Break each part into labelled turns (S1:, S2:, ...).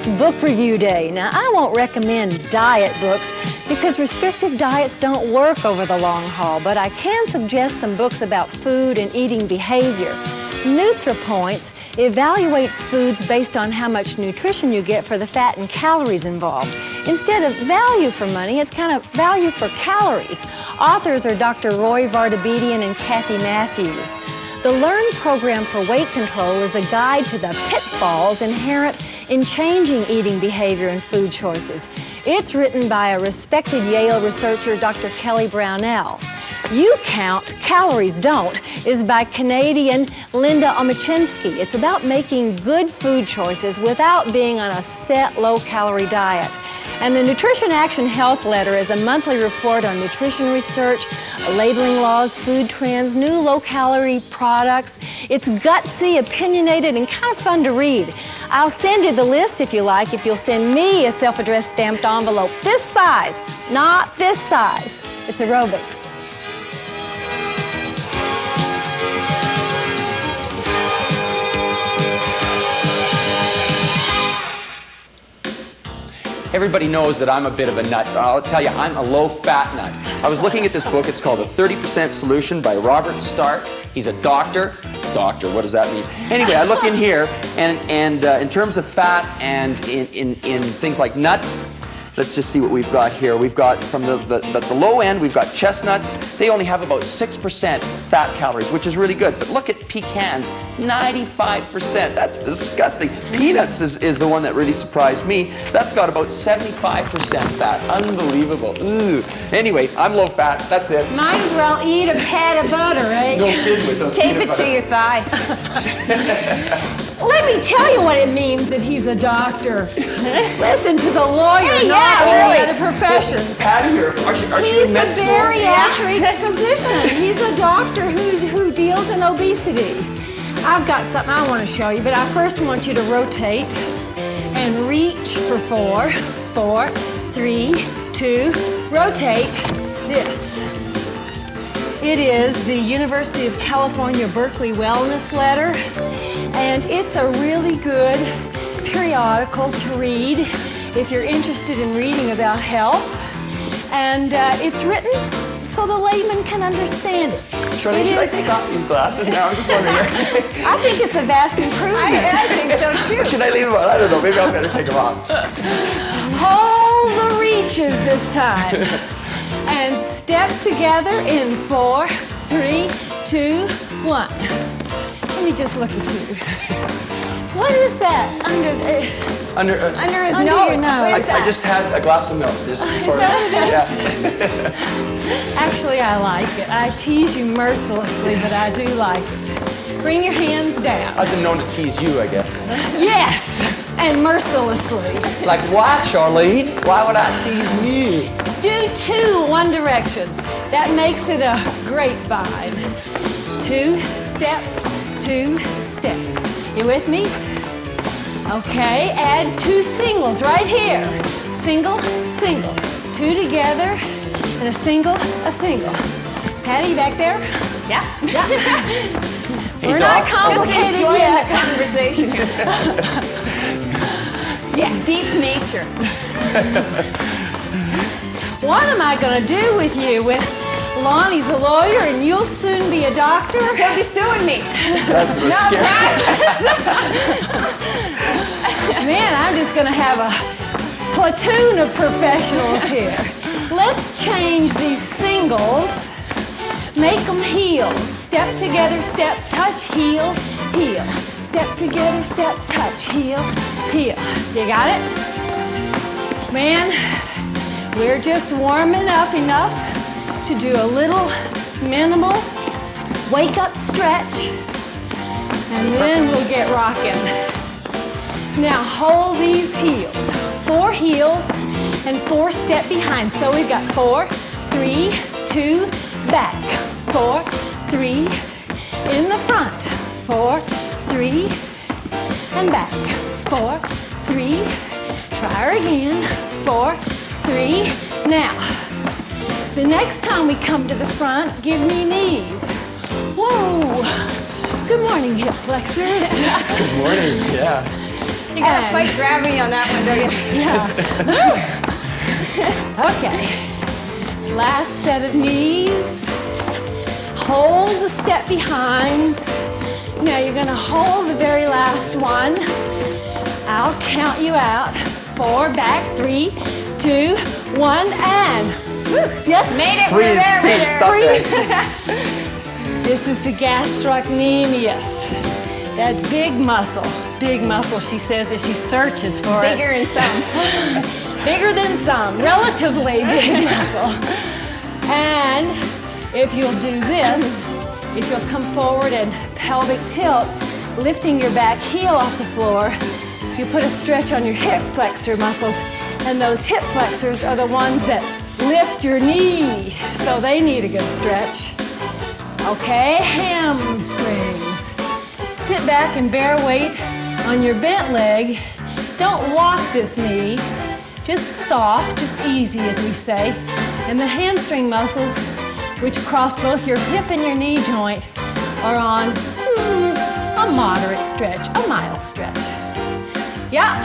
S1: It's book review day. Now, I won't recommend diet books because restrictive diets don't work over the long haul, but I can suggest some books about food and eating behavior. NutriPoints evaluates foods based on how much nutrition you get for the fat and calories involved. Instead of value for money, it's kind of value for calories. Authors are Dr. Roy Vardabedian and Kathy Matthews. The Learn program for weight control is a guide to the pitfalls inherent in changing eating behavior and food choices. It's written by a respected Yale researcher, Dr. Kelly Brownell. You Count, Calories Don't is by Canadian Linda Omachensky. It's about making good food choices without being on a set low-calorie diet. And the Nutrition Action Health Letter is a monthly report on nutrition research, labeling laws, food trends, new low-calorie products. It's gutsy, opinionated, and kind of fun to read. I'll send you the list if you like, if you'll send me a self-addressed stamped envelope this size, not this size. It's aerobics.
S2: Everybody knows that I'm a bit of a nut, but I'll tell you, I'm a low-fat nut. I was looking at this book. It's called The 30% Solution by Robert Stark. He's a doctor. Doctor, what does that mean? Anyway, I look in here, and in terms of fat and in things like nuts, let's just see what we've got here. We've got, from the low end, we've got chestnuts. They only have about 6% fat calories, which is really good. But look at pecans, 95%. That's disgusting. Peanuts is the one that really surprised me. That's got about 75% fat. Unbelievable. Ooh. Anyway, I'm low fat. That's it.
S1: Might as well eat a pat of butter, eh?
S2: No kidding with those
S3: Tape it to your thigh.
S1: Let me tell you what it means that he's a doctor. Listen to the lawyer,
S3: Yeah,
S1: not all
S3: really.
S1: the other professions.
S2: Patty, aren't you in med
S1: He's a
S2: school?
S1: bariatric physician. He's a doctor who deals in obesity. I've got something I want to show you, but I first want you to rotate and reach for 4, 4, 3, 2, rotate this. It is the University of California, Berkeley Wellness Letter, and it's a really good periodical to read if you're interested in reading about health. And it's written so the layman can understand it.
S2: Charlene, should I take off these glasses now? I'm just wondering.
S1: I think it's a vast improvement.
S3: I think so too.
S2: Or should I leave them on? I don't know. Maybe I'll better take them off.
S1: Hold the reaches this time. And step together in 4, 3, 2, 1. Let me just look at you. What is that
S2: Under
S3: Under his
S1: Under
S3: nose.
S1: your nose.
S3: What is that?
S2: I just had a glass of milk. Just sort of. Yeah.
S1: Actually, I like it. I tease you mercilessly, but I do like it. Bring your hands down.
S2: I've been known to tease you, I guess.
S1: Yes, and mercilessly.
S2: Like why, Charlene? Why would I tease you?
S1: Do 2 one direction. That makes it a grapevine. 2 steps, 2 steps. You with me? Okay, add 2 singles right here. Single, single. 2 together, and a single, a single. Patty, you back there?
S3: Yeah.
S2: Hey,
S1: We're
S2: Doc.
S1: not complicated
S3: Enjoying
S1: yet.
S3: the conversation here.
S1: Yes, deep nature. What am I going to do with you? With Lonnie's a lawyer and you'll soon be a doctor?
S3: He'll be suing me.
S2: That's was scary.
S1: Man, I'm just going to have a platoon of professionals here. Let's change these singles. Make them heels. Step together, step, touch, heel, heel. Step together, step, touch, heel, heel. You got it? Man, we're just warming up enough to do a little minimal wake up stretch, and then we'll get rocking. Now hold these heels. 4 heels and 4 step behind. So we've got 4, 3, 2, back. 4, 3, in the front. 4, 3, and back. 4, 3, try her again. 4, 3, now. The next time we come to the front, give me knees. Whoa! Good morning, hip flexors.
S2: Good morning. Yeah.
S3: You gotta fight gravity on that one, don't you?
S1: Yeah. Okay. Last set of knees. Hold the step behinds. Now you're gonna hold the very last one. I'll count you out. 4, back, 3, 2, 1, and. Woo. Yes,
S3: Made it.
S2: Freeze,
S3: We're there.
S1: This is the gastrocnemius. That big muscle, she says as she searches for it.
S3: Bigger in some.
S1: Bigger than some, relatively big muscle. And if you'll do this, if you'll come forward and pelvic tilt, lifting your back heel off the floor, you put a stretch on your hip flexor muscles, and those hip flexors are the ones that lift your knee, so they need a good stretch. Okay, hamstrings. Sit back and bear weight on your bent leg. Don't walk this knee, just soft, just easy as we say. And the hamstring muscles, which cross both your hip and your knee joint, are on a moderate stretch, a mild stretch. Yeah,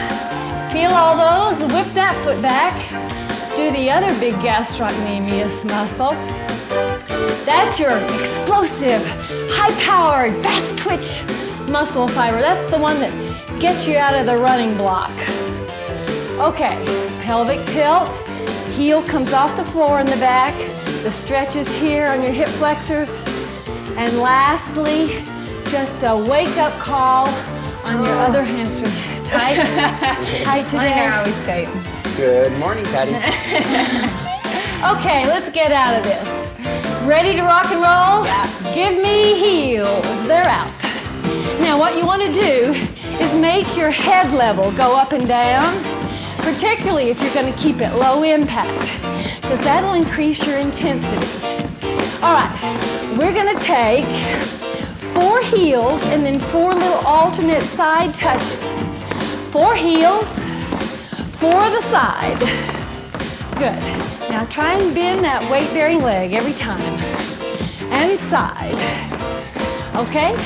S1: feel all those, whip that foot back. Do the other big gastrocnemius muscle. That's your explosive, high-powered, fast twitch muscle fiber. That's the one that gets you out of the running block. Okay, pelvic tilt, heel comes off the floor in the back, the stretch is here on your hip flexors, and lastly, just a wake-up call on your other hamstring. Tight, tight today.
S3: Mine are always tight.
S2: Good morning, Patty.
S1: Okay, let's get out of this. Ready to rock and roll?
S3: Yeah.
S1: Give me heels. They're out. Now what you want to do is make your head level go up and down, particularly if you're going to keep it low impact, because that'll increase your intensity. All right, we're going to take 4 heels and then 4 little alternate side touches. 4 heels, 4 the side. Good. Now try and bend that weight-bearing leg every time. And side. Okay?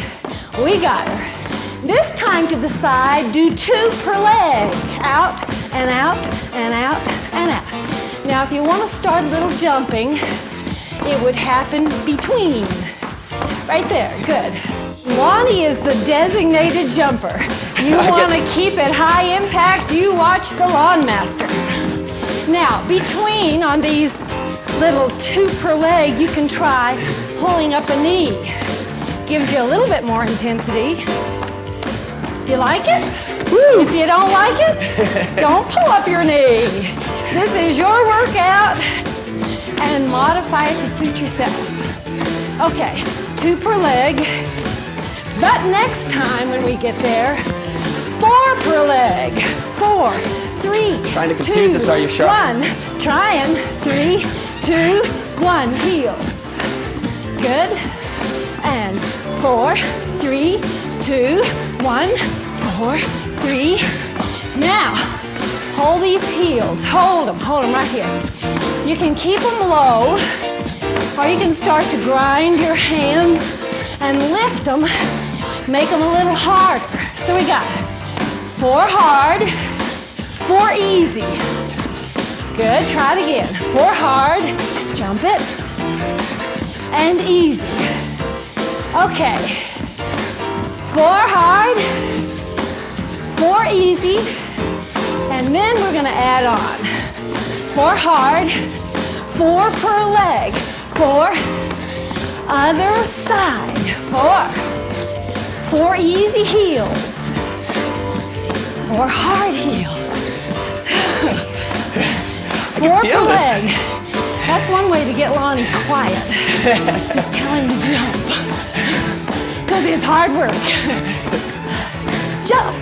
S1: We got her. This time to the side, do 2 per leg. Out and out and out and out. Now if you want to start a little jumping, it would happen between. Right there, good. Lonnie is the designated jumper. You want to keep it high impact, you watch the Lawn Master. Now, between on these little 2 per leg, you can try pulling up a knee. Gives you a little bit more intensity. You like it? Woo. If you don't like it, don't pull up your knee. This is your workout, and modify it to suit yourself. Okay, 2 per leg. But next time when we get there, 4 per leg. 4, 3,
S2: Trying to confuse
S1: 2,
S2: us, are you, Sharp?
S1: 1. Trying. 3, 2, 1. Heels. Good. And 4, 3, 2, 1. 4, 3. Now, hold these heels. Hold them right here. You can keep them low, or you can start to grind your hands and lift them, make them a little harder. So we got 4 hard, 4 easy. Good, try it again. 4 hard, jump it, and easy. Okay, 4 hard, 4 easy, and then we're gonna add on. 4 hard, 4 per leg, 4 other side, 4 easy heels, 4 hard heels, 4 per leg. That's one way to get Lonnie quiet, is tell him to jump, because it's hard work. Jump,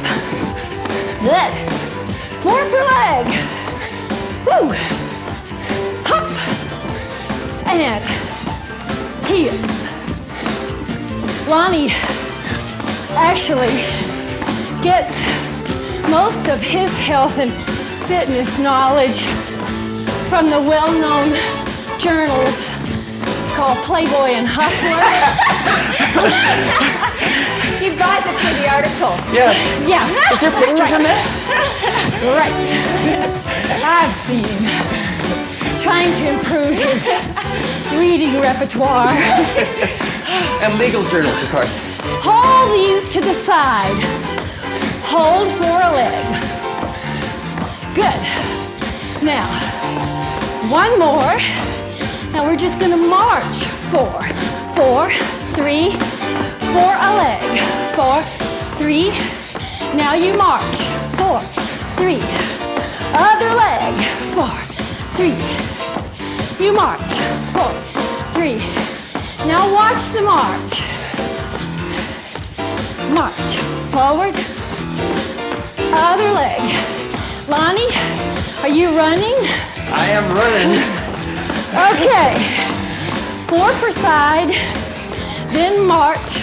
S1: good, 4 per leg, woo, hop, and heels. Lonnie actually gets most of his health and fitness knowledge from the well-known journals called Playboy and Hustler.
S3: He buys it for the articles.
S2: Yeah.
S1: Yeah.
S2: Is there pictures in there?
S1: Right. I've seen him trying to improve his reading repertoire.
S2: And legal journals, of course.
S1: Hold these to the side. Hold for a leg. Good. Now, one more. Now we're just gonna march. 4, 4, 3, 4, a leg. 4, 3. Now you march. 4, 3. Other leg. 4, 3. You march. 4, 3. Now watch the march. March. Forward. Other leg. Lonnie, are you running?
S2: I am running.
S1: Okay. 4 per side, then march,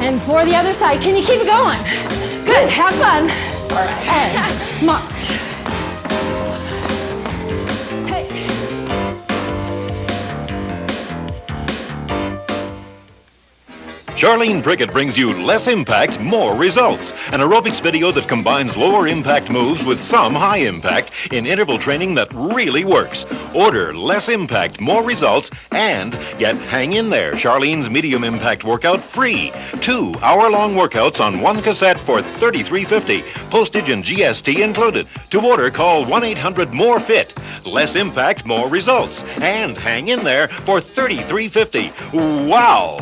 S1: and for the other side. Can you keep it going? Good, have fun.
S2: All right.
S1: And march. Hey.
S4: Charlene Prickett brings you Less Impact, More Results, an aerobics video that combines lower impact moves with some high impact in interval training that really works. Order Less Impact, More Results and get Hang In There, Charlene's medium impact workout free. 2 hour-long workouts on one cassette for $33.50. Postage and GST included. To order, call 1-800-MORE-FIT. Less Impact, More Results. And Hang In There for $33.50. Wow!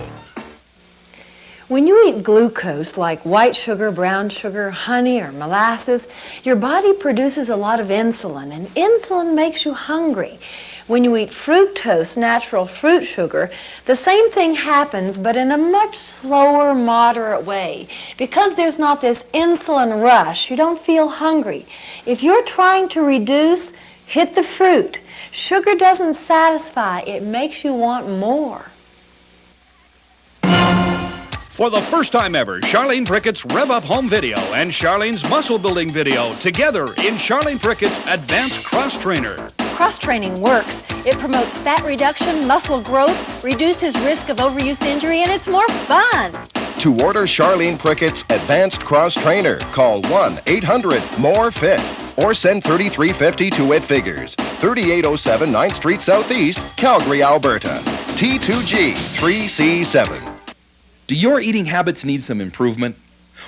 S1: When you eat glucose like white sugar, brown sugar, honey, or molasses, your body produces a lot of insulin, and insulin makes you hungry. When you eat fructose, natural fruit sugar, the same thing happens, but in a much slower, moderate way. Because there's not this insulin rush, you don't feel hungry. If you're trying to reduce, hit the fruit. Sugar doesn't satisfy, it makes you want more.
S5: For the first time ever, Charlene Prickett's Rev Up Home video and Charlene's Muscle Building video together in Charlene Prickett's Advanced Cross Trainer.
S1: Cross-training works. It promotes fat reduction, muscle growth, reduces risk of overuse injury, and it's more fun.
S6: To order Charlene Prickett's Advanced Cross Trainer, call 1-800-MORE-FIT or send $33.50 to It Figures, 3807 9th Street Southeast, Calgary, Alberta. T2G 3C7.
S7: Do your eating habits need some improvement?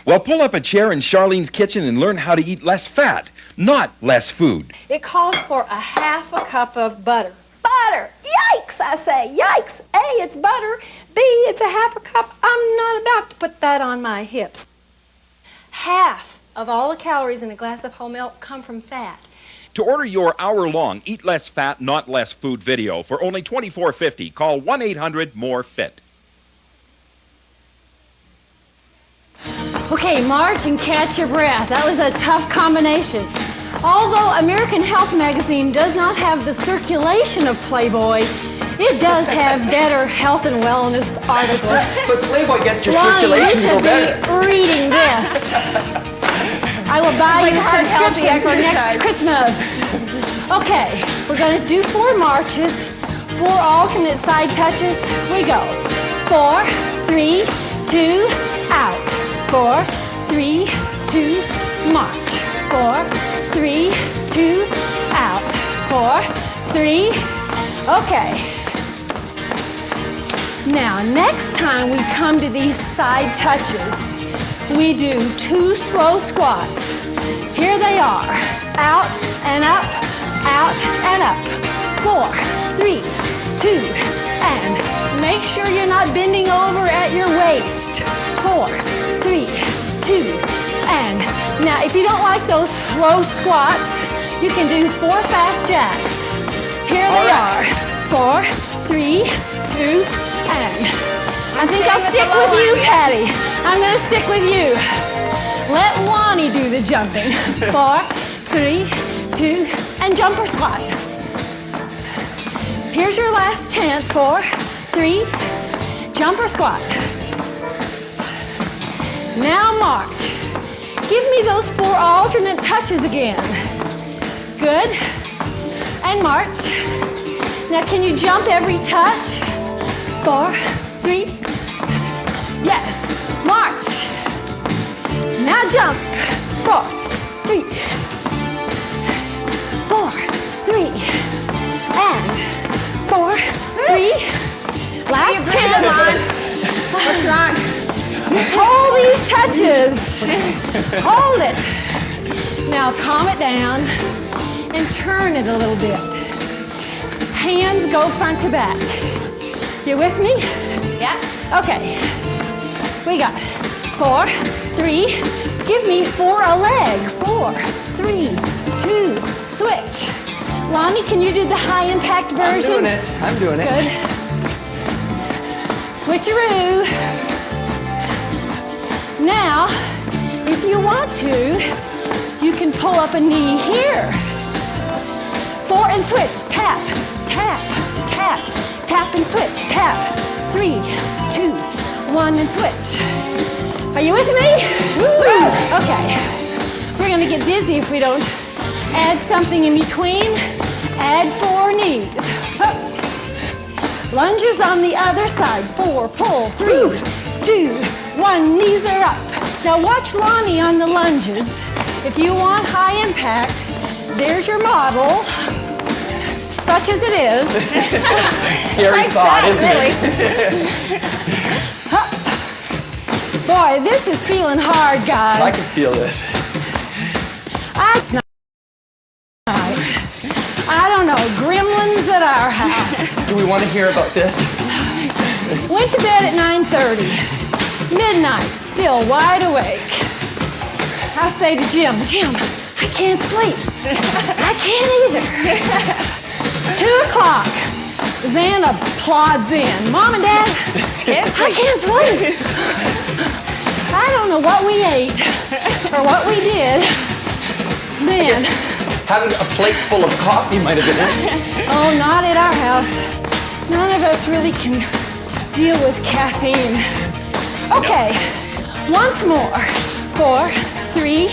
S7: Well, pull up a chair in Charlene's kitchen and learn how to eat less fat, not less food.
S1: It calls for a half a cup of butter. Butter! Yikes, I say. Yikes. A, it's butter. B, it's a half a cup. I'm not about to put that on my hips. Half of all the calories in a glass of whole milk come from fat.
S7: To order your hour-long Eat Less Fat, Not Less Food video for only $24.50, call 1-800-MORE-FIT.
S1: Okay, march and catch your breath. That was a tough combination. Although American Health Magazine does not have the circulation of Playboy, it does have better health and wellness articles.
S2: But Playboy gets your
S1: Lonnie, you
S2: circulation
S1: should
S2: go better.
S1: be reading this. I will buy you a
S3: heart healthy
S1: subscription for next
S3: exercise.
S1: Christmas. Okay, we're going to do 4 marches, 4 alternate side touches. We go. 4, 3, 2, out. 4, 3, 2, march. 4, 3, 2, out. 4, 3, okay. Now, next time we come to these side touches, we do 2 slow squats. Here they are. Out and up, out and up. 4, 3, 2, and make sure you're not bending over at your waist. 4, 3, 2, and now if you don't like those slow squats, you can do 4 fast jacks. Here they are. 4, 3, 2, and I think I'll stick with you, Patty. I'm going to stick with you. Let Lonnie do the jumping. 4, 3, 2, and jumper squat. Here's your last chance. 4, 3, jumper squat. Now march. Give me those 4 alternate touches again. Good. And march. Now can you jump every touch? 4, 3. Yes. March. Now jump. 4, 3, 4, 3, and 4, 3. Last chance.
S3: What's wrong?
S1: Hold these touches. Hold it. Now calm it down and turn it a little bit. Hands go front to back. You with me?
S3: Yeah.
S1: Okay. We got 4, 3. Give me 4 a leg. 4, 3, 2. Switch. Lonnie, can you do the high impact version?
S2: I'm doing it.
S1: Good. Switcheroo. Now, if you want to, you can pull up a knee here. 4 and switch. Tap, tap, tap, tap and switch. Tap. 3, 2, 1 and switch. Are you with me? Woo! Okay. We're gonna get dizzy if we don't add something in between. Add 4 knees. Up. Lunges on the other side. 4, pull. 3, 2, 1. Knees are up. Now watch Lonnie on the lunges. If you want high impact, there's your model, such as it is.
S2: Scary thought, isn't it?
S1: Boy, this is feeling hard, guys.
S2: I can feel this.
S1: Last night, I don't know, gremlins at our house.
S2: Do we want to hear about this?
S1: Went to bed at 9:30. Midnight, still wide awake. I say to Jim, I can't sleep. I can't either. 2 o'clock, Xana plods in. Mom and Dad, I can't sleep. I don't know what we ate or what we did. Man.
S2: Having a plate full of coffee might have been it.
S1: Oh, not at our house. None of us really can deal with caffeine. Okay, once more. 4, 3,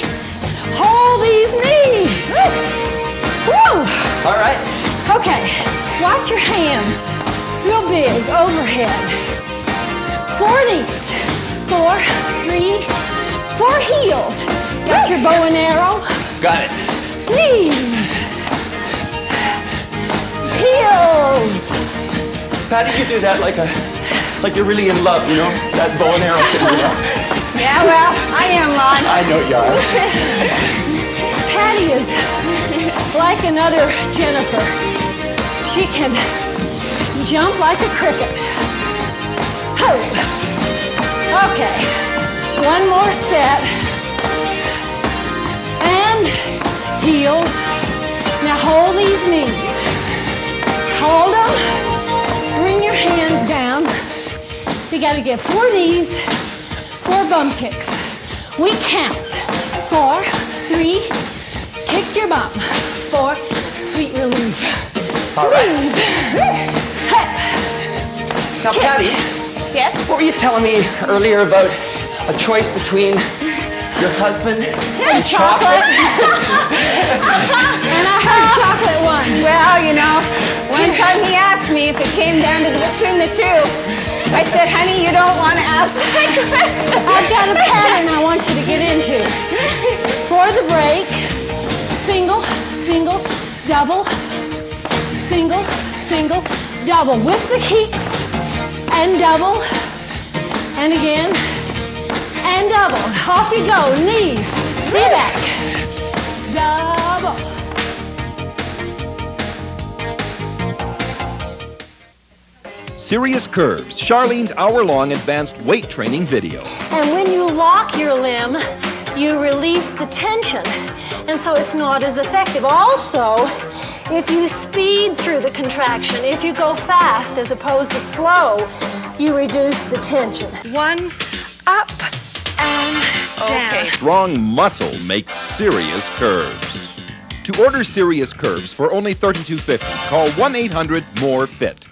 S1: hold these knees. Woo!
S2: All right.
S1: Okay, watch your hands. Real big, overhead. 4 knees. 4, 3, 4 heels. Got your bow and arrow?
S2: Got it.
S1: Knees. Heels.
S2: Patty, you do that like you're really in love, you know? That bow and arrow thing, you know?
S3: Yeah, well, I am, Lon.
S2: I know you are.
S1: Patty is like another Jennifer. She can jump like a cricket. Ho! Okay, 1 more set. And heels. Now hold these knees. Hold them. Bring your hands down. You gotta get 4 knees, 4 bum kicks. We count. 4, 3, kick your bum. 4, sweet relief.
S2: All right.
S1: Knees.
S2: Now,
S1: Kick.
S2: Patty,
S3: Yes?
S2: what were you telling me earlier about a choice between your husband and chocolate?
S1: And I heard chocolate won.
S3: Well, you know, one time he asked me if it came down to between the 2. I said, honey, you don't want to ask that question.
S1: I've got a pattern I want you to get into. For the break, single, single, double, single, single, double. With the kicks, and double, and again, and double. Off you go, knees, see back, double.
S7: Serious Curves, Charlene's hour-long advanced weight training video.
S1: And when you lock your limb, you release the tension, and so it's not as effective. Also, if you speed through the contraction, if you go fast as opposed to slow, you reduce the tension. 1, up, and down.
S7: Strong muscle makes serious curves. To order Serious Curves for only $32.50, call 1-800-MORE-FIT.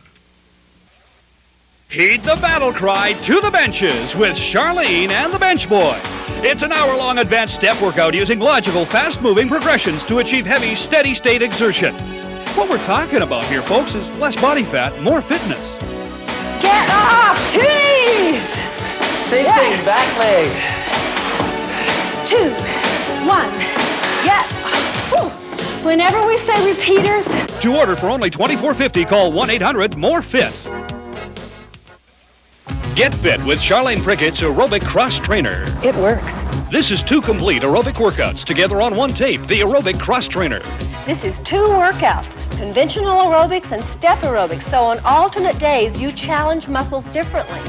S5: Heed the battle cry to the benches with Charlene and the Bench Boys. It's an hour-long advanced step workout using logical, fast-moving progressions to achieve heavy, steady-state exertion. What we're talking about here, folks, is less body fat, more fitness.
S1: Get off, 2 knees.
S2: Same thing, back leg.
S1: 2, 1, get. Whew. Whenever we say repeaters.
S5: To order for only $24.50, call 1-800-MORE-FIT. Get fit with Charlene Prickett's Aerobic Cross Trainer.
S1: It works.
S5: This is 2 complete aerobic workouts together on one tape, the Aerobic Cross Trainer.
S1: This is 2 workouts, conventional aerobics and step aerobics. So on alternate days, you challenge muscles differently.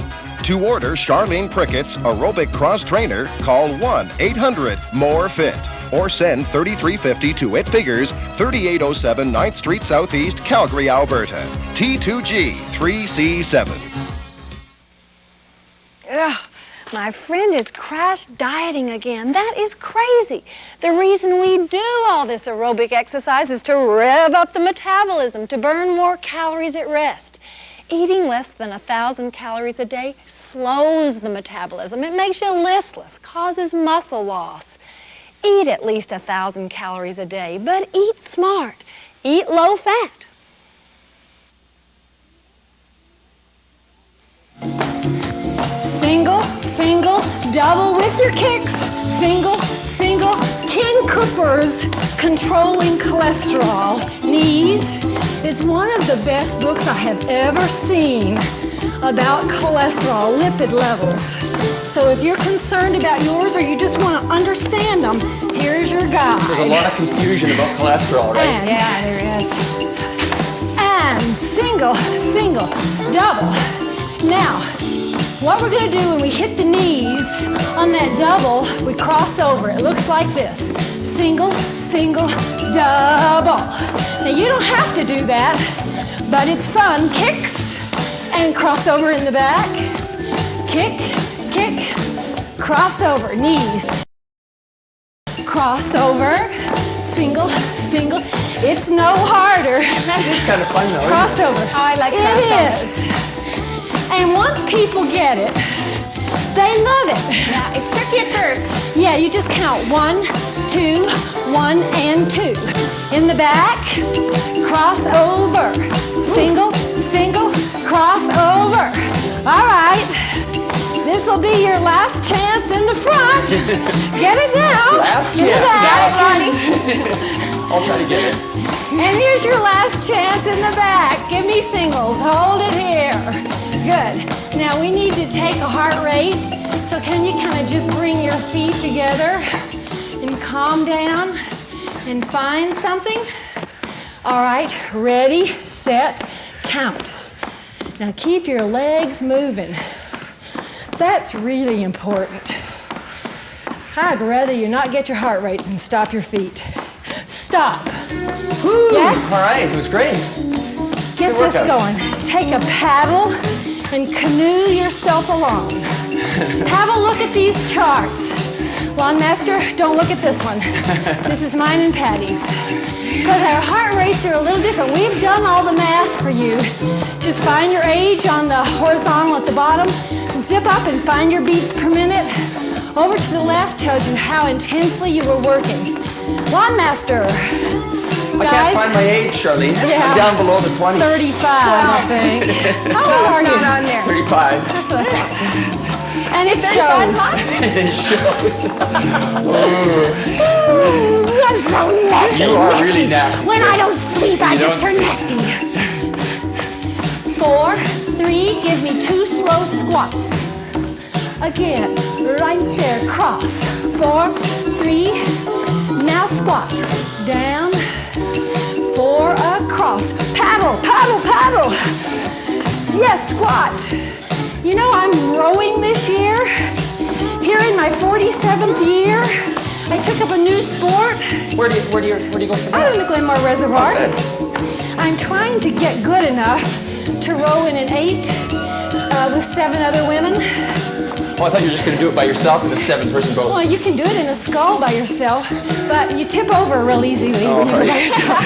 S6: To order Charlene Prickett's Aerobic Cross Trainer, call 1-800-MORE-FIT or send $33.50 to It Figures, 3807 9th Street Southeast, Calgary, Alberta. T2G 3C7.
S1: Ugh, my friend is crash dieting again. That is crazy. The reason we do all this aerobic exercise is to rev up the metabolism, to burn more calories at rest. Eating less than 1,000 calories a day slows the metabolism. It makes you listless, causes muscle loss. Eat at least 1,000 calories a day, but eat smart. Eat low fat. Single, single, double with your kicks. Single, single, Ken Cooper's Controlling Cholesterol. Knees is one of the best books I have ever seen about cholesterol, lipid levels. So if you're concerned about yours or you just want to understand them, here's your guide.
S2: There's a lot of confusion about cholesterol, right?
S1: And, yeah, there is. And single, single, double. Now, what we're going to do when we hit the knees on that double, we cross over. It looks like this. Single, single, double. Now, you don't have to do that, but it's fun. Kicks and crossover in the back. Kick, kick, crossover, knees. Crossover, single, single. It's no harder.
S2: It's kind of fun, though.
S1: Crossover.
S3: Oh, I like
S1: it is. And once people get it, they love it.
S3: Yeah, it's tricky at first.
S1: Yeah, you just count 1, 2, 1, and 2. In the back, cross over. Single, single, cross over. All right. This will be your last chance in the front. Get it now.
S2: Last
S1: In the
S2: chance.
S1: back.
S3: Got it, Ronnie.
S2: I'll try to get it.
S1: And here's your last chance in the back. Give me singles. Hold it here. Good. Now we need to take a heart rate. So can you kind of just bring your feet together and calm down and find something? All right, ready, set, count. Now keep your legs moving. That's really important. I'd rather you not get your heart rate than stop your feet. Stop.
S2: Woo.
S1: Yes?
S2: All right, it was great.
S1: Get this going. Take a paddle and canoe yourself along. Have a look at these charts. Lawn Master, don't look at this one. This is mine and Patty's. Because our heart rates are a little different. We've done all the math for you. Just find your age on the horizontal at the bottom. Zip up and find your beats per minute. Over to the left tells you how intensely you were working. Lawn Master.
S2: I can't find my age, Charlene.
S1: Yeah.
S2: I'm down below the 20.
S1: 35, I think. How old are
S3: It's
S1: you?
S3: not on there.
S2: 35.
S1: That's what I thought. And it shows.
S2: It shows.
S1: Ooh, I'm so nasty.
S2: You are really nasty.
S1: When I don't sleep, I
S2: You
S1: just
S2: don't-
S1: turn nasty. 4, 3, give me 2 slow squats. Again, right there, cross. 4, 3, now squat. Down, 4, across. Paddle, paddle, paddle. Yes, squat. You know, I'm rowing this year. Here in my 47th year, I took up a new sport.
S2: Where do you go from
S1: Out
S2: there?
S1: in the Glenmore Reservoir.
S2: Good.
S1: I'm trying to get good enough to row in an 8 with 7 other women.
S2: Oh, I thought you were just going to do it by yourself in a 7-person boat.
S1: Well, you can do it in a scull by yourself, but you tip over real easily when you do it by yourself.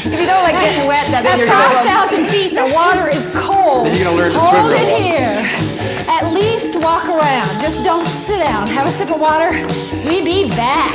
S3: If you don't like getting wet, that's
S1: At
S3: your
S1: 5,000 feet, the water is cold.
S2: Then you're gonna learn to swim
S1: Hold
S2: real
S1: it
S2: well.
S1: here. At least walk around. Just don't sit down. Have a sip of water. We be back.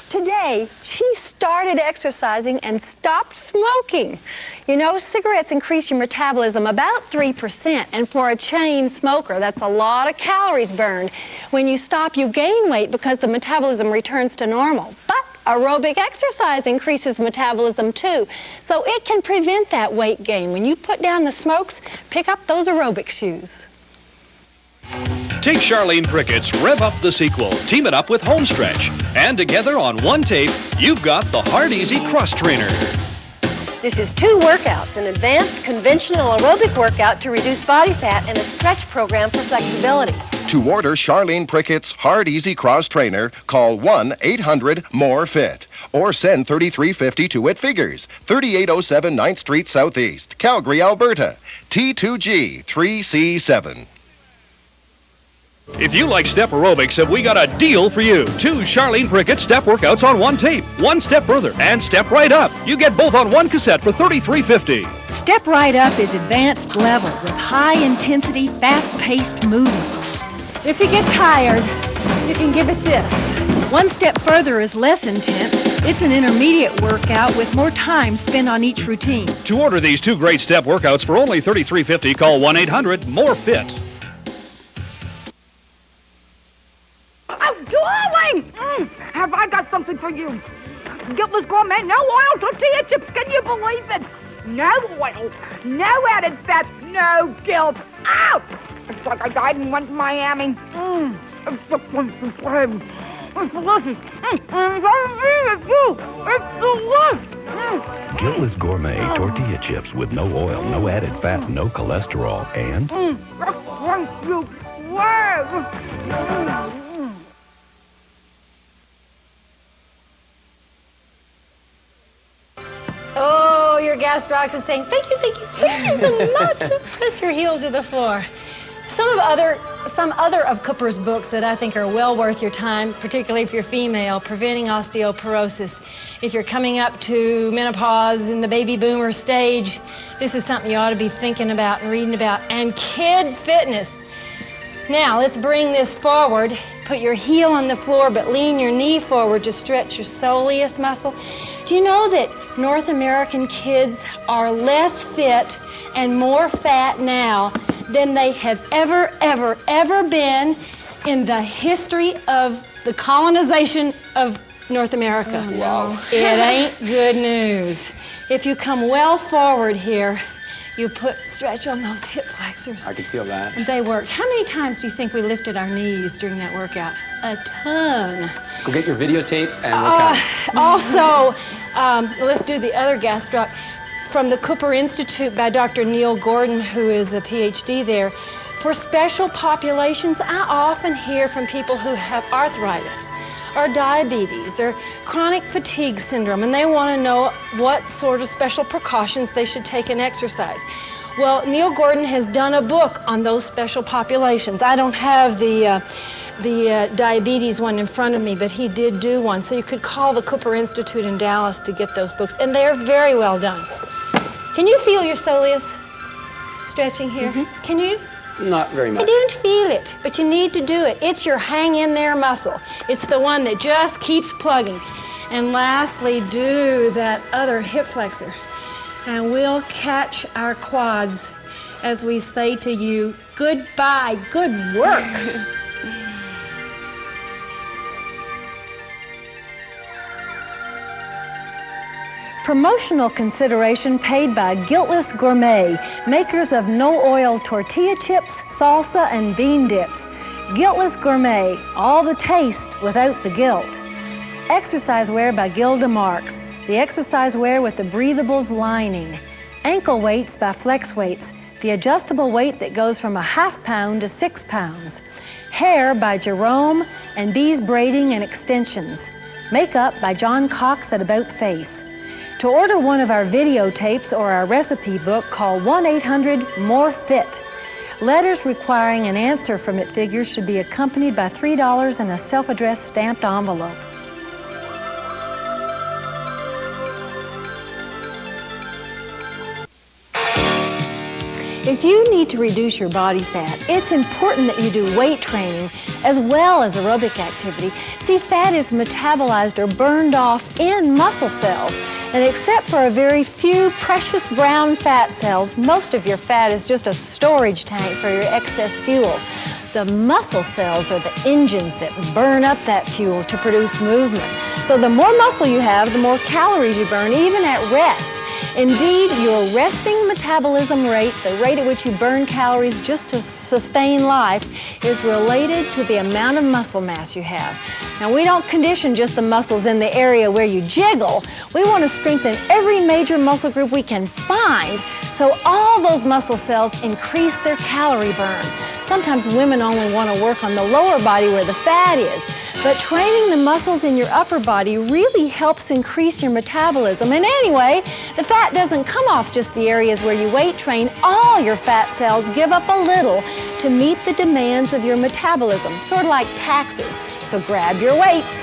S1: Today, she started started exercising and stopped smoking. You know, cigarettes increase your metabolism about 3%, and for a chain smoker, that's a lot of calories burned. When you stop, you gain weight because the metabolism returns to normal. But aerobic exercise increases metabolism too, so it can prevent that weight gain. When you put down the smokes, pick up those aerobic shoes.
S5: Take Charlene Prickett's Rev Up the Sequel, team it up with Home Stretch, and together on one tape, you've got the Hard Easy Cross Trainer.
S8: This is 2 workouts, an advanced conventional aerobic workout to reduce body fat and a stretch program for flexibility.
S6: To order Charlene Prickett's Hard Easy Cross Trainer, call 1-800-MORE-FIT or send $33.50 to It Figures, 3807 9th Street Southeast, Calgary, Alberta, T2G 3C7.
S5: If you like step aerobics, have we got a deal for you. 2 Charlene Prickett step workouts on one tape. One step further and step right up. You get both on one cassette for $33.50.
S9: Step Right Up is advanced level with high-intensity, fast-paced movements.
S1: If you get tired, you can give it this.
S9: One Step Further is less intense. It's an intermediate workout with more time spent on each routine.
S5: To order these 2 great step workouts for only $33.50, call 1-800-MORE-FIT.
S10: Darling! Have I got something for you? Guiltless Gourmet, no oil tortilla chips, can you believe it? No oil, no added fat, no guilt. Ow! It's like I died and went to Miami. It's delicious. It's delicious. It's delicious.
S11: Guiltless Gourmet tortilla chips with no oil, no added fat, no cholesterol, and...
S10: Thank you. Wow.
S1: Oh, your gas doc is saying, thank you so much. Press your heel to the floor. Some other of Cooper's books that I think are well worth your time, particularly if you're female, Preventing Osteoporosis. If you're coming up to menopause in the baby boomer stage, this is something you ought to be thinking about and reading about. And Kid Fitness. Now, let's bring this forward. Put your heel on the floor, but lean your knee forward to stretch your soleus muscle. Do you know that North American kids are less fit and more fat now than they have ever been in the history of the colonization of North America?
S2: Oh, wow.
S1: It ain't good news. If you come well forward here, you put stretch on those hip flexors.
S2: I can feel that.
S1: And they worked. How many times do you think we lifted our knees during that workout? A ton.
S2: Go get your videotape and we'll count.
S1: Also, let's do the other gastroc. From the Cooper Institute by Dr. Neil Gordon, who is a PhD there. For special populations, I often hear from people who have arthritis or diabetes or chronic fatigue syndrome, and they want to know what sort of special precautions they should take in exercise. Well, Neil Gordon has done a book on those special populations. I don't have the diabetes one in front of me, but he did do one. So you could call the Cooper Institute in Dallas to get those books, and they are very well done. Can you feel your soleus stretching here? Mm-hmm. Can you?
S2: Not very much.
S1: I don't feel it, but you need to do it. It's your hang in there muscle. It's the one that just keeps plugging. And lastly, do that other hip flexor. And we'll catch our quads as we say to you, goodbye, good work. Promotional consideration paid by Guiltless Gourmet, makers of no-oil tortilla chips, salsa, and bean dips. Guiltless Gourmet, all the taste without the guilt. Exercise wear by Gilda Marks, the exercise wear with the breathables lining. Ankle weights by Flex Weights, the adjustable weight that goes from a ½ pound to 6 pounds. Hair by Jerome and Bees Braiding and Extensions. Makeup by John Cox at About Face. To order one of our videotapes or our recipe book, call 1-800-MORE-FIT. Letters requiring an answer from It Figures should be accompanied by $3 and a self-addressed stamped envelope. If you need to reduce your body fat, it's important that you do weight training as well as aerobic activity. See, fat is metabolized or burned off in muscle cells. And except for a very few precious brown fat cells, most of your fat is just a storage tank for your excess fuel. The muscle cells are the engines that burn up that fuel to produce movement. So the more muscle you have, the more calories you burn, even at rest. Indeed, your resting metabolism rate, the rate at which you burn calories just to sustain life, is related to the amount of muscle mass you have. Now, we don't condition just the muscles in the area where you jiggle. We want to strengthen every major muscle group we can find so all those muscle cells increase their calorie burn. Sometimes women only want to work on the lower body where the fat is. But training the muscles in your upper body really helps increase your metabolism. And anyway, the fat doesn't come off just the areas where you weight train. All your fat cells give up a little to meet the demands of your metabolism, sort of like taxes. So grab your weights.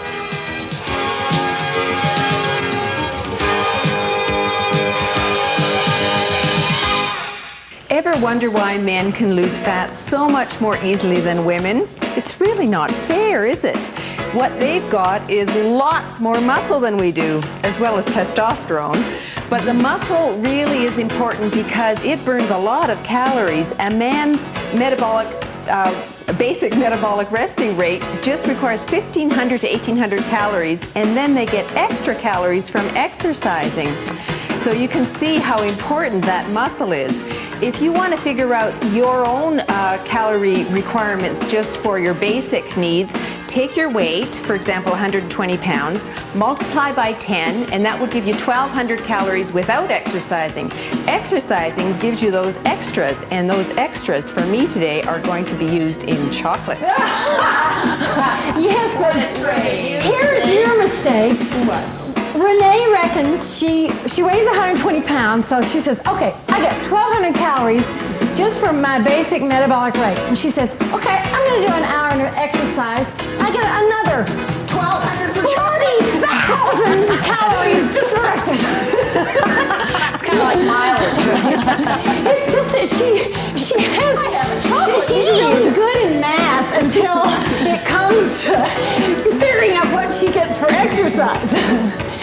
S3: Ever wonder why men can lose fat so much more easily than women? It's really not fair, is it? What they've got is lots more muscle than we do, as well as testosterone. But the muscle really is important because it burns a lot of calories. A man's basic metabolic resting rate just requires 1,500 to 1,800 calories, and then they get extra calories from exercising. So you can see how important that muscle is. If you want to figure out your own calorie requirements just for your basic needs, take your weight, for example, 120 pounds, multiply by 10, and that would give you 1,200 calories without exercising. Exercising gives you those extras, and those extras for me today are going to be used in chocolate.
S1: Yes, but here's your mistake. Renee reckons she weighs 120 pounds, so she says, okay, I get 1,200 calories just from my basic metabolic rate. And she says, okay, I'm going to do an hour of exercise. I get another 40,000 calories just for exercise.
S8: It's kind of like mileage.
S1: It's just that she's really good in math until it comes to figuring out what she gets for exercise.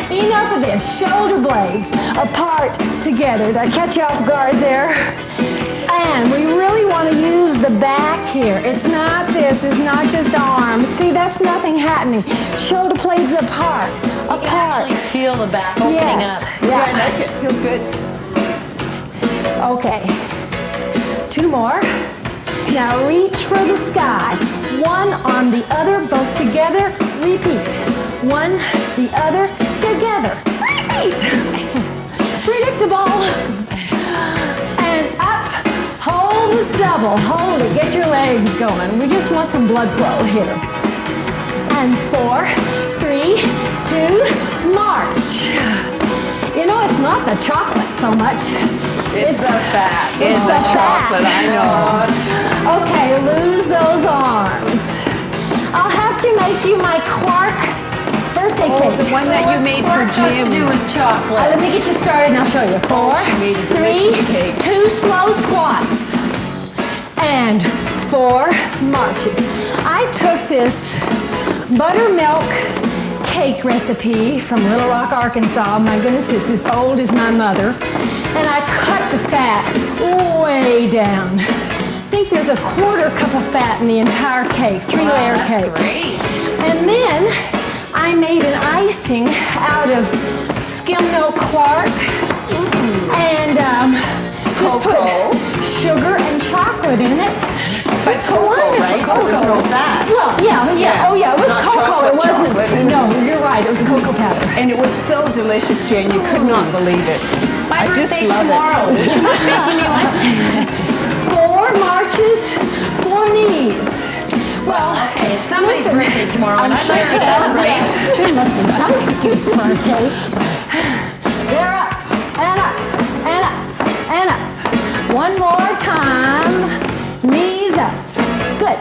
S1: Enough of this. Shoulder blades apart together. Did I catch you off guard there? And we really want to use the back here. It's not this. It's not just arms. See, that's nothing happening. Shoulder blades apart.
S8: You can actually feel the back opening up.
S1: Yeah,
S3: I like it. Feels good.
S1: Okay. 2 more. Now reach for the sky. One arm, the other, both together. Repeat. One, the other, together. Repeat. Predictable. And up. Hold this double. Hold it. Get your legs going. We just want some blood flow here. And 4, 3, 2, march. You know, it's not the chocolate so much.
S3: It's the fat.
S1: It's the
S3: chocolate, I know.
S1: Okay, lose those arms. I'll have to make you my quark birthday cake.
S3: The one that you made for Jim.
S8: To do with chocolate.
S1: Let me get you started and I'll show you. 4,
S3: She made a
S1: 3,
S3: delicious cake.
S1: 2 slow squats. And 4 marches. I took this buttermilk cake recipe from Little Rock, Arkansas. My goodness, it's as old as my mother. And I cut the fat way down. I think there's a 1/4 cup of fat in the entire cake, 3-layer cake.
S8: That's great.
S1: And then I made an icing out of skim milk quark and just put sugar and chocolate in it.
S3: But cocoa, right? So there's no fat.
S1: Well, yeah. Oh, yeah, it was
S3: Not
S1: cocoa. It wasn't.
S3: chocolate.
S1: No, you're right. It was cocoa powder.
S3: And it was so delicious, Jane. You could not believe it.
S8: My
S3: I just
S8: birthday's
S3: love
S8: tomorrow.
S3: it.
S8: Would you mind making me one?
S1: 4 marches, 4 knees. Well,
S8: Okay, it's somebody's
S1: listen,
S8: birthday tomorrow, and I'd like to celebrate.
S1: There must be some excuse for a cake. They're up, and up, and up, and up. One more time. Knees up. Good.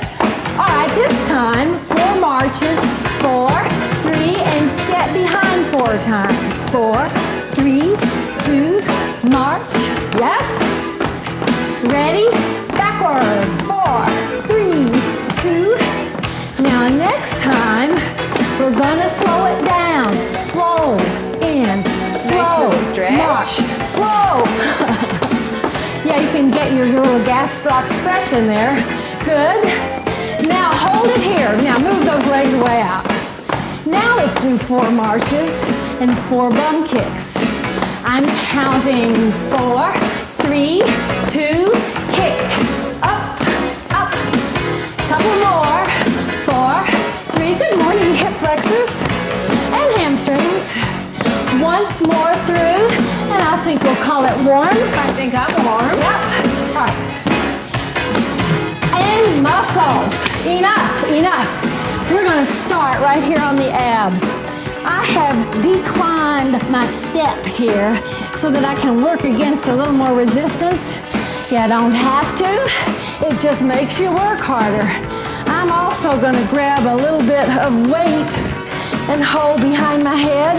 S1: All right, this time, 4 marches. 4, 3, and step behind 4 times. 4, 3, 2, march. Yes. Ready? Backwards. 4, 3, 2. Now next time, we're gonna slow it down. Slow in, slow, march, slow. Yeah, you can get your little gastroc stretch in there. Good. Now hold it here. Now move those legs way out. Now let's do 4 marches and 4 bum kicks. I'm counting 4, 3, 2, kick. Up, up. Couple more. 4, 3. Good morning, hip flexors and hamstrings. Once more through, and I think we'll call it warm.
S3: I think I'm warm.
S1: Yep. All right. And muscles. Enough, enough. We're going to start right here on the abs. I have declined my step here so that I can work against a little more resistance. You don't have to. It just makes you work harder. I'm also going to grab a little bit of weight and hold behind my head.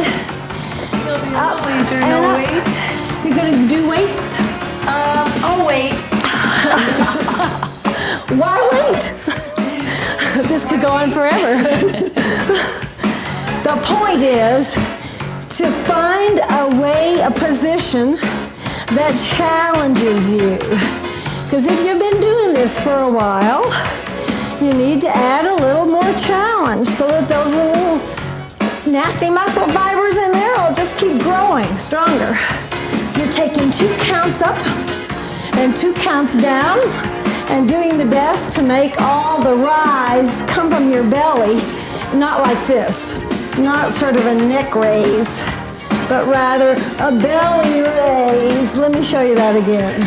S1: Up
S3: easier,
S1: and
S3: no
S1: up.
S3: weight.
S1: You're going to do weights?
S8: I'll wait.
S1: Why wait? This could go on forever. The point is to find a way, a position that challenges you. Because if you've been doing this for a while, you need to add a little more challenge so that those little nasty muscle fibers in there will just keep growing stronger. You're taking 2 counts up and 2 counts down and doing the best to make all the rise come from your belly, not like this, not sort of a neck raise, but rather a belly raise. Let me show you that again.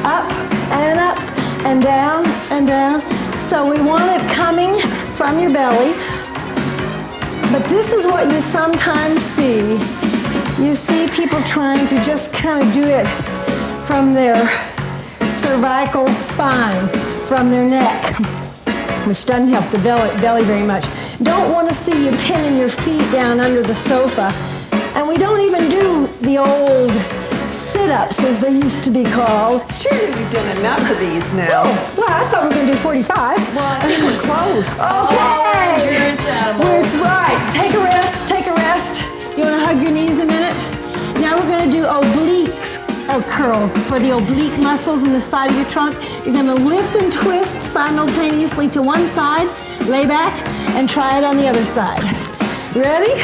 S1: Up and down and down. So we want it coming from your belly. But this is what you sometimes see. You see people trying to just kind of do it from their cervical spine, from their neck, which doesn't help the belly very much. Don't want to see you pinning your feet down under the sofa. And we don't even do the old sit-ups, as they used to be called.
S3: Surely we've done enough of these now.
S1: Oh, well, I thought we were going to do 45.
S3: Well, I think we're close.
S1: Okay. We're right. Take a rest. Take a rest. You want to hug your knees a minute? Now we're going to do obliques curls for the oblique muscles in the side of your trunk. You're going to lift and twist simultaneously to one side, lay back, and try it on the other side. Ready?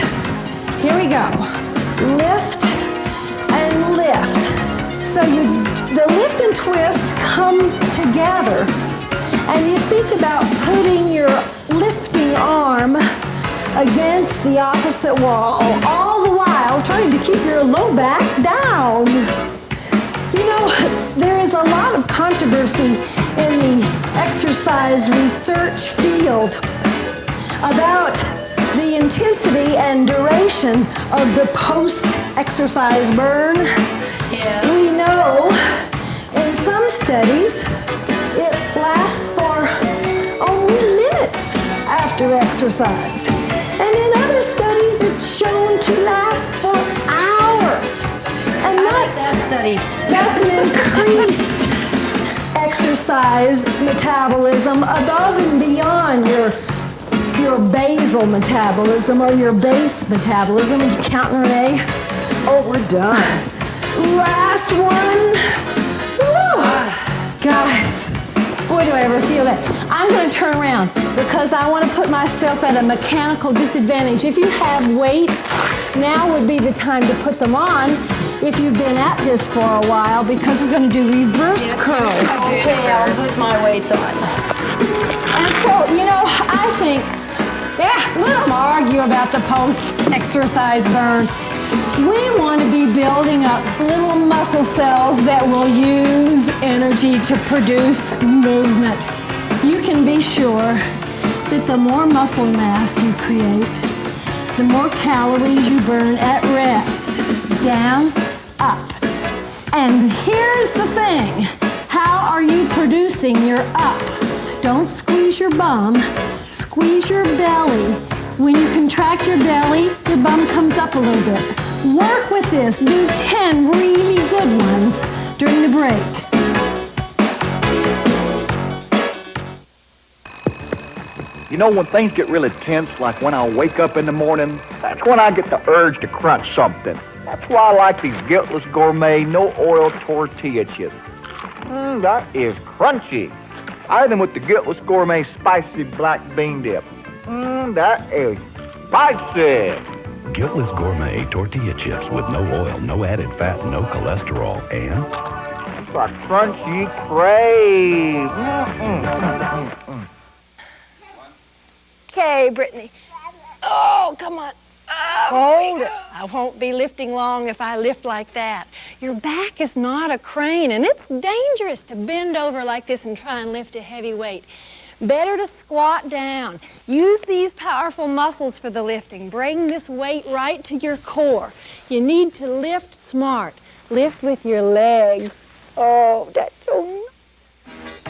S1: Here we go. Lift and lift. So the lift and twist come together, and you think about putting your lifting arm against the opposite wall, all the while trying to keep your low back down. You know, there is a lot of controversy in the exercise research field about the intensity and duration of the post-exercise burn.
S8: Yes.
S1: We know in some studies it lasts for only minutes after exercise. And in other studies it's shown to last for hours. And that's an increased exercise metabolism above and beyond your basal metabolism or your base metabolism. Are you counting, Renee? Oh, we're done. Last one. Woo. Guys, boy, do I ever feel that. I'm going to turn around because I want to put myself at a mechanical disadvantage. If you have weights, now would be the time to put them on if you've been at this for a while, because we're going to do reverse curls.
S8: Okay, I'll put my weights on.
S1: And so, you know, I think, let them argue about the post-exercise burn. We want to be building up little muscle cells that will use energy to produce movement. You can be sure that the more muscle mass you create, the more calories you burn at rest. Down, up. And here's the thing. How are you producing your up? Don't squeeze your bum. Squeeze your belly. When you contract your belly, your bum comes up a little bit. Work with this. Do 10 really good ones during the break.
S12: You know, when things get really tense, like when I wake up in the morning, that's when I get the urge to crunch something. That's why I like these Guiltless Gourmet no-oil tortilla chips. That is crunchy. Either with the Guiltless Gourmet spicy black bean dip. That is spicy.
S11: Guiltless Gourmet tortilla chips with no oil, no added fat, no cholesterol, and
S12: it's a crunchy crave.
S1: Okay, Brittany. Oh, come on. Hold it. I won't be lifting long if I lift like that. Your back is not a crane, and it's dangerous to bend over like this and try and lift a heavy weight. Better to squat down. Use these powerful muscles for the lifting. Bring this weight right to your core. You need to lift smart. Lift with your legs. Oh, that's so nice.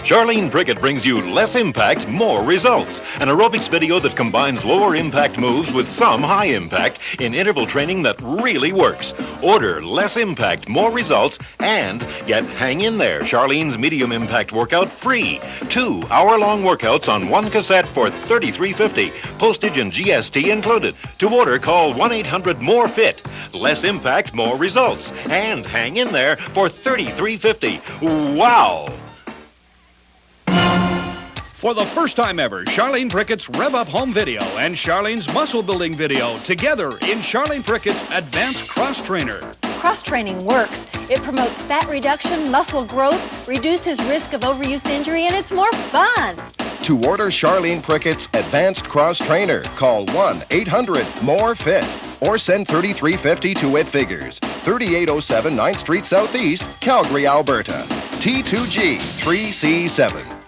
S4: Charlene Prickett brings you Less Impact, More Results, an aerobics video that combines lower impact moves with some high impact in interval training that really works. Order Less Impact, More Results and get Hang In There, Charlene's medium impact workout free. 2 hour-long workouts on one cassette for $33.50. Postage and GST included. To order, call 1-800-MORE-FIT. Less Impact, More Results. And Hang In There for $33.50. Wow!
S5: For the first time ever, Charlene Prickett's Rev Up Home Video and Charlene's Muscle Building Video together in Charlene Prickett's Advanced Cross Trainer.
S1: Cross-training works. It promotes fat reduction, muscle growth, reduces risk of overuse injury, and it's more fun.
S6: To order Charlene Prickett's Advanced Cross Trainer, call 1-800-MORE-FIT or send $33.50 to It Figures, 3807 9th Street Southeast, Calgary, Alberta. T2G 3C7.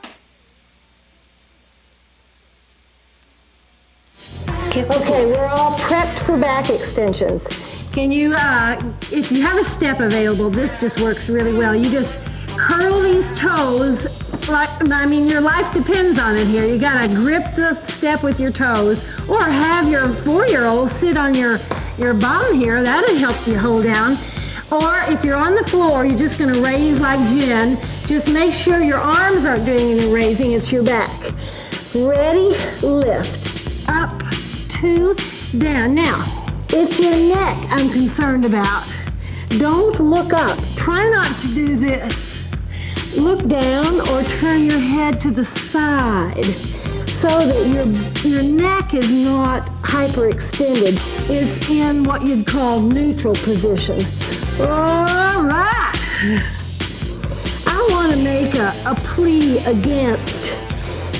S1: Okay, we're all prepped for back extensions.
S9: Can you, if you have a step available, this just works really well. You just curl these toes, your life depends on it here. You gotta grip the step with your toes, or have your 4-year-old sit on your bum here. That'll help you hold down. Or if you're on the floor, you're just gonna raise like Jen. Just make sure your arms aren't doing any raising, it's your back. Ready, lift, up, 2, down. Now, it's your neck I'm concerned about. Don't look up. Try not to do this. Look down or turn your head to the side so that your neck is not hyperextended. It's in what you'd call neutral position. All right. I want to make a plea against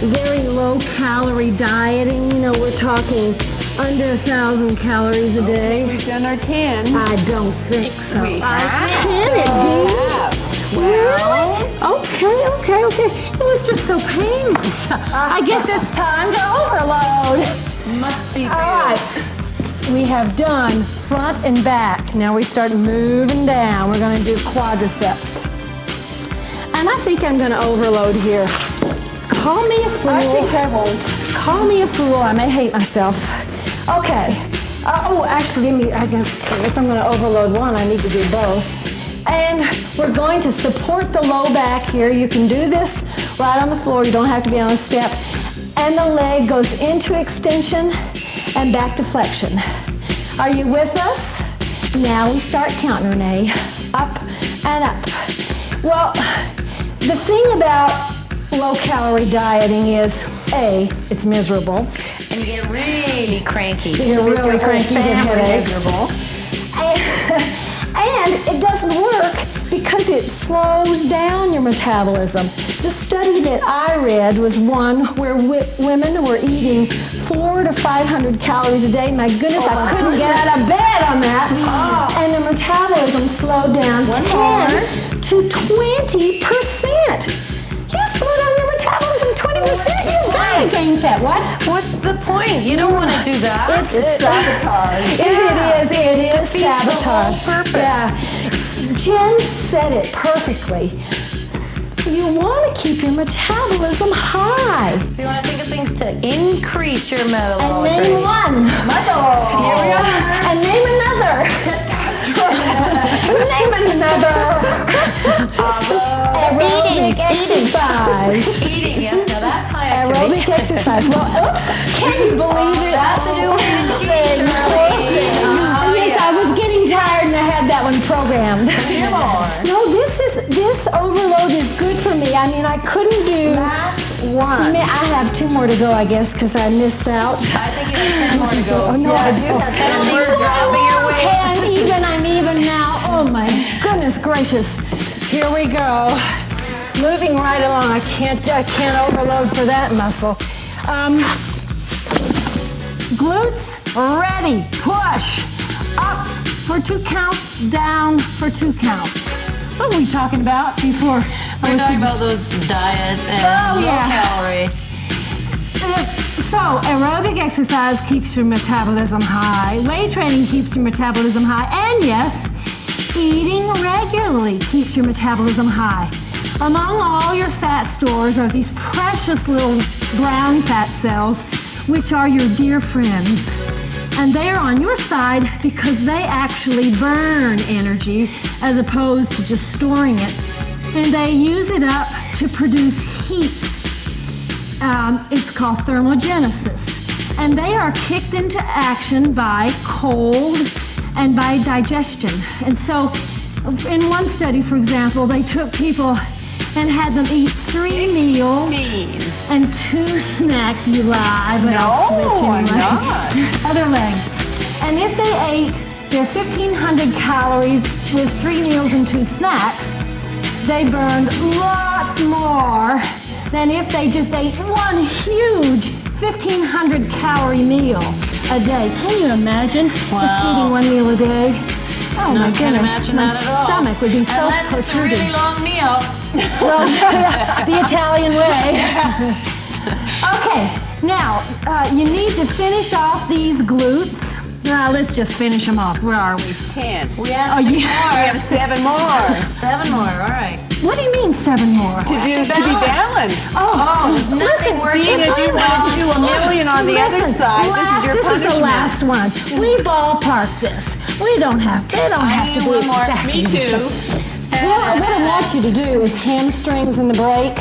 S9: very low-calorie dieting. You know, we're talking under 1,000 calories a day.
S3: We've done our 10.
S9: I don't think so.
S3: We
S9: I
S3: have.
S9: Really? Okay. It was just so painless. I guess it's time to overload.
S3: Must be good.
S9: All right. We have done front and back. Now we start moving down. We're going to do quadriceps. And I think I'm going to overload here. Call me a fool.
S3: I think I won't.
S9: Call me a fool. I may hate myself. Okay. Actually, I guess if I'm going to overload one, I need to do both. And we're going to support the low back here. You can do this right on the floor. You don't have to be on a step. And the leg goes into extension and back to flexion. Are you with us? Now we start counting, Renee. Up and up. Well, the thing about low-calorie dieting is, A, it's miserable.
S8: And you get really cranky.
S9: You get really cranky, you get headaches. And it doesn't work because it slows down your metabolism. The study that I read was one where women were eating 400 to 500 calories a day. My goodness, I couldn't get out of bed on that. And the metabolism slowed down 10 to 20%. You slow down your metabolism 20%, you gotta gain fat. What?
S8: What's the point? You don't want to do that.
S3: It's sabotage.
S9: It is sabotage.
S8: The whole purpose.
S9: Yeah. Jen said it perfectly. You want to keep your metabolism high.
S8: So you want to think of things to increase your metabolism.
S9: And name one. Here we go. And name another. Name another. Aerobic exercise.
S8: Eating, yes. Now that's high activity.
S9: aerobic exercise. Well, oops, can you believe it?
S8: That's a new one.
S9: Yes, I was getting tired and I had that one programmed.
S3: Two more.
S9: No, this overload is good for me. I mean, I couldn't do one. I have 2 more to go, I guess, because I missed out.
S8: I think you have 10 more to go.
S9: Oh, no,
S3: Yeah,
S9: I
S3: I do
S9: do.
S3: have 10
S8: more. You're dropping your weight.
S9: Okay, I'm even now. Oh my goodness gracious. Here we go. Moving right along. I can't overload for that muscle. Glutes ready. Push. Up for 2 counts. Down for 2 counts. What were we talking about before?
S8: We're talking about those diets and low calorie.
S9: So, aerobic exercise keeps your metabolism high. Weight training keeps your metabolism high. And yes, eating regularly keeps your metabolism high. Among all your fat stores are these precious little brown fat cells, which are your dear friends. And they are on your side because they actually burn energy as opposed to just storing it. And they use it up to produce heat. It's called thermogenesis. And they are kicked into action by cold and by digestion. And so in one study, for example, they took people and had them eat 3 meals and 2 snacks. You lie, but I'll switch anyway. Other leg. And if they ate their 1,500 calories with 3 meals and 2 snacks, they burned lots more than if they just ate one huge 1,500 calorie meal a day. Can you imagine just eating 1 meal a day? Oh my goodness,
S8: can't imagine
S9: my
S8: that at all.
S9: stomach would be so
S8: Unless it's a
S9: protruding.
S8: really long meal.
S9: Well, the Italian way. Okay, now you need to finish off these glutes. Let's just finish them off. Where are we?
S3: 10.
S8: We have
S3: We have 7 more.
S8: 7 more, all right.
S9: What do you mean 7 more?
S3: To be balanced.
S8: There's nothing worse
S3: Being
S8: than
S3: as you wanted to do a million on the other side, this is your punishment.
S9: This is the last one. We ballpark this. They don't have to do
S8: one more.
S9: exactly
S8: Me
S9: the
S8: too.
S9: same. Well, what I want you to do is hamstrings in the break.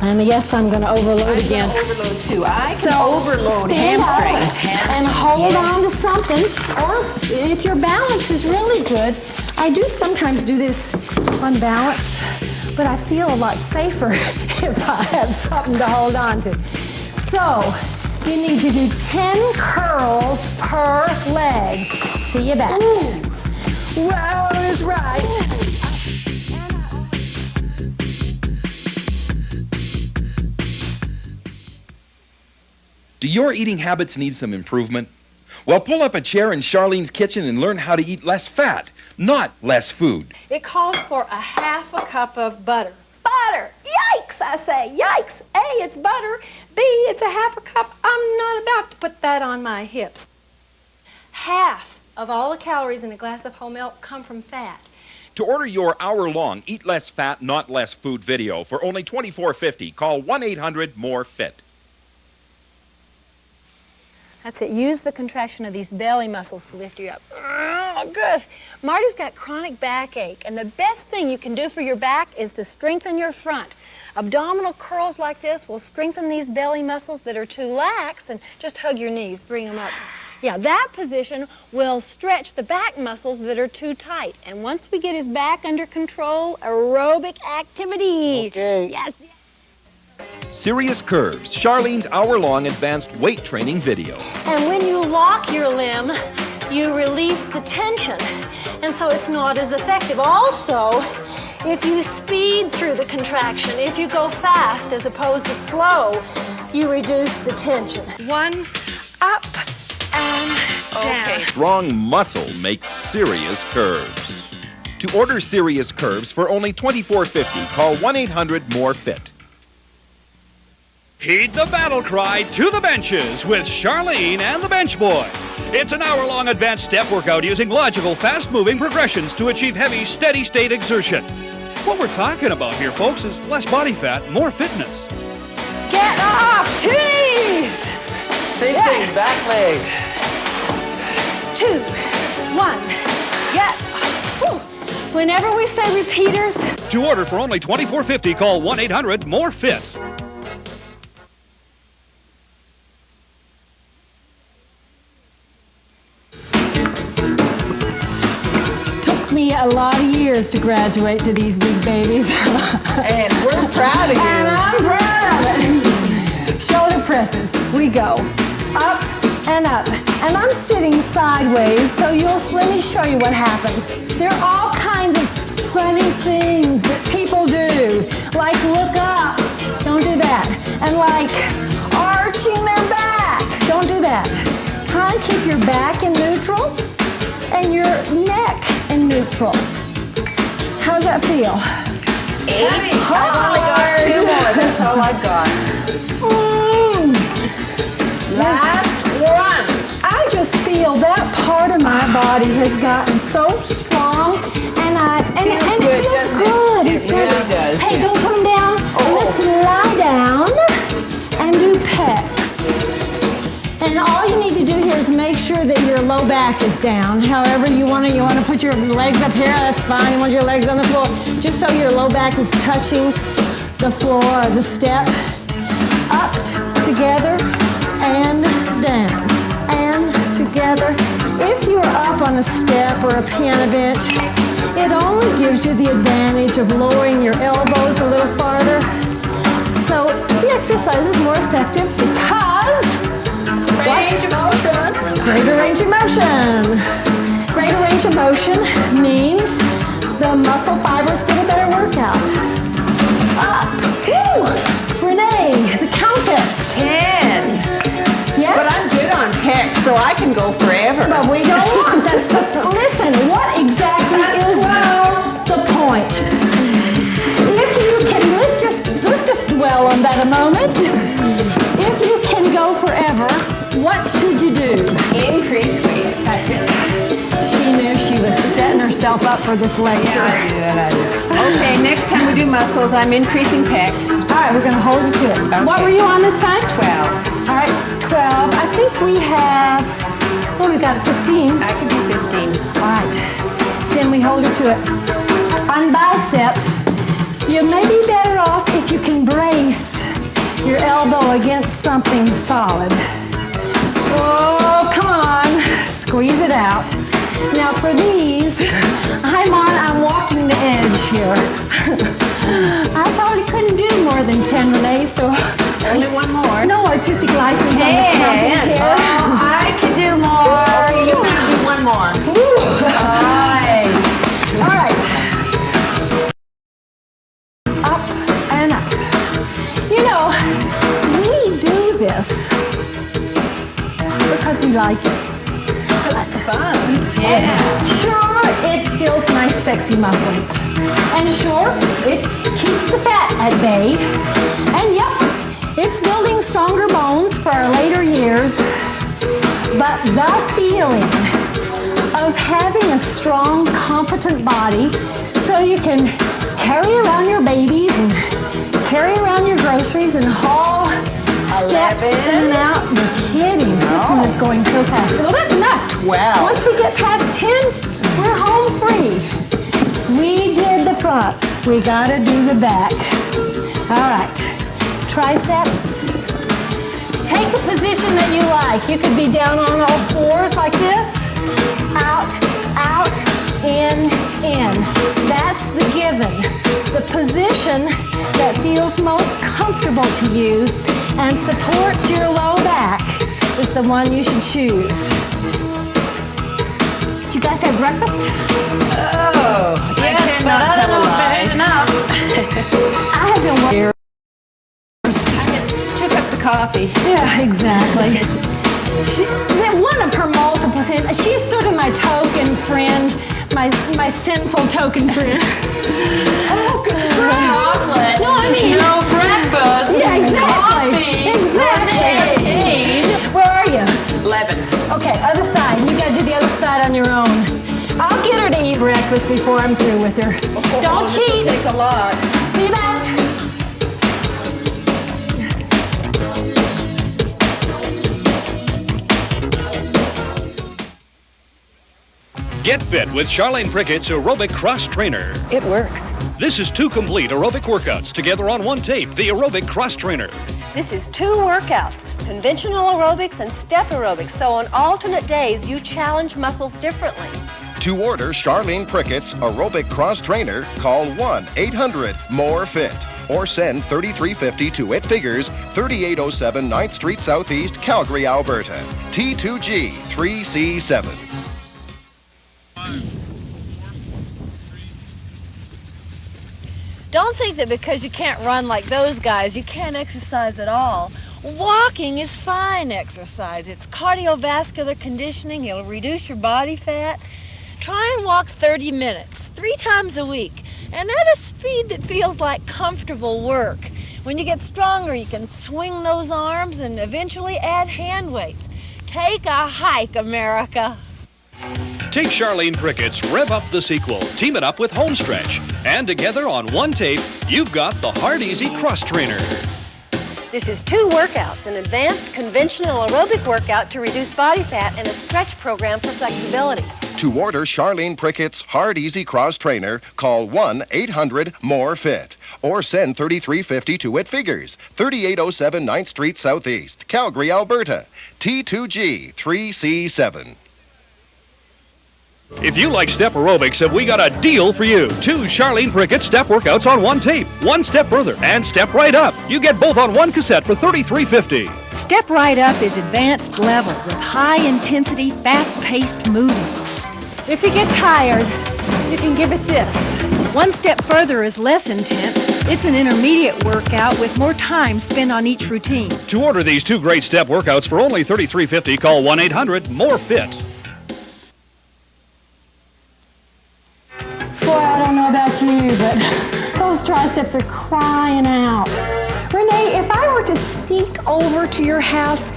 S9: And yes, I'm going to overload again.
S3: Overload too. I can
S9: So
S3: overload
S9: stand up
S3: hamstrings.
S9: and hold on to something. Or if your balance is really good, I do sometimes do this on balance, but I feel a lot safer if I have something to hold on to. So you need to do 10 curls per leg. See you back. Well, is right.
S7: Do your eating habits need some improvement? Well, pull up a chair in Charlene's kitchen and learn how to eat less fat, not less food.
S1: It calls for a 1/2 cup of butter. Butter! Yikes, I say. Yikes. A, it's butter. B, it's a 1/2 cup. I'm not about to put that on my hips. Half of all the calories in a glass of whole milk come from fat.
S7: To order your hour-long Eat Less Fat, Not Less Food video for only $24.50, call 1-800-MORE-FIT.
S1: That's it. Use the contraction of these belly muscles to lift you up. Oh, good. Marty's got chronic backache, and the best thing you can do for your back is to strengthen your front. Abdominal curls like this will strengthen these belly muscles that are too lax, and just hug your knees, bring them up. Yeah, that position will stretch the back muscles that are too tight. And once we get his back under control, aerobic activity.
S12: Okay.
S1: Yes.
S7: Serious Curves, Charlene's hour-long advanced weight training video.
S1: And when you lock your limb, you release the tension, and so it's not as effective. Also, if you speed through the contraction, if you go fast as opposed to slow, you reduce the tension. 1, up, and down.
S7: Strong muscle makes serious curves. To order Serious Curves for only $24.50, call 1-800-MORE-FIT.
S5: Heed the battle cry to the benches with Charlene and the Bench Boys. It's an hour-long advanced step workout using logical, fast-moving progressions to achieve heavy, steady-state exertion. What we're talking about here, folks, is less body fat, more fitness.
S1: Get off, tease!
S2: Same thing, back leg.
S1: 2, 1, get. Whew. Whenever we say repeaters.
S5: To order for only $24.50, call 1-800-MORE-FIT.
S9: a lot of years to graduate to these big babies.
S3: And we're proud of you.
S9: And I'm proud of it. Shoulder presses. We go up and up. And I'm sitting sideways, so let me show you what happens. There are all kinds of funny things that people do, like look up. Don't do that. And like arching their back. Don't do that. Try and keep your back in neutral and your neck in neutral. How's that feel?
S3: 8. I've only got 2 more. That's all I've got. Last one.
S9: I just feel that part of my body has gotten so strong, and it feels good.
S3: It really does.
S9: Hey, don't put them down. Let's lie down and do pecs. And all you need to do here is make sure that your low back is down. However you want to put your legs up here, that's fine. You want your legs on the floor, just so your low back is touching the floor or the step. Up, together, and down, and together. If you're up on a step or a piano bench, it only gives you the advantage of lowering your elbows a little farther. So the exercise is more effective because
S3: Range of motion.
S9: greater range of motion. Greater range of motion means the muscle fibers get a better workout. Up. Woo! Renee, the Countess.
S3: 10.
S9: Yes?
S3: But I'm good on pecs, so I can go forever.
S9: But we don't want that stuff. Listen, what exactly is the point? If you can, let's just dwell on that a moment. If you can go forever, what should you do?
S3: Increase weights.
S9: That's it. She knew she was setting herself up for this lecture.
S3: I do. Okay, next time we do muscles, I'm increasing pecs.
S9: All right, we're going to hold you to it.
S3: Okay.
S9: What were you on this time?
S3: 12.
S9: All right, it's 12. I think we have, well, we got 15.
S3: I can do 15.
S9: All right. Jen, we hold you to it. On biceps, you may be better off if you can brace your elbow against something solid. Oh, come on. Squeeze it out. Now for these, I'm walking the edge here. I probably couldn't do more than 10, Renee, so
S3: only one more.
S9: No artistic license on the counting here.
S3: Oh, I can do more. You can do one more.
S9: All right. Up and up. You know, we do this because we like it.
S3: That's fun. Yeah.
S9: Sure, it builds nice, sexy muscles. And sure, it keeps the fat at bay. And yep, it's building stronger bones for our later years. But the feeling of having a strong, competent body so you can carry around your babies and carry around your groceries and haul steps in and out. You're kidding. This one is going so fast. Well, that's enough.
S3: 12.
S9: Once we get past 10, we're home free. We did the front. We gotta do the back. All right. Triceps. Take a position that you like. You could be down on all fours like this. Out, out, in. That's the given. The position that feels most comfortable to you and supports your low back is the one you should choose. Did you guys have breakfast?
S3: Oh, yes, but I don't know if I had enough.
S9: I have been working.
S3: I had 2 cups of coffee.
S9: Yeah, exactly. One of her multiple things. She's sort of my token friend, my sinful token friend. Token friend.
S3: Chocolate.
S9: No, I mean,
S3: breakfast.
S9: Yeah, exactly.
S3: Coffee.
S9: Exactly.
S3: Champagne.
S9: Where are you?
S3: 11.
S9: Okay, other side. You gotta do the other side on your own. I'll get her to eat breakfast before I'm through with her. Don't cheat.
S3: Take a lot.
S9: See you back.
S5: Get fit with Charlene Prickett's Aerobic Cross Trainer.
S8: It works.
S5: This is 2 complete aerobic workouts together on one tape, the Aerobic Cross Trainer.
S8: This is 2 workouts, conventional aerobics and step aerobics, so on alternate days you challenge muscles differently.
S6: To order Charlene Prickett's aerobic cross trainer, call 1-800-MORE-FIT or send $33.50 to It Figures, 3807 9th Street Southeast, Calgary, Alberta. T2G 3C7.
S1: Don't think that because you can't run like those guys, you can't exercise at all. Walking is fine exercise. It's cardiovascular conditioning. It'll reduce your body fat. Try and walk 30 minutes, 3 times a week, and at a speed that feels like comfortable work. When you get stronger, you can swing those arms and eventually add hand weights. Take a hike, America.
S5: Take Charlene Prickett's Rev Up the sequel, team it up with Homestretch, and together on one tape, you've got the Hard Easy Cross Trainer.
S8: This is 2 workouts, an advanced conventional aerobic workout to reduce body fat and a stretch program for flexibility.
S6: To order Charlene Prickett's Hard Easy Cross Trainer, call 1-800-MORE-FIT or send $33.50 to It Figures, 3807 9th Street Southeast, Calgary, Alberta. T2G 3C7.
S5: If you like step aerobics, have we got a deal for you. 2 Charlene Prickett step workouts on one tape. One step further and step right up. You get both on one cassette for $33.50.
S1: Step Right Up is advanced level with high-intensity, fast-paced movements. If you get tired, you can give it this. One Step Further is less intense. It's an intermediate workout with more time spent on each routine.
S5: To order these 2 great step workouts for only $33.50, call 1-800-MORE-FIT.
S9: Boy, I don't know about you, but those triceps are crying out. Renee, if I were to sneak over to your house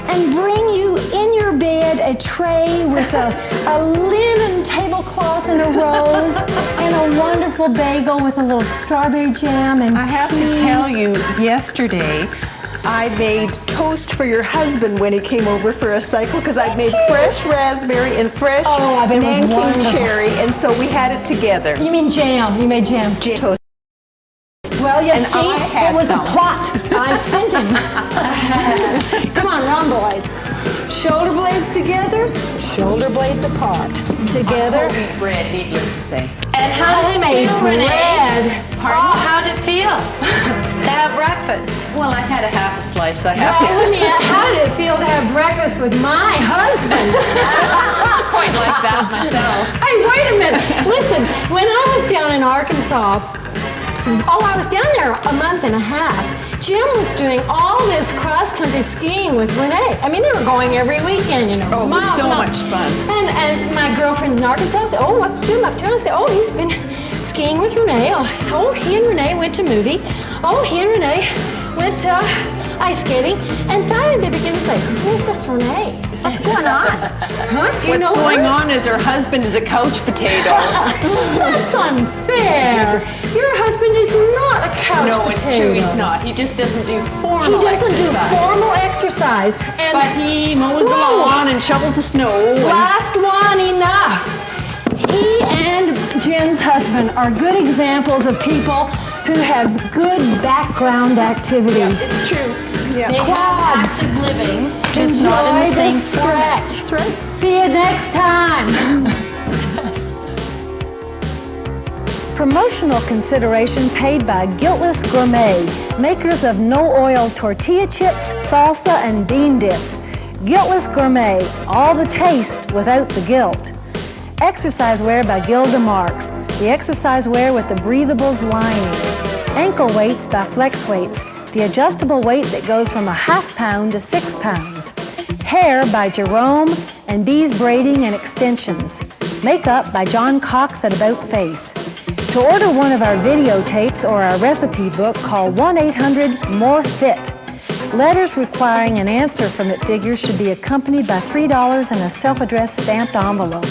S9: and bring you in your bed a tray with a linen tablecloth and a rose and a wonderful bagel with a little strawberry jam and
S3: I have to tell you, yesterday I made toast for your husband when he came over for a cycle because I made fresh raspberry and fresh Nanking cherry, and so we had it together.
S9: You mean jam? You made jam.
S3: Toast.
S9: Well, you
S3: And
S9: see,
S3: I had
S9: it was
S3: some.
S9: a plot. I sent him. Come on, rhomboids. Shoulder blades together, shoulder blades apart. Together.
S3: Whole bread, needless to say.
S9: And how did it feel, Renee?
S3: Pardon?
S9: How did it feel to have breakfast?
S3: Well, I had a half a slice. I have to.
S9: Let me ask, how did it feel to have breakfast with my husband?
S3: Quite like that myself.
S9: Hey, wait a minute. Listen, when I was down in Arkansas, I was down there a month and a half. Jim was doing all this cross-country skiing with Renee. I mean, they were going every weekend, you know.
S3: Oh, it was so much fun.
S9: And my girlfriend's in Arkansas said, oh, what's Jim up to? And I said, oh, he's been skiing with Renee. Oh, he and Renee went to movie. Oh, he and Renee went ice skating. And finally they began to say, who's this Renee? What's going on? Huh? Do you know
S3: What's going
S9: her?
S3: on is her husband is a couch potato.
S9: That's unfair. Your husband is not a couch potato.
S3: No, it's true, he's not. He just doesn't do formal
S9: He doesn't do
S3: exercise.
S9: formal exercise. And
S3: But he mows the
S9: Whoa.
S3: lawn and shovels the snow.
S9: Last one, enough. He and Jen's husband are good examples of people who have good background activity.
S3: Yeah, it's true. Yeah.
S1: They have active living, just
S9: Enjoy
S1: not in the
S9: the
S1: same
S9: stretch.
S3: That's right.
S9: See you next time.
S1: Promotional consideration paid by Guiltless Gourmet, makers of no-oil tortilla chips, salsa, and bean dips. Guiltless Gourmet, all the taste without the guilt. Exercise wear by Gilda Marks, the exercise wear with the breathables lining. Ankle weights by Flex Weights, the adjustable weight that goes from a ½ pound to 6 pounds. Hair by Jerome and Bees Braiding and Extensions. Makeup by John Cox at About Face. To order one of our videotapes or our recipe book, call 1-800-MORE-FIT. Letters requiring an answer from It Figures should be accompanied by $3 and a self-addressed stamped envelope.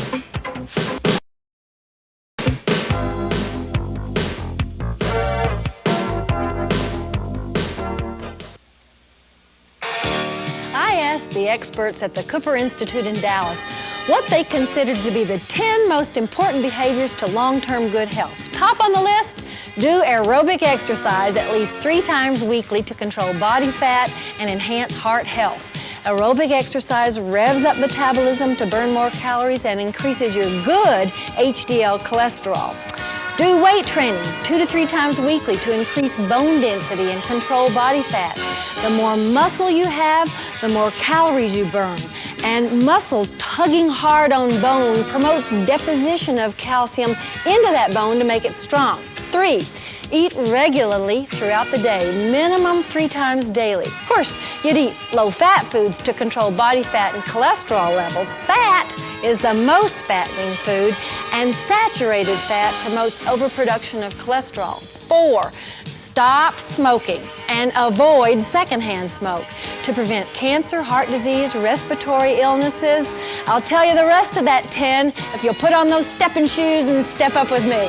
S1: I asked the experts at the Cooper Institute in Dallas what they considered to be the 10 most important behaviors to long-term good health. Top on the list, do aerobic exercise at least 3 times weekly to control body fat and enhance heart health. Aerobic exercise revs up metabolism to burn more calories and increases your good HDL cholesterol. Do weight training 2 to 3 times weekly to increase bone density and control body fat. The more muscle you have, the more calories you burn. And muscle tugging hard on bone promotes deposition of calcium into that bone to make it strong. 3, eat regularly throughout the day, minimum 3 times daily. Of course, you'd eat low-fat foods to control body fat and cholesterol levels. Fat is the most fattening food, and saturated fat promotes overproduction of cholesterol. 4, stop smoking and avoid secondhand smoke to prevent cancer, heart disease, respiratory illnesses. I'll tell you the rest of that 10 if you'll put on those stepping shoes and step up with me.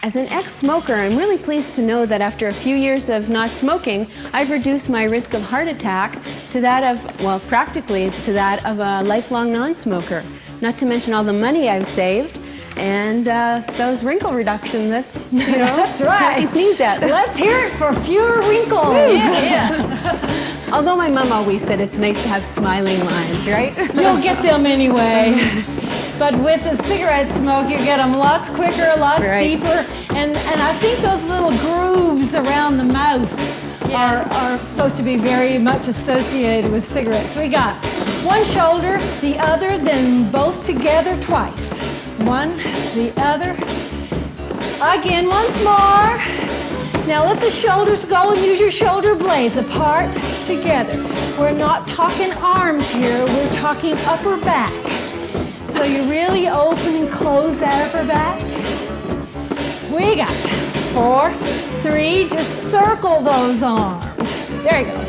S3: As an ex-smoker, I'm really pleased to know that after a few years of not smoking, I've reduced my risk of heart attack to that of, well, practically to that of a lifelong non-smoker. Not to mention all the money I've saved and those wrinkle reduction, that's, you know,
S9: that's right.
S3: He sneezed at.
S9: Let's hear it for fewer wrinkles.
S3: Yeah. Although my mom always said it's nice to have smiling lines, right?
S9: You'll get them anyway. But with the cigarette smoke, you get them lots quicker, lots deeper, and I think those little grooves around the mouth are supposed to be very much associated with cigarettes. We got one shoulder, the other, then both together twice. One, the other. Again, once more. Now let the shoulders go and use your shoulder blades apart together. We're not talking arms here, we're talking upper back. So you really open and close that upper back. We got 4, 3, just circle those arms. There you go.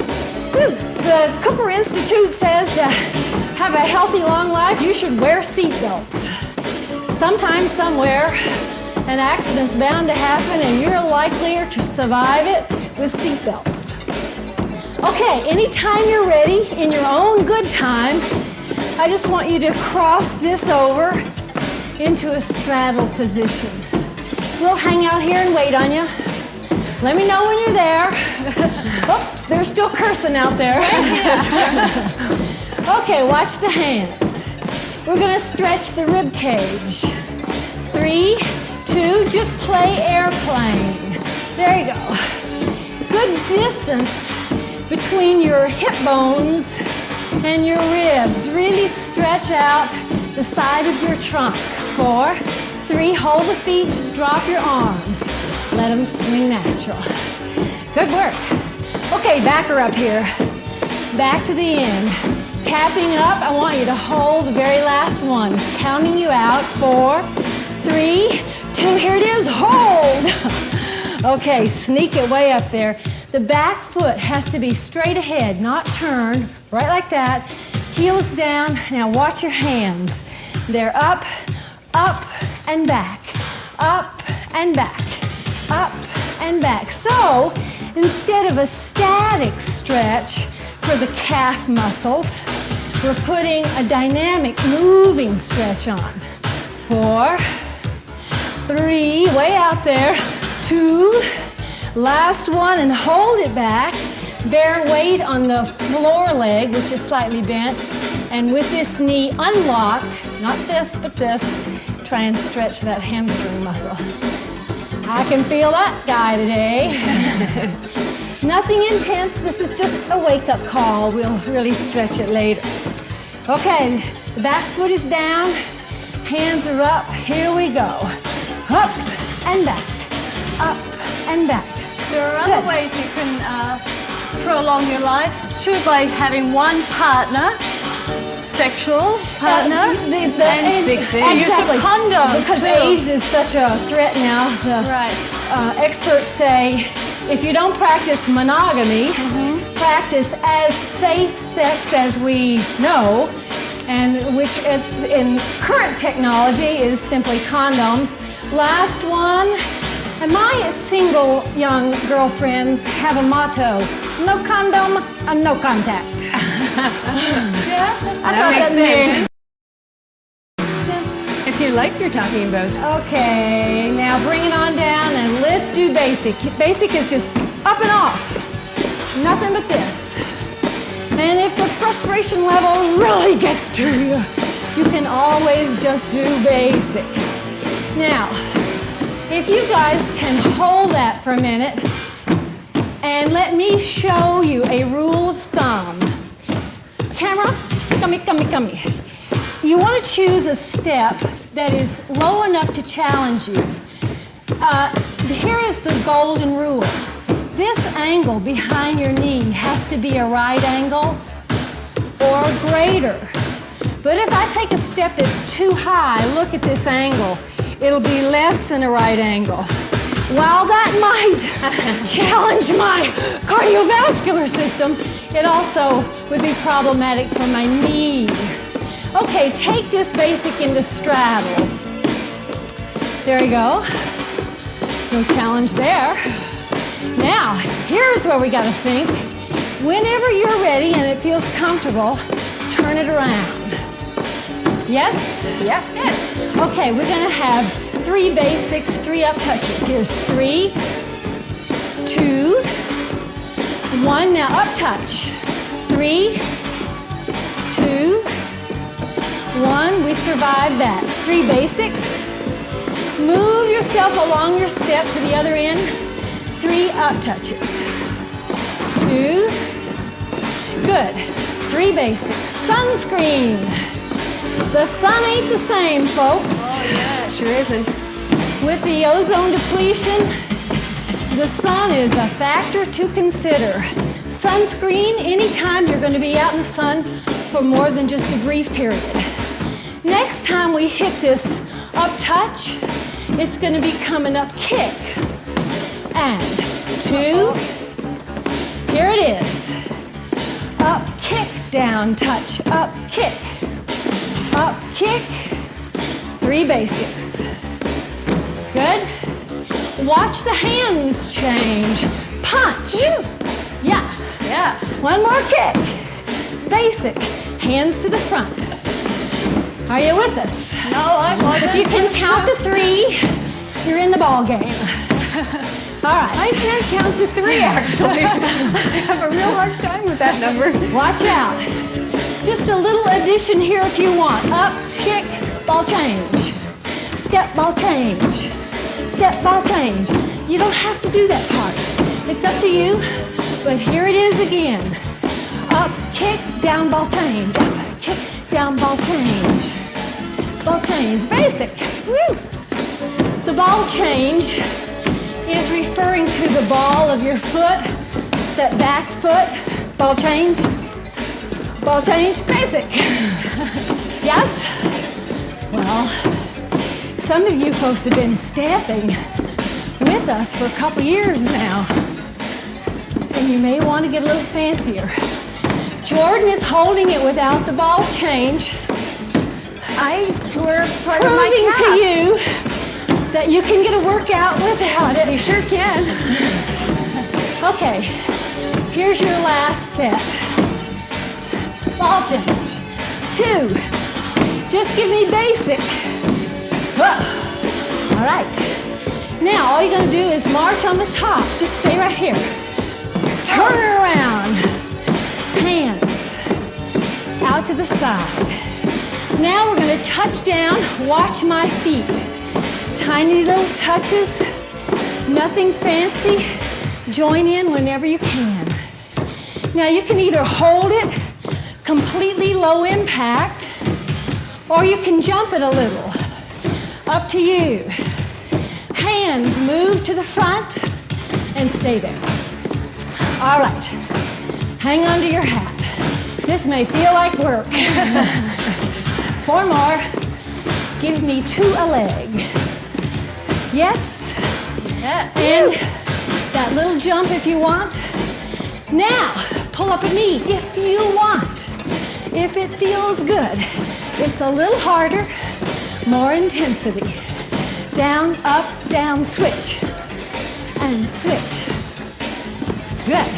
S9: The Cooper Institute says to have a healthy, long life, you should wear seatbelts. Sometime, somewhere, an accident's bound to happen and you're likelier to survive it with seatbelts. Okay, anytime you're ready, in your own good time, I just want you to cross this over into a straddle position. We'll hang out here and wait on you. Let me know when you're there. Oops, they're still cursing out there. Okay, watch the hands. We're gonna stretch the rib cage. 3, 2, just play airplane. There you go. Good distance between your hip bones and your ribs. Really stretch out the side of your trunk. 4, 3, hold the feet, just drop your arms. Let them swing natural. Good work. Okay, back her up here. Back to the end. Tapping up, I want you to hold the very last one. Counting you out. 4, 3, 2, here it is, hold. Okay, sneak it way up there. The back foot has to be straight ahead, not turned, right like that. Heels down. Now watch your hands. They're up, up, and back. Up, and back. Up, and back. So, instead of a static stretch for the calf muscles, we're putting a dynamic, moving stretch on. 4, 3, way out there. 2, last one, and hold it back. Bear weight on the floor leg, which is slightly bent. And with this knee unlocked, not this, but this, try and stretch that hamstring muscle. I can feel that guy today. Nothing intense, this is just a wake-up call. We'll really stretch it later. Okay, the back foot is down, hands are up, here we go. Up and back, up and back.
S13: There are other ways you can prolong your life, too, by having one partner, sexual partner, and
S1: big thing.
S13: use of condoms.
S1: Because
S13: too.
S1: AIDS is such a threat now. Experts say if you don't practice monogamy, practice as safe sex as we know, and which in current technology is simply condoms. Last one, and my single young girlfriends have a motto: no condom, no contact.
S13: Yeah,
S3: that makes sense. If you life you're talking about.
S9: Okay, now bring it on down and let's do basic. Basic is just up and off. Nothing but this. And if the frustration level really gets to you, you can always just do basic. Now, if you guys can hold that for a minute and let me show you a rule of thumb. Camera, come here. You want to choose a step that is low enough to challenge you. Here is the golden rule. This angle behind your knee has to be a right angle or greater. But if I take a step that's too high, look at this angle. It'll be less than a right angle. While that might challenge my cardiovascular system, it also would be problematic for my knee. Okay, take this basic into straddle. There you go. No challenge there. Now, here's where we gotta think. Whenever you're ready and it feels comfortable, turn it around. Yes?
S3: Yes.
S9: Yes. Okay, we're gonna have 3 basics, 3 up touches. Here's 3, 2, 1. Now up touch. 3, 2, 1. We survived that. 3 basics. Move yourself along your step to the other end. 3 up touches. 2. Good. 3 basics. Sunscreen. The sun ain't the same, folks.
S3: Oh, yeah, sure isn't.
S9: With the ozone depletion, the sun is a factor to consider. Sunscreen anytime you're going to be out in the sun for more than just a brief period. Next time we hit this up touch, it's going to be coming up kick. And 2. Here it is. Up, kick, down, touch, up, kick. Up, kick. 3 basics. Good. Watch the hands change. Punch.
S3: Woo.
S9: Yeah.
S3: Yeah.
S9: 1 more kick. Basic. Hands to the front. Are you with us?
S3: No, I wasn't.
S9: If you can count to 3, you're in the ball game. All right.
S3: I can't count to 3, actually. I have a real hard time with that number.
S9: Watch out. Just a little addition here if you want. Up, kick, ball change. Step, ball change. Step, ball change. You don't have to do that part. It's up to you, but here it is again. Up, kick, down, ball change. Up, kick, down, ball change. Ball change, basic. Woo! The ball change is referring to the ball of your foot, that back foot. Ball change. Ball change, basic. Yes? Well, some of you folks have been stepping with us for a couple years now, and you may want to get a little fancier. Jordan is holding it without the ball change.
S3: I tore part of my
S9: Proving
S3: calf.
S9: to you that you can get a workout without it.
S3: You sure can.
S9: Okay, here's your last set. Ball change. 2. Just give me basic. All right. Now all you're going to do is march on the top. Just stay right here. Turn her around. Hands out to the side. Now we're going to touch down. Watch my feet. Tiny little touches. Nothing fancy. Join in whenever you can. Now you can either hold it completely low impact, or you can jump it a little. Up to you. Hands move to the front and stay there. All right. Hang on to your hat. This may feel like work. 4 more. Give me 2 a leg. Yes?
S3: Yes.
S9: And that little jump if you want. Now, pull up a knee if you want. If it feels good. It's a little harder, more intensity. Down, up, down, switch. And switch. Good.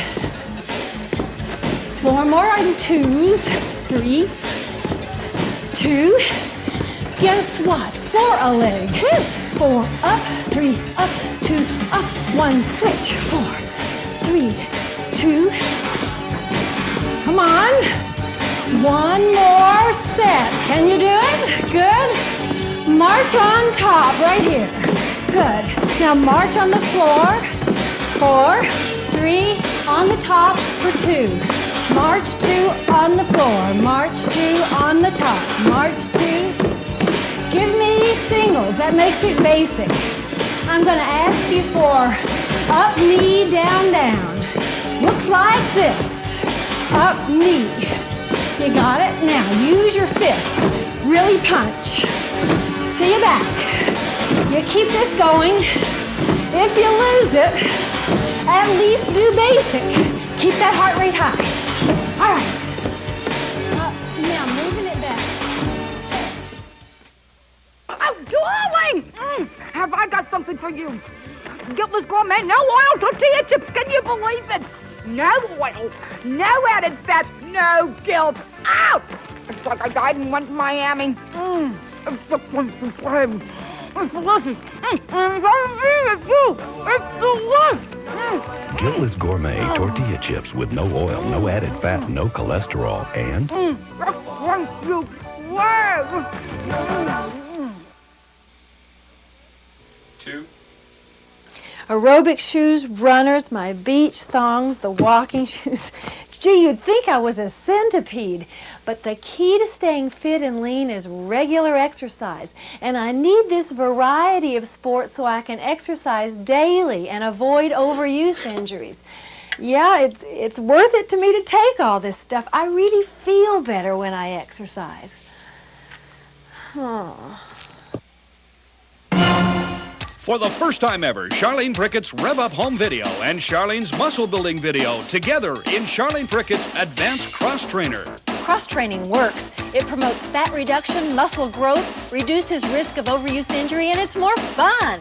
S9: 4 more on 2s. 3, 2. Guess what? 4 a leg. 4 up, 3 up, 2 up, 1 switch. 4, 3, 2. Come on. 1 more set. Can you do it? Good. March on top right here. Good. Now march on the floor. 4, 3 on the top for 2. March 2 on the floor. March 2 on the top. March 2. Give me singles. That makes it basic. I'm going to ask you for up, knee, down, down. Looks like this. Up, knee. You got it? Now use your fist. Really punch. See you back. You keep this going. If you lose it, at least do basic. Keep that heart rate high. All right. Now moving it back.
S10: Oh, darling! Have I got something for you? Guiltless gourmet, no oil tortilla chips. Can you believe it? No oil, no added fat, no guilt. Out! It's like I died and went to Miami. It's the place. It's delicious. It's delicious.
S11: Guiltless Gourmet tortilla chips with no oil, no added fat, no cholesterol, and...
S1: Aerobic shoes, runners, my beach thongs, the walking shoes. Gee, you'd think I was a centipede. But the key to staying fit and lean is regular exercise. And I need this variety of sports so I can exercise daily and avoid overuse injuries. Yeah, it's worth it to me to take all this stuff. I really feel better when I exercise. Oh.
S5: For the first time ever, Charlene Prickett's Rev Up Home video and Charlene's Muscle Building video together in Charlene Prickett's Advanced Cross Trainer.
S1: Cross-training works. It promotes fat reduction, muscle growth, reduces risk of overuse injury, and it's more fun.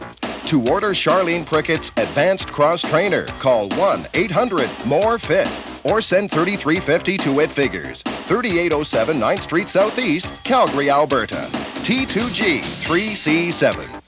S6: To order Charlene Prickett's Advanced Cross Trainer, call 1-800-MORE-FIT or send $33.50 to It Figures, 3807 9th Street Southeast, Calgary, Alberta. T2G 3C7.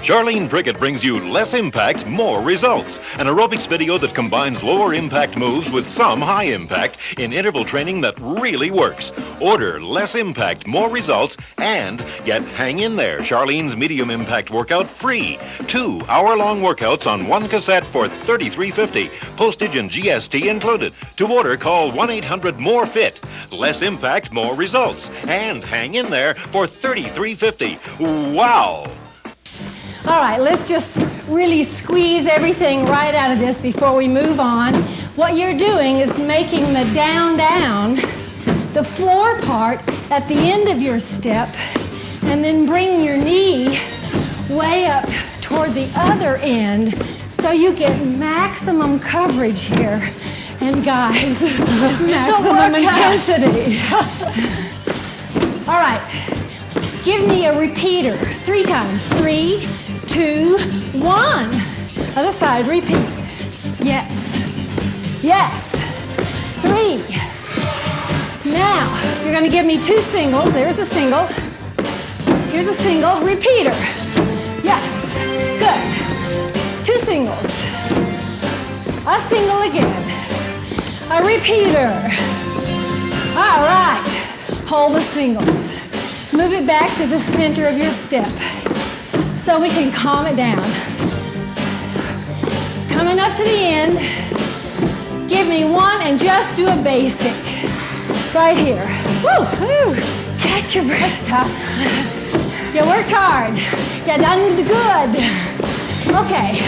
S4: Charlene Prickett brings you less impact, more results. An aerobics video that combines lower impact moves with some high impact in interval training that really works. Order less impact, more results, and get Hang In There, Charlene's medium impact workout free. 2 hour-long workouts on 1 cassette for $33.50. Postage and GST included. To order, call 1-800-MORE-FIT. Less impact, more results. And Hang In There for $33.50. Wow!
S9: All right, let's just really squeeze everything right out of this before we move on. What you're doing is making the down, down, the floor part at the end of your step, and then bring your knee way up toward the other end so you get maximum coverage here. And guys, maximum intensity. All right, give me a repeater 3 times. 3, 2, 1. Other side, repeat. Yes. Yes. 3. Now, you're going to give me 2 singles. There's a single. Here's a single. Repeater. Yes. Good. 2 singles. A single again. A repeater. All right. Hold the singles. Move it back to the center of your step so we can calm it down. Coming up to the end, give me 1 and just do a basic. Right here. Woo, woo. Catch your breath, tough. You worked hard. You done good. Okay,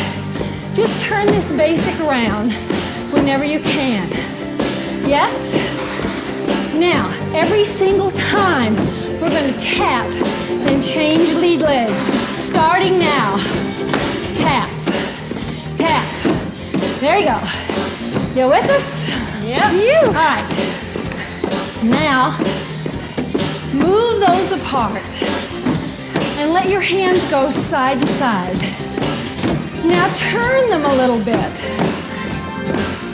S9: just turn this basic around whenever you can. Yes? Now, every single time, we're going to tap and change lead legs. Starting now. Tap. Tap. There you go. You with us? Yep. All right. Now, move those apart and let your hands go side to side. Now turn them a little bit.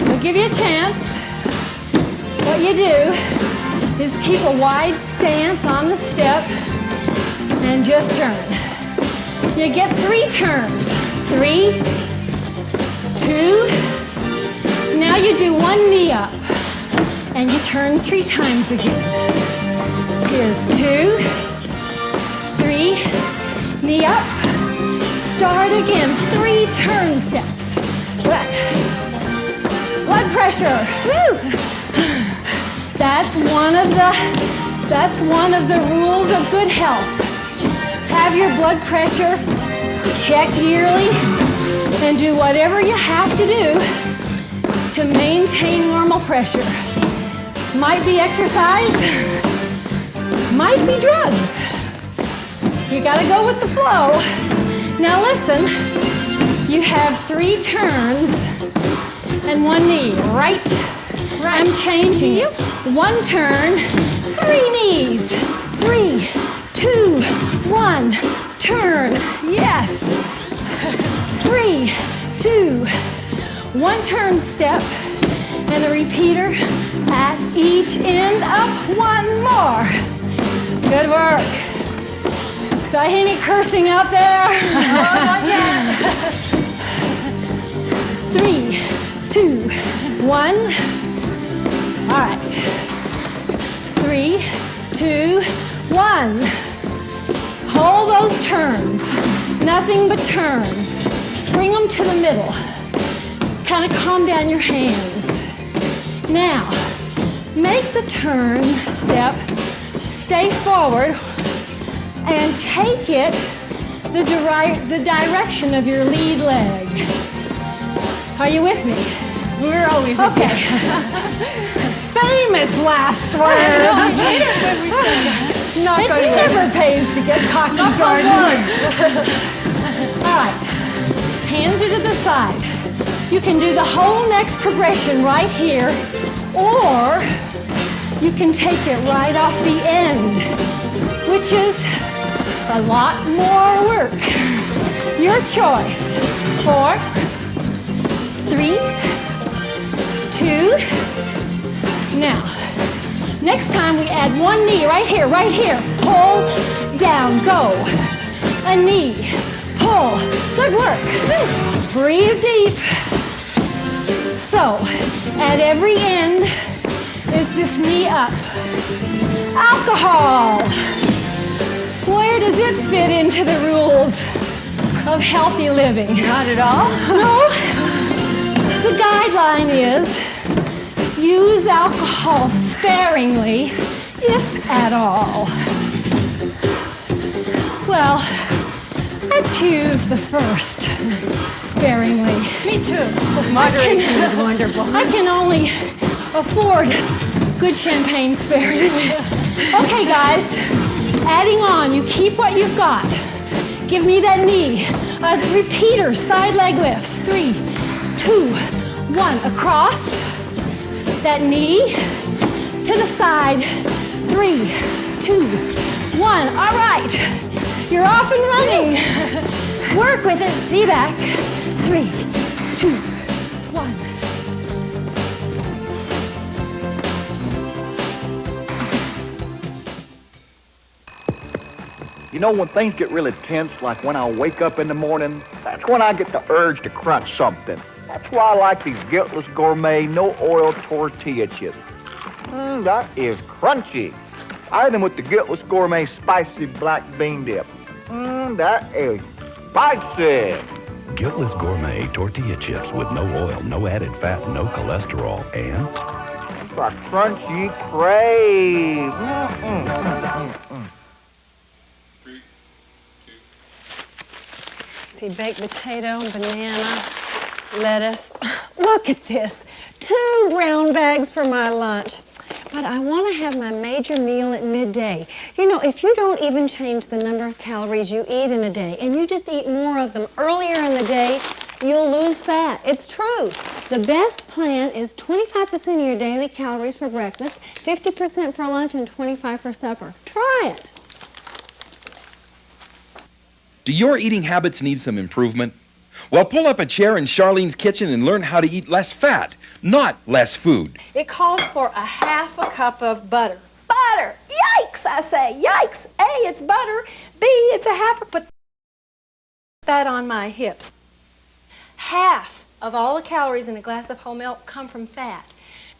S9: We'll give you a chance. What you do is keep a wide stance on the step. and just turn. You get 3 turns. 3, 2. Now you do 1 knee up, and you turn 3 times again. Here's 2, 3, knee up. Start again, 3 turn steps. Good. Blood pressure. Woo! That's one of the rules of good health. Have your blood pressure checked yearly and do whatever you have to do to maintain normal pressure. Might be exercise, might be drugs. You gotta go with the flow. Now listen, you have 3 turns and 1 knee, right? I'm changing it. 1 turn, 3 knees. 3, 2, 1, turn. Yes. 3, 2, 1 turn step, and a repeater at each end. Up 1 more. Good work. Do I hear any cursing out there? 3, 2, 1. All right. 3, 2, 1. Hold those turns. Nothing but turns. Bring them to the middle. Kind of calm down your hands. Now, make the turn step. Stay forward and take it the direction of your lead leg. Are you with me?
S13: We're always with
S9: okay. Famous last word. It never pays to get cocky, Jordan. All right. Hands are to the side. You can do the whole next progression right here, or you can take it right off the end, which is a lot more work. Your choice. 4, 3, 2. Now, next time we add 1 knee right here, right here. Pull, down, go. A knee, pull. Good work. Breathe deep. So, at every end is this knee up. Alcohol. Where does it fit into the rules of healthy living?
S13: Not at all.
S9: No. The guideline is use alcohol sparingly, if at all. Well, I choose the first, sparingly.
S13: Me too. Moderation is wonderful.
S9: I can only afford good champagne sparingly. Okay, guys, adding on, you keep what you've got. Give me that knee. Repeater, side leg lifts. 3, 2, 1. Across. That knee to the side. 3, 2, 1. All right. You're off and running. Work with it. See back. 3, 2, 1.
S12: You know, when things get really tense, like when I wake up in the morning, that's when I get the urge to crunch something. That's why I like these Guiltless Gourmet no-oil tortilla chips. That is crunchy. I eat them with the Guiltless Gourmet spicy black bean dip. That is spicy.
S11: Guiltless Gourmet tortilla chips with no oil, no added fat, no cholesterol, and
S12: It's a crunchy crave.
S1: See, baked potato, banana, lettuce. Look at this. 2 brown bags for my lunch. But I want to have my major meal at midday. You know, if you don't even change the number of calories you eat in a day, and you just eat more of them earlier in the day, you'll lose fat. It's true. The best plan is 25% of your daily calories for breakfast, 50% for lunch, and 25% for supper. Try it.
S7: Do your eating habits need some improvement? Well, pull up a chair in Charlene's kitchen and learn how to eat less fat, not less food.
S1: It calls for a half a cup of butter. Butter! Yikes, I say. Yikes. A, it's butter. B, it's a half, put that on my hips. Half of all the calories in a glass of whole milk come from fat.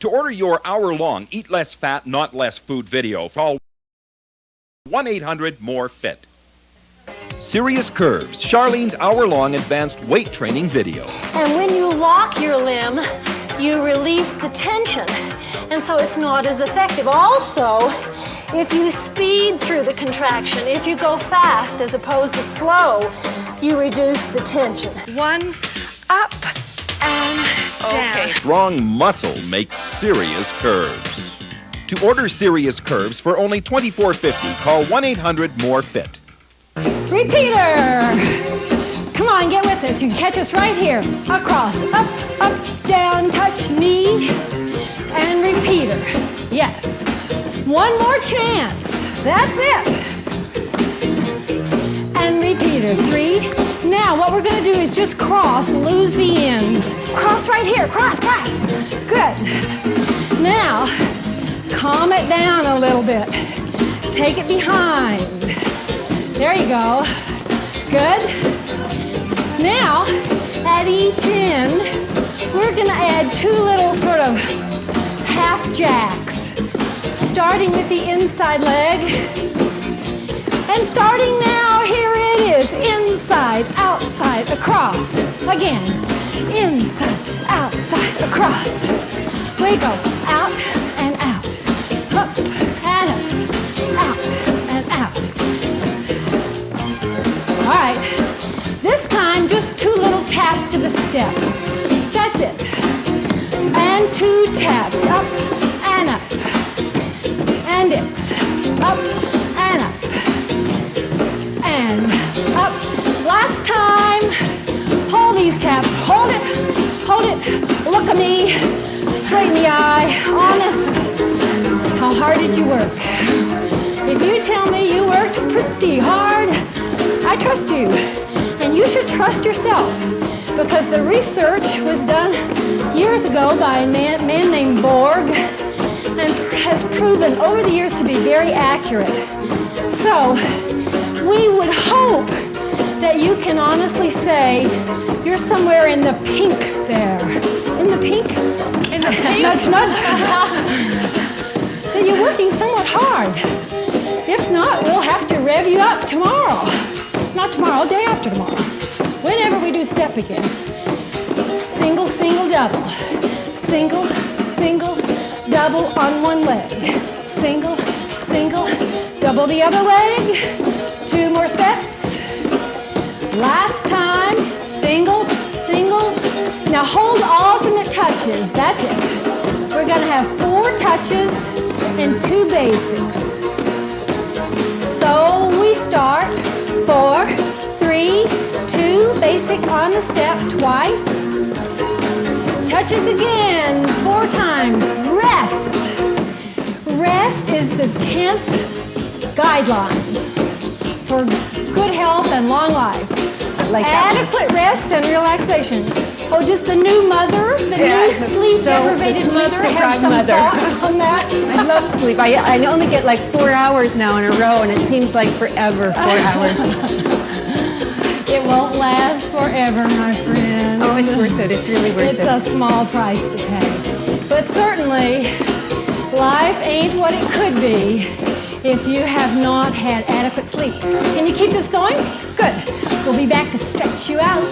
S7: To order your hour-long Eat Less Fat, Not Less Food video, call 1-800-MORE-FIT. Serious Curves, Charlene's hour-long advanced weight training video.
S1: And when you lock your limb, you release the tension, and so it's not as effective. Also, if you speed through the contraction, if you go fast as opposed to slow, you reduce the tension. One, up, and down.
S7: Strong muscle makes serious curves. To order Serious Curves for only $24.50, call 1-800-MORE-FIT.
S1: Repeater! Come on, get with us. You can catch us right here. Across, up, down, touch, knee, and repeater. Yes. One more chance. That's it. And repeater. 3. Now, what we're going to do is just cross, lose the ends. Cross right here. Cross. Good. Now, calm it down a little bit. Take it behind. There you go. Good. Now, at each end, we're going to add 2 little sort of half jacks. Starting with the inside leg. And starting now, here it is. Inside, outside, across. Again. Inside, outside, across. We go out and out. Up and up. Out and out. All right. This time, just 2 little taps to the step. That's it. And 2 taps. Up and up. And it's up and up. And up. Last time. Hold these taps. Hold it. Hold it. Look at me. Straight in the eye. Honest. How hard did you work? If you tell me you worked pretty hard, I trust you. And you should trust yourself, because the research was done years ago by a man named Borg and has proven over the years to be very accurate. So we would hope that you can honestly say you're somewhere in the pink there. In the pink? In the pink? Nudge, nudge. That you're working somewhat hard. If not, we'll have to rev you up tomorrow. Not tomorrow, day after tomorrow. Whenever we do step again. Single, single, double. Single, single, double on one leg. Single, single, double the other leg. 2 more sets. Last time, single, single. Now hold alternate touches. That's it. We're going to have 4 touches and 2 basics. So we start 4, 3, 2, basic on the step twice. Touches again 4 times. Rest. Rest is the 10th guideline for good health and long life. Like adequate rest and relaxation. Oh, does the new mother, the new sleep-deprivated mother have some thoughts on that?
S3: I love sleep. I only get like 4 hours now in a row, and it seems like forever, 4 hours.
S1: It won't last forever, my friend.
S3: Oh, it's worth it. It's really worth it.
S1: It's a small price to pay. But certainly, life ain't what it could be if you have not had adequate sleep. Can you keep this going? Good. We'll be back to stretch you out.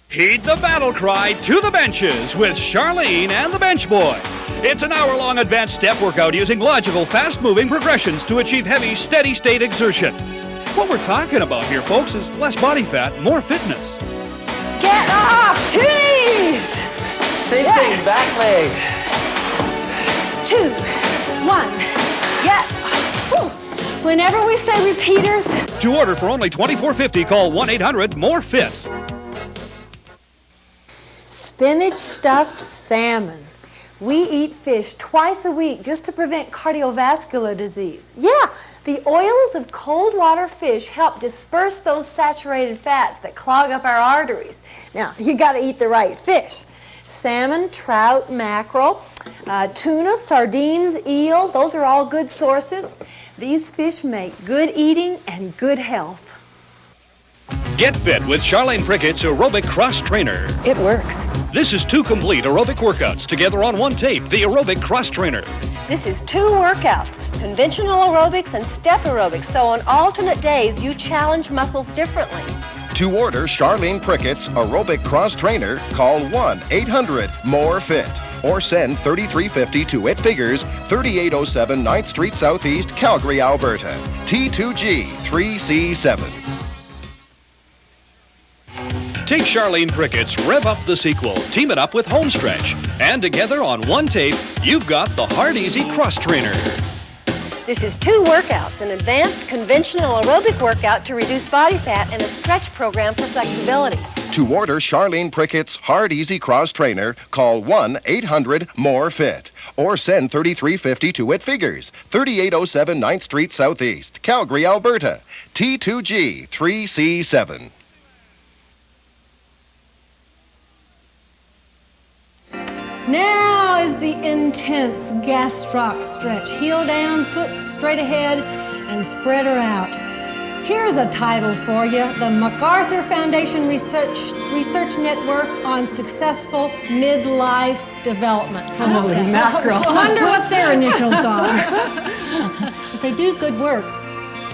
S5: Heed the battle cry to the benches with Charlene and the Bench Boys. It's an hour-long advanced step workout using logical, fast-moving progressions to achieve heavy, steady-state exertion. What we're talking about here, folks, is less body fat, more fitness.
S1: Get off! 2 knees!
S2: Same thing, back leg.
S1: 2, 1, get. Whew. Whenever we say repeaters.
S5: To order for only $24.50, call 1-800-MORE-FIT.
S1: Spinach stuffed salmon. We eat fish twice a week just to prevent cardiovascular disease. Yeah, the oils of cold water fish help disperse those saturated fats that clog up our arteries. Now, you got to eat the right fish. Salmon, trout, mackerel, Tuna, sardines, eel, those are all good sources. These fish make good eating and good health.
S5: Get fit with Charlene Prickett's Aerobic Cross Trainer.
S1: It works.
S5: This is 2 complete aerobic workouts together on one tape, the Aerobic Cross Trainer.
S8: This is 2 workouts, conventional aerobics and step aerobics, so on alternate days you challenge muscles differently.
S6: To order Charlene Prickett's Aerobic Cross Trainer, call 1-800-MORE-FIT or send $33.50 to It Figures, 3807 9th Street Southeast, Calgary, Alberta. T2G 3C7.
S5: Take Charlene Prickett's Rev Up the sequel, team it up with Home Stretch, and together on one tape, you've got the Hard Easy Cross Trainer.
S8: This is 2 workouts, an advanced conventional aerobic workout to reduce body fat and a stretch program for flexibility.
S6: To order Charlene Prickett's Hard Easy Cross Trainer, call 1-800-MORE-FIT or send $33.50 to It Figures, 3807 9th Street Southeast, Calgary, Alberta. T2G 3C7.
S9: Now is the intense gastroc stretch. Heel down, foot straight ahead, and spread her out. Here's a title for you, the MacArthur Foundation Research Network on Successful Midlife Development.
S3: Holy mackerel.
S9: I wonder what their initials are. But they do good work.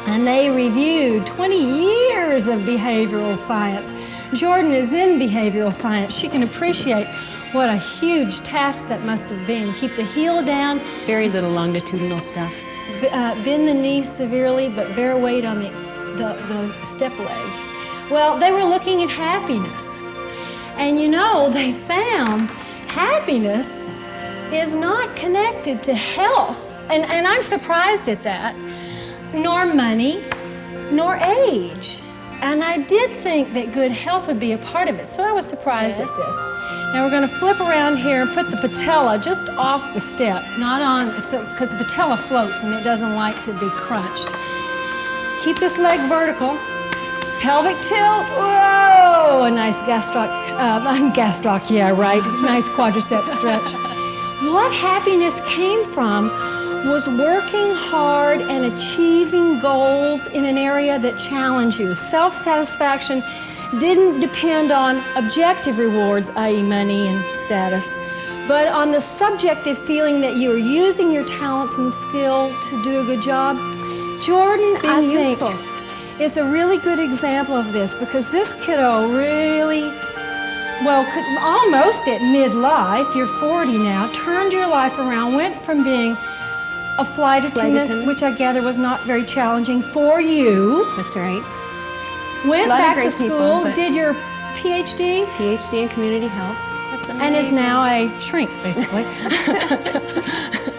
S9: And they reviewed 20 years of behavioral science. Jordan is in behavioral science. She can appreciate what a huge task that must have been. Keep the heel down.
S3: Very little longitudinal stuff.
S9: Bend the knee severely, but bear weight on the step leg. Well, they were looking at happiness. And you know, they found happiness is not connected to health. And I'm surprised at that. Nor money, nor age. And I did think that good health would be a part of it, so I was surprised at this. Now we're going to flip around here and put the patella just off the step, not on, because the patella floats and it doesn't like to be crunched. Keep this leg vertical. Pelvic tilt. Whoa! A nice gastroc, yeah, right. Nice quadricep stretch. What happiness came from was working hard and achieving goals in an area that challenged you. Self-satisfaction didn't depend on objective rewards, i.e. money and status, but on the subjective feeling that you were using your talents and skill to do a good job. Jordan, I think, is a really good example of this because this kiddo really, well, almost at midlife, you're 40 now, turned your life around, went from being a flight attendant, which I gather was not very challenging for you.
S3: That's right.
S9: Went back to school, did your PhD?
S3: PhD in community health.
S9: That's amazing. And is now a shrink, basically.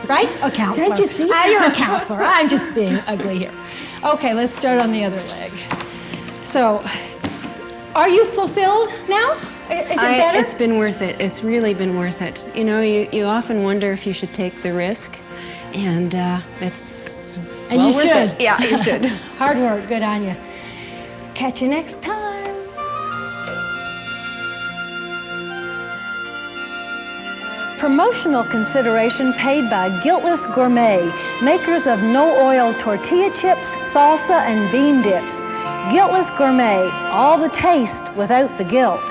S9: Right? A counselor.
S3: Can't you see?
S9: You're a counselor. I'm just being ugly here. Okay, let's start on the other leg. So, are you fulfilled now? Is it better?
S3: It's been worth it. It's really been worth it. You know, you often wonder if you should take the risk, and it's
S9: and
S3: well
S9: you
S3: worth
S9: should.
S3: it. Yeah, you should.
S9: Hard work. Good on you. Catch you next time.
S1: Promotional consideration paid by Guiltless Gourmet, makers of no-oil tortilla chips, salsa, and bean dips. Guiltless Gourmet, all the taste without the guilt.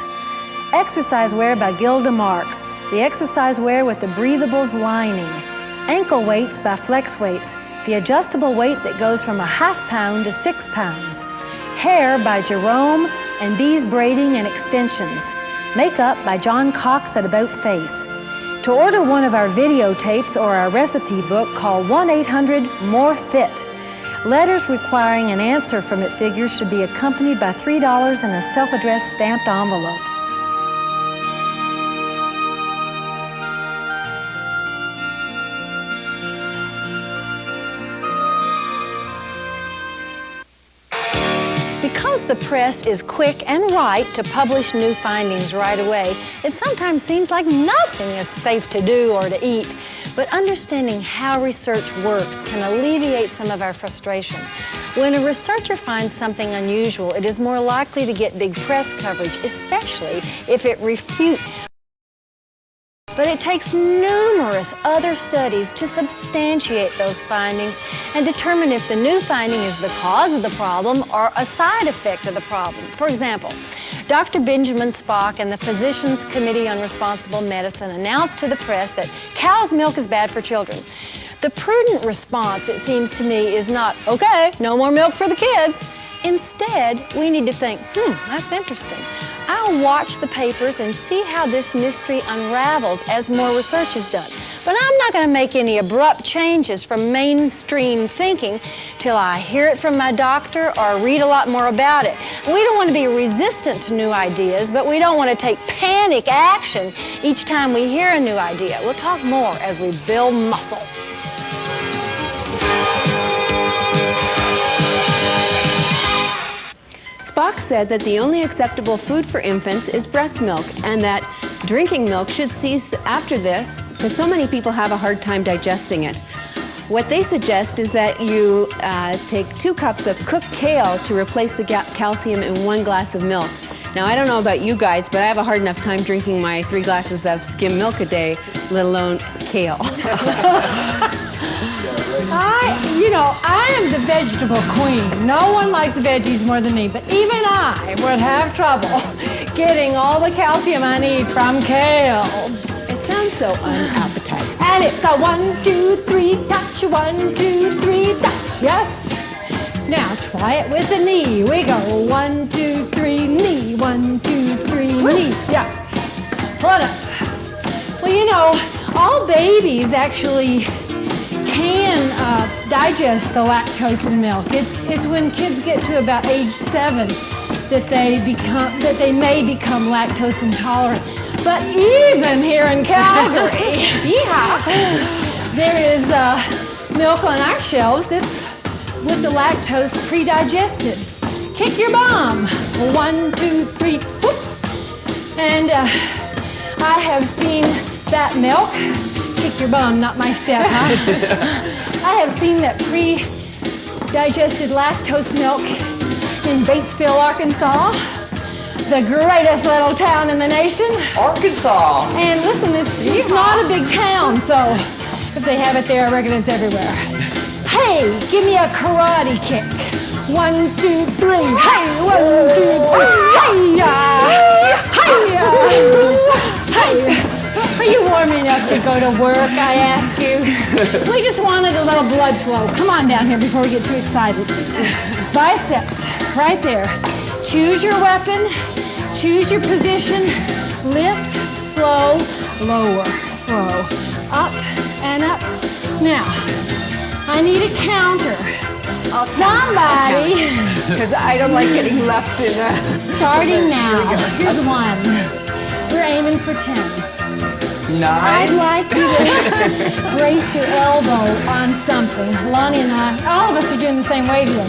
S1: Exercise wear by Gilda Marks, the exercise wear with the breathables lining. Ankle weights by Flex Weights, the adjustable weight that goes from a ½ pound to 6 pounds. Hair by Jerome and Bees Braiding and Extensions. Makeup by John Cox at About Face. To order one of our videotapes or our recipe book, call 1-800-MORE-FIT. Letters requiring an answer from It Figures should be accompanied by $3 and a self-addressed stamped envelope. Because the press is quick and right to publish new findings right away, it sometimes seems like nothing is safe to do or to eat. But understanding how research works can alleviate some of our frustration. When a researcher finds something unusual, it is more likely to get big press coverage, especially if it refutes But it takes numerous other studies to substantiate those findings and determine if the new finding is the cause of the problem or a side effect of the problem. For example, Dr. Benjamin Spock and the Physicians Committee on Responsible Medicine announced to the press that cow's milk is bad for children. The prudent response, it seems to me, is not, okay, no more milk for the kids. Instead, we need to think, that's interesting. I'll watch the papers and see how this mystery unravels as more research is done. But I'm not going to make any abrupt changes from mainstream thinking till I hear it from my doctor or read a lot more about it. We don't want to be resistant to new ideas, but we don't want to take panic action each time we hear a new idea. We'll talk more as we build muscle.
S3: Spock said that the only acceptable food for infants is breast milk, and that drinking milk should cease after this because so many people have a hard time digesting it. What they suggest is that you take 2 cups of cooked kale to replace the calcium in 1 glass of milk. Now, I don't know about you guys, but I have a hard enough time drinking my 3 glasses of skim milk a day, let alone kale.
S13: I am the vegetable queen. No one likes veggies more than me, but even I would have trouble getting all the calcium I need from kale.
S3: It sounds so unappetizing.
S13: And it's a 1, 2, 3 touch, 1, 2, 3 touch, yes? Now try it with the knee. We go 1, 2, 3, knee, 1, 2, 3, knee. Yeah, pull it up. Well, all babies actually can digest the lactose in milk. It's when kids get to about age 7 that they may become lactose intolerant. But even here in Calgary, there is milk on our shelves that's with the lactose pre-digested. Kick your bum. 1, 2, 3, whoop. And I have seen that milk. Kick your bum, not my step, huh? I have seen that pre-digested lactose milk in Batesville, Arkansas, the greatest little town in the nation.
S2: Arkansas.
S13: And listen, it's not a big town, so if they have it there, I reckon it's everywhere. Hey, give me a karate kick. 1, 2, 3. Hey, 1, 2, 3. Hey. Are you warm enough to go to work, I ask you? We just wanted a little blood flow. Come on down here before we get too excited. Biceps, right there. Choose your weapon, choose your position. Lift, slow, lower, slow. Up and up. Now, I need a counter. Somebody.
S3: Because I don't like getting left in a...
S13: Starting now. Here's 1. We're aiming for 10.
S2: 9.
S13: I'd like you to brace your elbow on something. Lonnie and I, all of us are doing the same way here.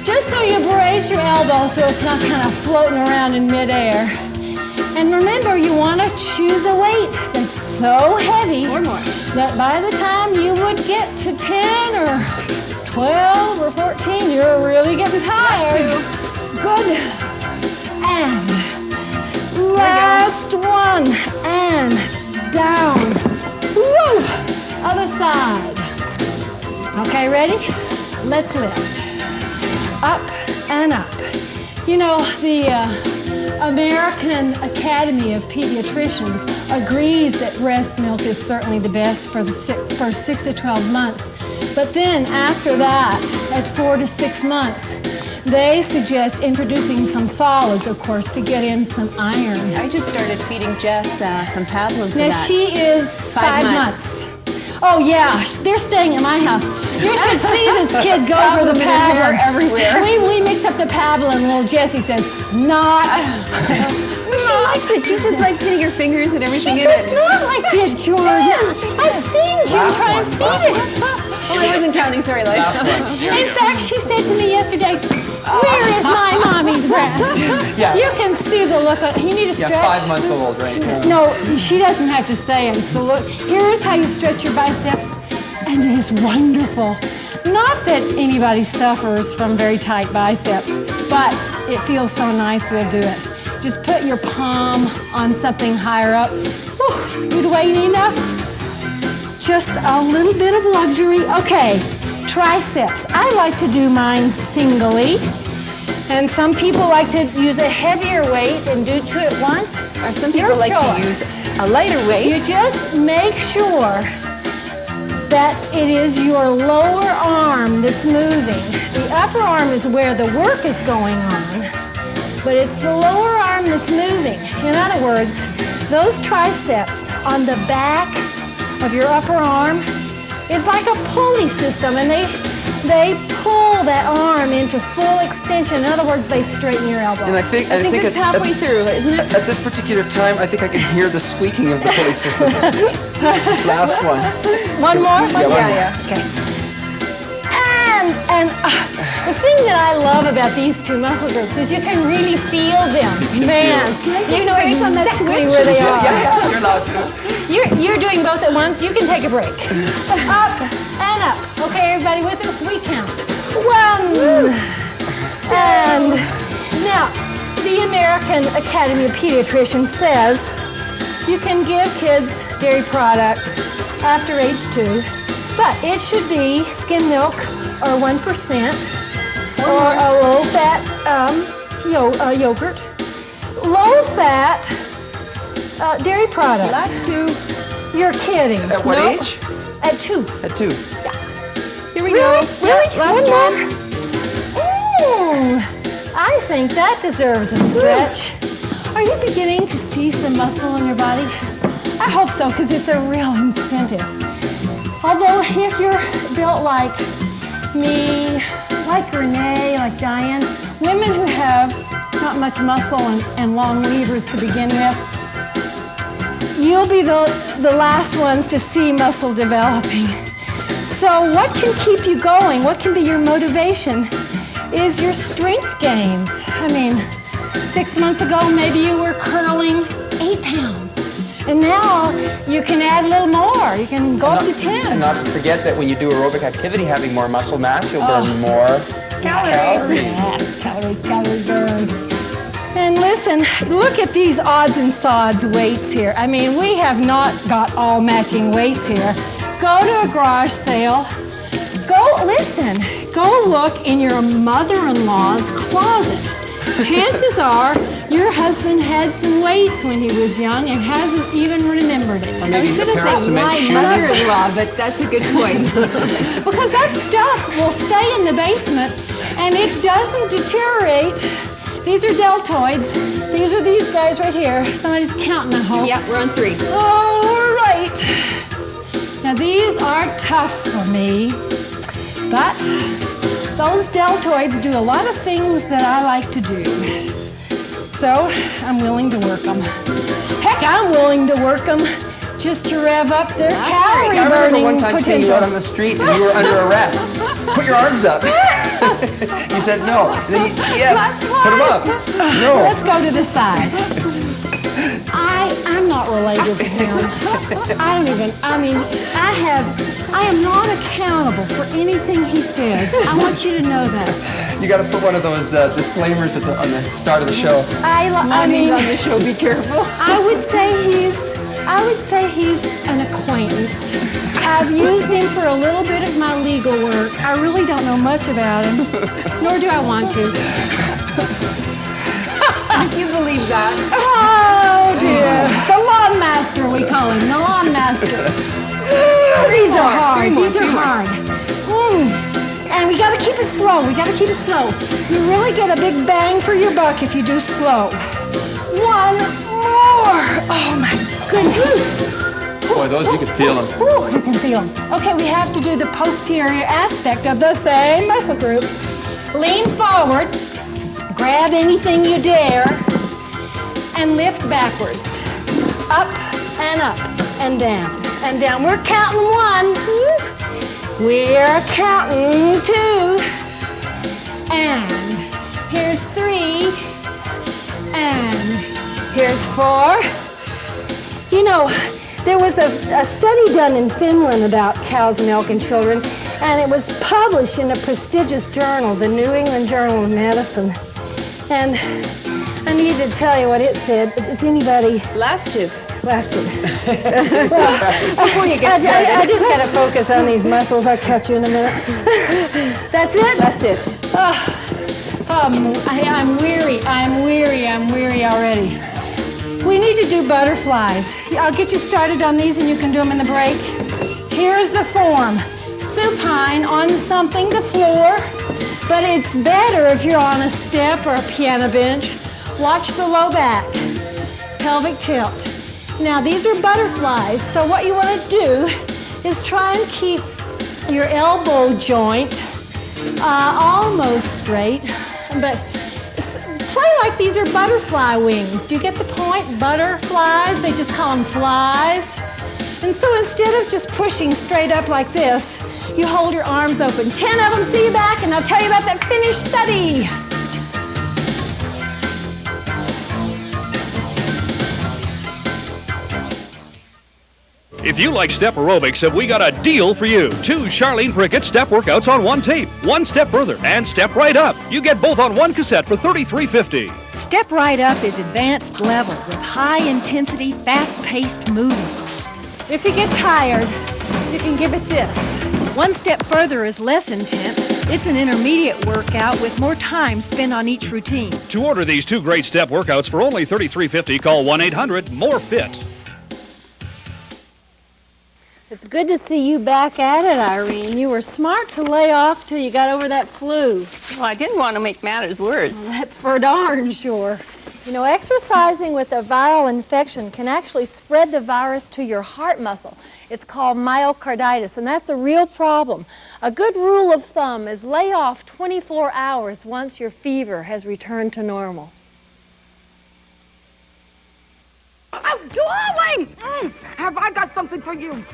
S13: Just so you brace your elbow so it's not kind of floating around in midair. And remember, you want to choose a weight that's so heavy that by the time you would get to 10 or 12 or 14, you're really getting tired. Good. And last one. And down. Woo! Other side. Okay, ready? Let's lift. Up and up. The American Academy of Pediatricians agrees that breast milk is certainly the best for the first 6 to 12 months. But then after that, at 4 to 6 months, they suggest introducing some solids, of course, to get in some iron.
S3: I just started feeding Jess some pablum for
S13: now,
S3: that.
S13: she is 5 months. Oh, yeah, they're staying at my house. You should see this kid go for the pablum.
S3: Everywhere.
S13: We mix up the pablum, and little Jessie says, not.
S3: She likes it. She just likes getting her fingers and everything
S13: She
S3: in
S13: does
S3: it.
S13: not like this, George. I've seen Jim try and feed it.
S3: Oh, I wasn't counting. Sorry, Life.
S2: Last one.
S13: In fact, she said to me yesterday, where is my mommy's breast?
S2: Yeah.
S13: You can see the look on, you need to stretch.
S2: Yeah, 5-month-old, right?
S13: No, she doesn't have to say it. So look, here's how you stretch your biceps, and it is wonderful. Not that anybody suffers from very tight biceps, but it feels so nice, we'll do it. Just put your palm on something higher up. Scoot away enough. Just a little bit of luxury. Okay, triceps. I like to do mine singly. And some people like to use a heavier weight and do two at once.
S3: Or some people like to use a lighter weight.
S13: You just make sure that it is your lower arm that's moving. The upper arm is where the work is going on, but it's the lower arm that's moving. In other words, those triceps on the back of your upper arm, it's like a pulley system, and they pull that arm into full extension. In other words, they straighten your elbow.
S2: And I think
S3: it's halfway through, isn't it?
S2: At this particular time, I think I can hear the squeaking of the pulley system. Last one.
S13: One more?
S3: Yeah.
S13: Okay. And the thing that I love about these two muscle groups is you can really feel them. Man, you know exactly where they are.
S2: Yeah, you're allowed to.
S13: You're doing both at once. You can take a break. Up and up. Okay, everybody with us? We count. 1, and now the American Academy of Pediatricians says you can give kids dairy products after age 2, but it should be skim milk or 1% or a low-fat yogurt. Low-fat dairy products.
S3: Last 2.
S13: You're kidding.
S2: At what age?
S13: At 2.
S2: At 2.
S3: Here we go.
S13: Really?
S3: Yeah, last one.
S13: I think that deserves a stretch. Are you beginning to see some muscle in your body? I hope so, because it's a real incentive. Although if you're built like me, like Renee, like Diane, women who have not much muscle and long levers to begin with, you'll be the last ones to see muscle developing. So what can keep you going? What can be your motivation is your strength gains. I mean, 6 months ago, maybe you were curling 8 pounds. And now you can add a little more. You can go up to 10.
S2: And not to forget that when you do aerobic activity, having more muscle mass, you'll burn more calories.
S13: Yes, calories burns. And listen, look at these odds and sods weights here. I mean, we have not got all matching weights here. Go to a garage sale. Go look in your mother-in-law's closet. Chances are your husband had some weights when he was young and hasn't even remembered it.
S2: Or maybe a pair of cement shoes.
S3: My mother-in-law, but that's a good point.
S13: Because that stuff will stay in the basement and it doesn't deteriorate. These are deltoids. These are these guys right here. Somebody's counting, I hope.
S3: Yeah, we're on 3.
S13: All right. Now these are tough for me, but those deltoids do a lot of things that I like to do. So I'm willing to work them. Heck, I'm willing to work them just to rev up their calorie burning potential.
S2: I remember one time seeing you out on the street and you were under arrest. Put your arms up. You said no. And then yes, put them up. No.
S13: Let's go to the side. I'm not related to him. I am not accountable for anything he says. I want you to know that.
S2: You got to put one of those disclaimers on the start of the show.
S3: I mean, on the show, be careful.
S13: I would say he's an acquaintance. I've used him for a little bit of my legal work. I really don't know much about him, nor do I want to.
S3: You believe that?
S13: Oh dear. The lawn master, we call him, the lawn master. These are hard. And we gotta keep it slow. You really get a big bang for your buck if you do slow. 1 more. Oh my goodness.
S2: Boy, those you can feel them.
S13: You can feel them. Okay, we have to do the posterior aspect of the same muscle group. Lean forward. Grab anything you dare and lift backwards. Up and up and down and down. We're counting 1. We're counting 2. And here's 3. And here's 4. You know, there was a study done in Finland about cow's milk in children, and it was published in a prestigious journal, the New England Journal of Medicine. And I need to tell you what it said. Is anybody?
S3: Last 2.
S9: question. Before you get started. I just got to focus on these muscles. I'll catch you in a minute. That's it? That's it. I'm weary already. We need to do butterflies. I'll get you started on these and you can do them in the break. Here's the form. Supine on something, the floor, but it's better if you're on a step or a piano bench. Watch the low back, pelvic tilt. Now these are butterflies, so what you want to do is try and keep your elbow joint almost straight, but play like these are butterfly wings. Do you get the point? Butterflies, they just call them flies. And so instead of just pushing straight up like this, you hold your arms open. 10 of them, see you back, and I'll tell you about that finished study.
S5: If you like step aerobics, have we got a deal for you. 2 Charlene Prickett step workouts on 1 tape. 1 Step Further and Step Right Up. You get both on 1 cassette for $33.50.
S1: Step Right Up is advanced level with high-intensity, fast-paced movements.
S9: If you get tired, you can give it this.
S1: 1 Step Further is less intense. It's an intermediate workout with more time spent on each routine.
S5: To order these 2 great step workouts for only $33.50, call 1-800-MORE-FIT.
S9: It's good to see you back at it, Irene. You were smart to lay off till you got over that flu.
S3: Well, I didn't want to make matters worse.
S9: Well, that's for darn sure. You know, exercising with a viral infection can actually spread the virus to your heart muscle. It's called myocarditis, and that's a real problem. A good rule of thumb is lay off 24 hours once your fever has returned to normal.
S10: Oh, darling! Have I got something for you?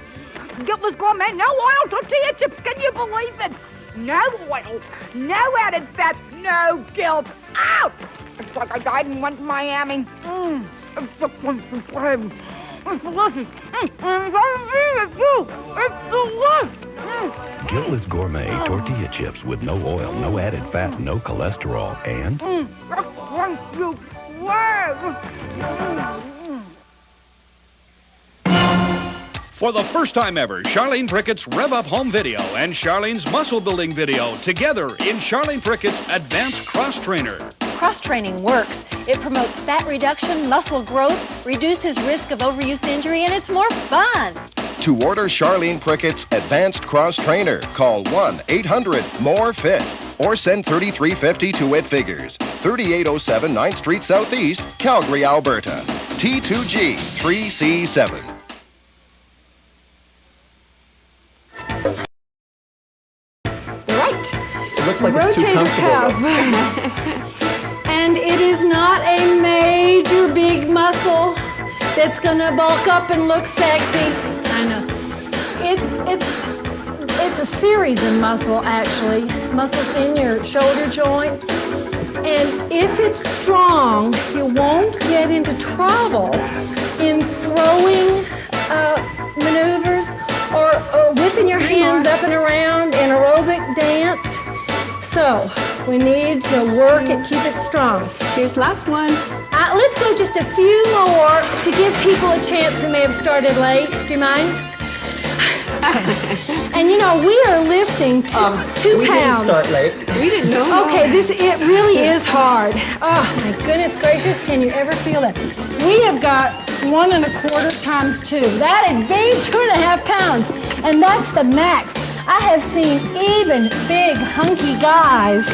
S10: Guiltless Gourmet, no oil tortilla chips, can you believe it? No oil, no added fat, no guilt. Out! It's like I died and went to Miami. It's the It's delicious. It's delicious.
S11: Guiltless Gourmet tortilla chips with no oil, no added fat, no cholesterol, and...
S10: Thank you.
S5: For the first time ever, Charlene Prickett's Rev Up Home Video and Charlene's Muscle Building Video together in Charlene Prickett's Advanced Cross Trainer.
S1: Cross-training works. It promotes fat reduction, muscle growth, reduces risk of overuse injury, and it's more fun.
S6: To order Charlene Prickett's Advanced Cross Trainer, call 1-800-MORE-FIT or send $33.50 to It Figures, 3807 9th Street Southeast, Calgary, Alberta. T2G 3C7.
S2: It looks like it's too comfortable.
S9: And it is not a major big muscle that's gonna bulk up and look sexy. I know. It's a series of muscle, actually. Muscles in your shoulder joint. And if it's strong, you won't get into trouble in throwing maneuvers or whipping your hands up and around in aerobic dance. So, we need to work it, keep it strong.
S3: Here's last one.
S9: Let's go just a few more to give people a chance who may have started late. Do you mind? And you know, we are lifting 2 pounds.
S2: We didn't start late.
S3: We didn't know.
S9: Okay, it really is hard. Oh my goodness gracious, can you ever feel that? We have got 1 1/4 times 2. That is big, 2.5 pounds. And that's the max. I have seen even big, hunky guys.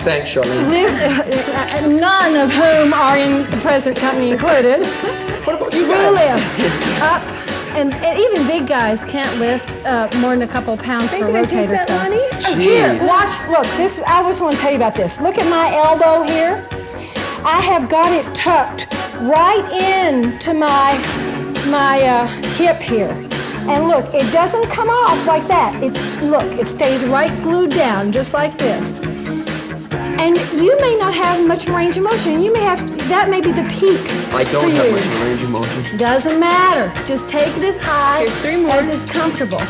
S2: Thanks, Charlene.
S9: None of whom are in the present company included.
S2: What about you
S9: Who
S2: guys?
S9: lift up. And even big guys can't lift more than a couple pounds for a rotator cuff. Here, watch, look, I just want to tell you about this. Look at my elbow here. I have got it tucked right into my hip here. And look, it doesn't come off like that. Look, it stays right glued down, just like this. And you may not have much range of motion. That may be the peak.
S2: I don't have much range of motion.
S9: Doesn't matter. Just take it as high as it's comfortable.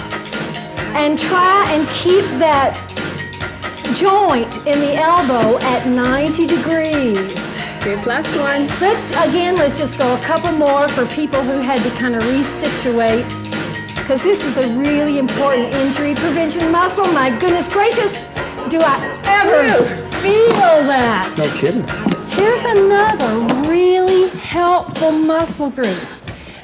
S9: And try and keep that joint in the elbow at 90 degrees. Here's last one.
S13: Let's just go a couple more for people who had to kind of resituate, because this is a really important injury prevention muscle. My goodness gracious, do I ever feel that?
S2: No kidding.
S13: Here's another really helpful muscle group,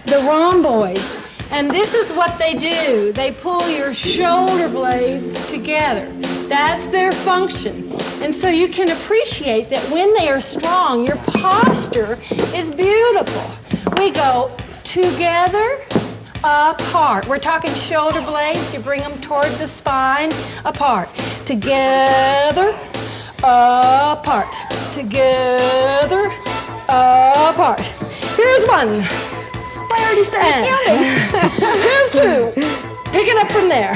S13: the rhomboids. And this is what they do. They pull your shoulder blades together. That's their function. And so you can appreciate that when they are strong, your posture is beautiful. We go together, apart. We're talking shoulder blades. You bring them toward the spine, apart. Together, apart. Together, apart. Here's one. I already started counting. Here's two. Pick it up from there.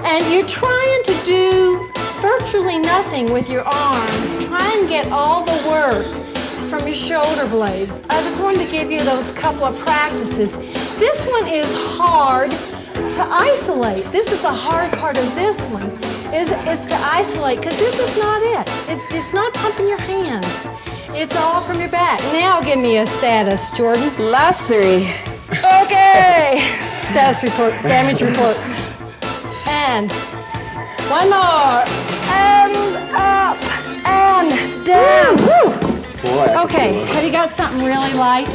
S13: And you're trying to do virtually nothing with your arms. Try and get all the work from your shoulder blades. I just wanted to give you those couple of practices. This one is hard to isolate. This is the hard part of this one, is to isolate, because this is not it. It's not pumping your hands. It's all from your back. Now give me a status, Jordan.
S3: Last three.
S13: Okay. Status report, damage report. And one more. And up and down. Woo.
S2: Boy,
S13: okay, have you got something really light?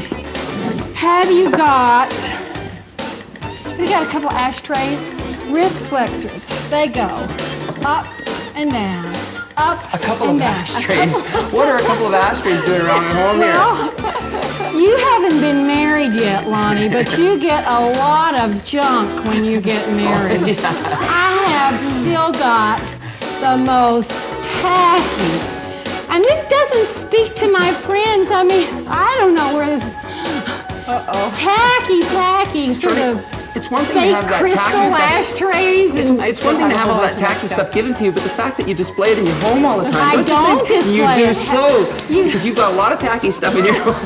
S13: Have you got a couple ashtrays? Wrist flexors. They go up and down. Up
S2: a couple
S13: and
S2: of
S13: down.
S2: ashtrays. What are a couple of ashtrays doing around at home here?
S13: Well, you haven't been married yet, Lonnie, but you get a lot of junk when you get married. I have still got the most tacky. And this doesn't speak to my friends. I mean, I don't know where this is. Tacky, sort of.
S2: It's one thing to have that tacky stuff.
S13: Ashtrays.
S2: It's one thing to have all that tacky stuff given to you, but the fact that you display it in your home all the time,
S13: I don't display
S2: you do
S13: it.
S2: so, because you've got a lot of tacky stuff in your home.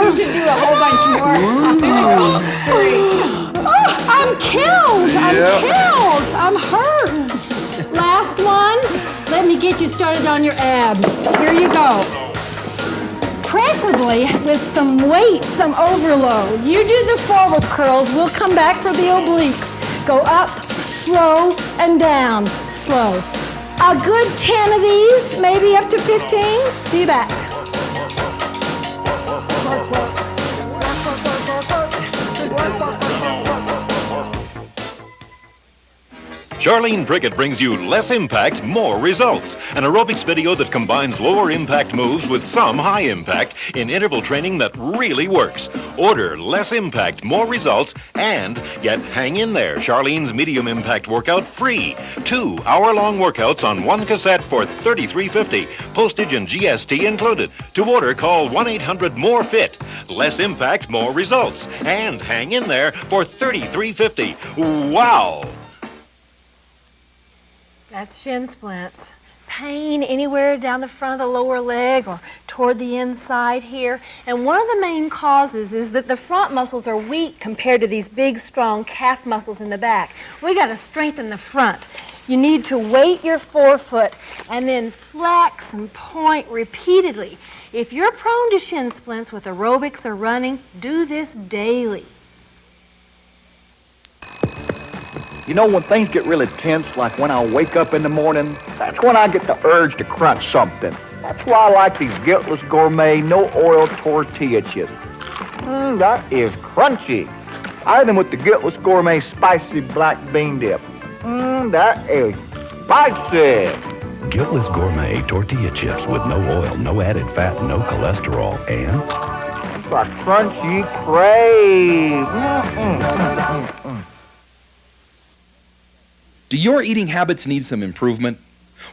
S13: We should do a whole bunch more. I'm killed. I'm hurt. Last one. Let me get you started on your abs. Here you go. Preferably with some weight, some overload. You do the forward curls. We'll come back for the obliques. Go up, slow, and down, slow. A good 10 of these, maybe up to 15. See you back.
S4: Charlene Prickett brings you less impact, more results. An aerobics video that combines lower impact moves with some high impact in interval training that really works. Order less impact, more results, and get Hang In There, Charlene's medium impact workout free. 2 hour-long workouts on one cassette for $33.50. Postage and GST included. To order, call 1-800-MORE-FIT. Less impact, more results. And Hang In There for $33.50. Wow!
S1: That's shin splints. Pain anywhere down the front of the lower leg or toward the inside here. And one of the main causes is that the front muscles are weak compared to these big, strong calf muscles in the back. We got to strengthen the front. You need to weight your forefoot and then flex and point repeatedly. If you're prone to shin splints with aerobics or running, do this daily.
S12: You know, when things get really tense, like when I wake up in the morning, that's when I get the urge to crunch something. That's why I like these Guiltless Gourmet no-oil tortilla chips. That is crunchy. I eat them with the Guiltless Gourmet spicy black bean dip. That is spicy.
S11: Guiltless Gourmet tortilla chips with no oil, no added fat, no cholesterol, and
S12: it's a crunchy crave.
S7: Do your eating habits need some improvement?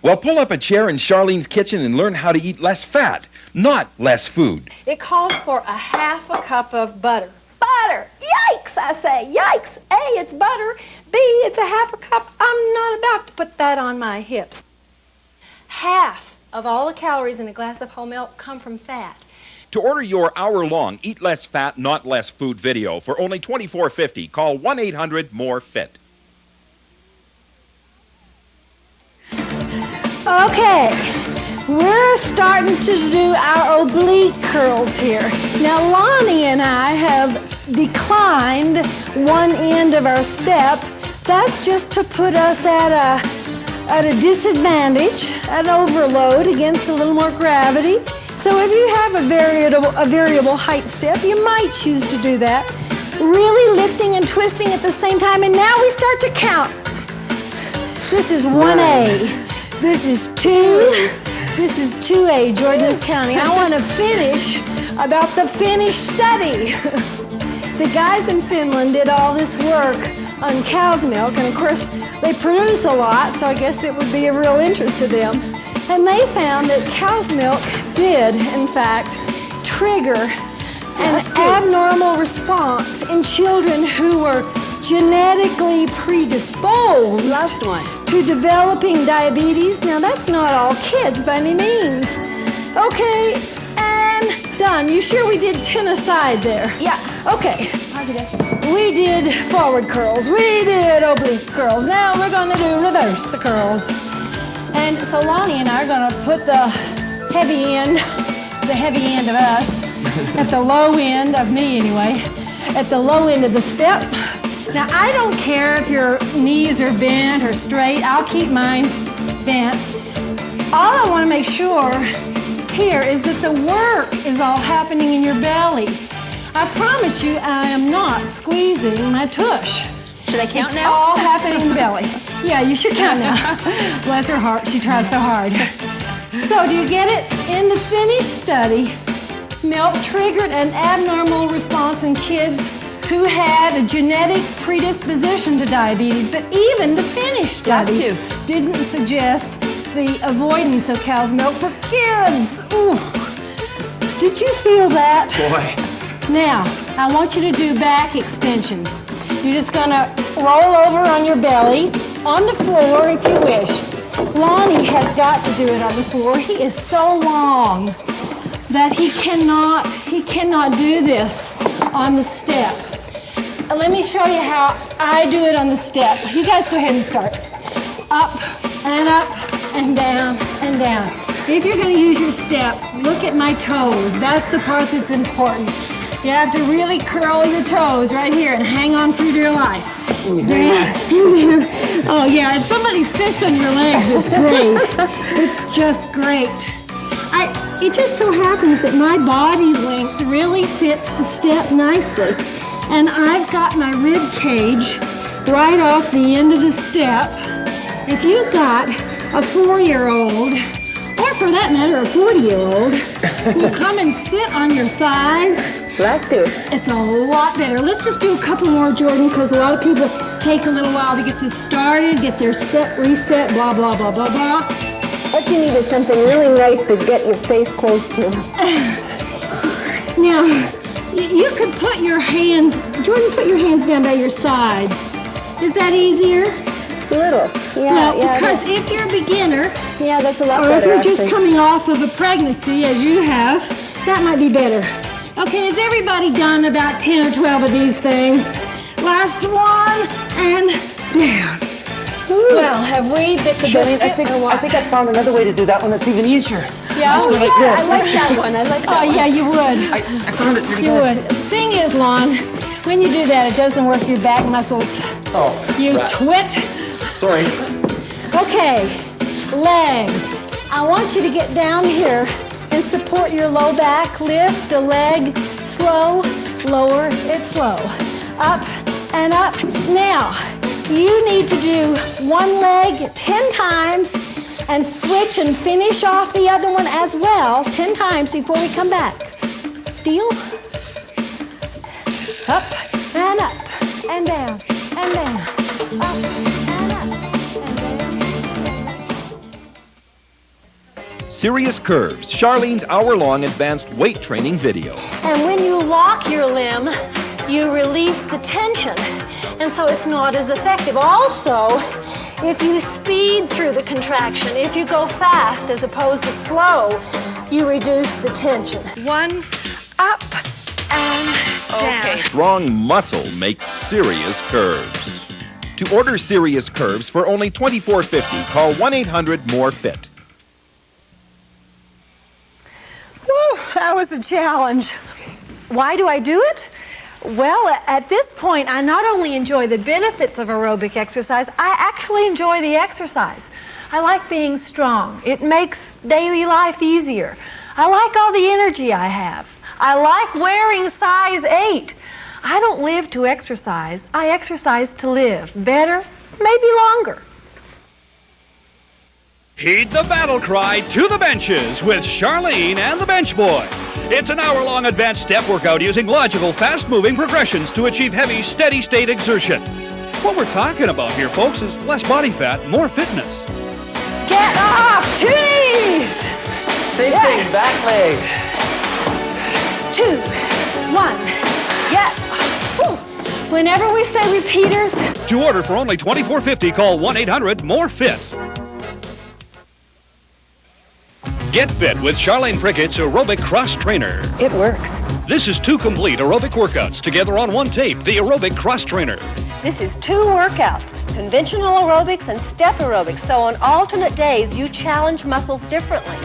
S7: Well, pull up a chair in Charlene's kitchen and learn how to eat less fat, not less food.
S13: It calls for a half a cup of butter. Butter! Yikes, I say. Yikes. A, it's butter. B, it's a half a cup. I'm not about to put that on my hips. Half of all the calories in a glass of whole milk come from fat.
S7: To order your hour-long Eat Less Fat, Not Less Food video for only $24.50, call 1-800-MORE-FIT.
S13: Okay. we're starting to do our oblique curls here. Now, Lonnie and I have declined one end of our step. That's just to put us at a disadvantage, at overload against a little more gravity. So if you have a variable height step, you might choose to do that. Really lifting and twisting at the same time, and now we start to count. This is 1A. This is 2. This is 2A. Jordan is counting. I want to finish about the Finnish study. The guys in Finland did all this work on cow's milk, and of course they produce a lot, so I guess it would be of real interest to them. And they found that cow's milk did, in fact, trigger an abnormal response in children who were genetically predisposed to developing diabetes. Now, that's not all kids by any means. Okay, and done. You sure we did 10 aside there?
S8: Yeah.
S13: Okay. We did forward curls. We did oblique curls. Now we're going to do reverse curls. And so Lonnie and I are going to put the heavy end of us, at the low end of me anyway, at the low end of the step. Now, I don't care if your knees are bent or straight. I'll keep mine bent. All I want to make sure here is that the work is all happening in your belly. I promise you I am not squeezing my tush.
S3: Should I count
S13: It's
S3: now?
S13: all happening in the belly. Yeah, you should count now. Bless her heart, she tries so hard. So, do you get it? In the Finnish study, milk triggered an abnormal response in kids who had a genetic predisposition to diabetes, but even the Finnish study didn't suggest the avoidance of cow's milk for kids. Ooh. Did you feel that?
S2: Boy.
S13: Now, I want you to do back extensions. You're just gonna roll over on your belly, on the floor if you wish. Lonnie has got to do it on the floor. He is so long that he cannot do this on the step. Let me show you how I do it on the step. You guys go ahead and start. Up and down and down. If you're going to use your step, look at my toes. That's the part that's important. You have to really curl your toes right here and hang on through to your life. Oh yeah, if somebody sits on your legs, it's great. It's just great. It just so happens that my body length really fits the step nicely. And I've got my rib cage right off the end of the step. If you've got a 4-year-old, or for that matter, a 40-year-old, who come and sit on your thighs,
S3: Let's do it.
S13: it's a lot better. Let's just do a couple more, Jordan, because a lot of people take a little while to get this started, get their step reset, blah, blah, blah, blah, blah.
S3: What you need is something really nice to get your face close to.
S13: Now, you could put your hands, Jordan, put your hands down by your sides. Is that easier?
S3: Little.
S13: No, because if you're a beginner,
S3: yeah, that's a lot
S13: or
S3: better.
S13: if you're just coming off of a pregnancy, as you have, that might be better. Okay, has everybody done about 10 or 12 of these things? Last one, and down. Ooh. Well, have we bit the
S2: Charlene,
S13: biscuit or what?
S2: I think I found another way to do that one that's even easier.
S13: Yeah,
S2: Just go like this.
S3: I like that one. I like that one.
S13: Oh, yeah, you would.
S2: I found it pretty
S13: You
S2: good.
S13: would. The thing is, Lon, when you do that, it doesn't work your back muscles.
S2: Oh,
S13: You
S2: right.
S13: twit.
S2: Sorry.
S13: Okay, legs. I want you to get down here and support your low back. Lift the leg slow, lower it slow. Up and up. Now, you need to do one leg 10 times and switch and finish off the other one as well 10 times before we come back. Deal? Up and down and down. Up and up and down.
S7: Serious Curves, Charlene's hour-long advanced weight training video.
S1: And when you lock your limb, you release the tension, and so it's not as effective. Also, if you speed through the contraction, if you go fast as opposed to slow, you reduce the tension. One, up, and down.
S7: Strong muscle makes serious curves. To order Serious Curves for only $24.50, call 1-800-MORE-FIT.
S1: that was a challenge. Why do I do it? Well, at this point, I not only enjoy the benefits of aerobic exercise, I actually enjoy the exercise. I like being strong. It makes daily life easier. I like all the energy I have. I like wearing size 8. I don't live to exercise. I exercise to live. Better, maybe longer.
S5: Heed the battle cry to the benches with Charlene and the Bench Boys. It's an hour-long advanced step workout using logical, fast-moving progressions to achieve heavy, steady-state exertion. What we're talking about here, folks, is less body fat, more fitness.
S1: Get off, trees!
S2: Same thing, back leg.
S1: 2, 1, get. Whew. Whenever we say repeaters.
S5: To order for only $24.50, call 1-800-MORE-FIT. Get fit with Charlene Prickett's Aerobic Cross Trainer.
S8: It works.
S5: This is 2 complete aerobic workouts together on one tape, the Aerobic Cross Trainer.
S8: This is 2 workouts, conventional aerobics and step aerobics, so on alternate days you challenge muscles differently.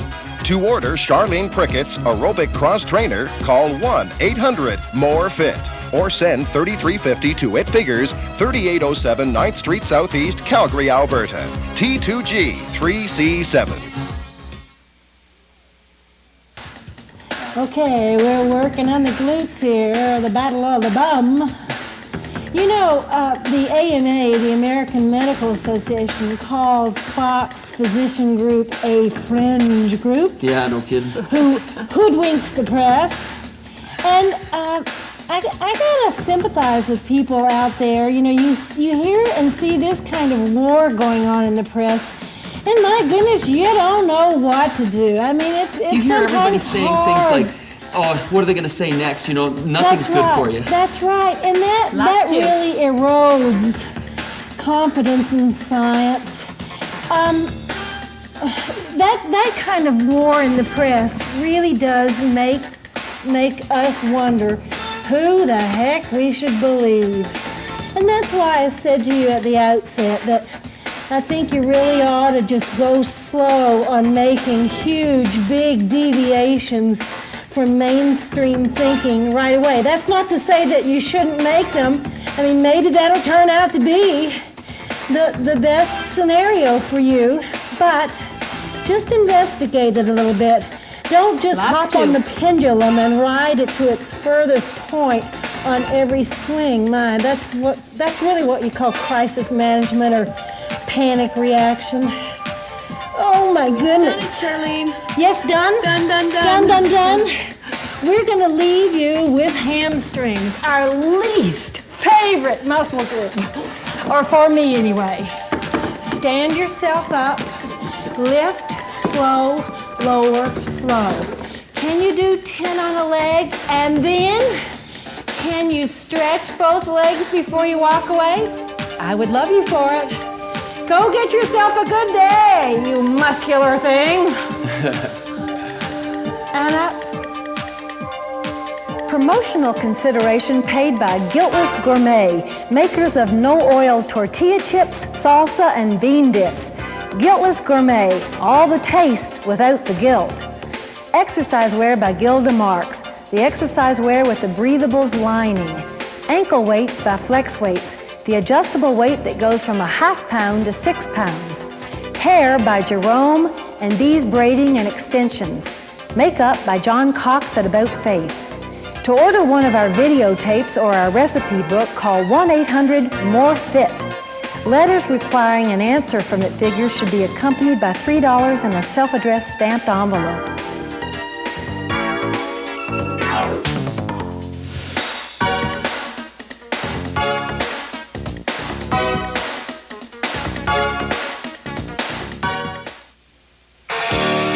S6: To order Charlene Prickett's Aerobic Cross Trainer, call 1-800-MORE-FIT or send $33.50 to It Figures, 3807 9th Street Southeast, Calgary, Alberta. T2G 3C7.
S13: Okay, we're working on the glutes here, the battle of the bum. You know, the AMA, the American Medical Association, calls Spock's physician group a fringe group.
S2: Yeah, no kidding.
S13: Who hoodwinked the press. And I gotta sympathize with people out there. You know, you hear and see this kind of war going on in the press, and my goodness, you don't know what to do. I mean, it's
S2: You hear everybody saying
S13: hard.
S2: things like, oh, what are they going to say next? You know, nothing's good for you.
S13: That's right, and that really erodes confidence in science. That kind of war in the press really does make us wonder who the heck we should believe. And that's why I said to you at the outset that I think you really ought to just go slow on making huge, big deviations from mainstream thinking right away. That's not to say that you shouldn't make them. I mean, maybe that'll turn out to be the best scenario for you, but just investigate it a little bit. Don't just hop on the pendulum and ride it to its furthest point on every swing. My, that's really what you call crisis management or panic reaction. Oh my goodness.
S14: Done it, Charlene.
S13: Yes, done?
S14: Done.
S13: Done. We're gonna leave you with hamstrings, our least favorite muscle group. Or for me anyway. Stand yourself up, lift, slow, lower, slow. Can you do 10 on a leg? And then, can you stretch both legs before you walk away? I would love you for it. Go get yourself a good day, you muscular thing. Anna?
S1: Promotional consideration paid by Guiltless Gourmet, makers of no-oil tortilla chips, salsa, and bean dips. Guiltless Gourmet, all the taste without the guilt. Exercise wear by Gilda Marks, the exercise wear with the breathables lining. Ankle weights by Flex Weights, the adjustable weight that goes from a ½ pound to 6 pounds. Hair by Jerome and Bees Braiding and Extensions. Makeup by John Cox at About Face. To order one of our videotapes or our recipe book, call 1-800-MORE-FIT. Letters requiring an answer from It Figures should be accompanied by $3 and a self-addressed stamped envelope.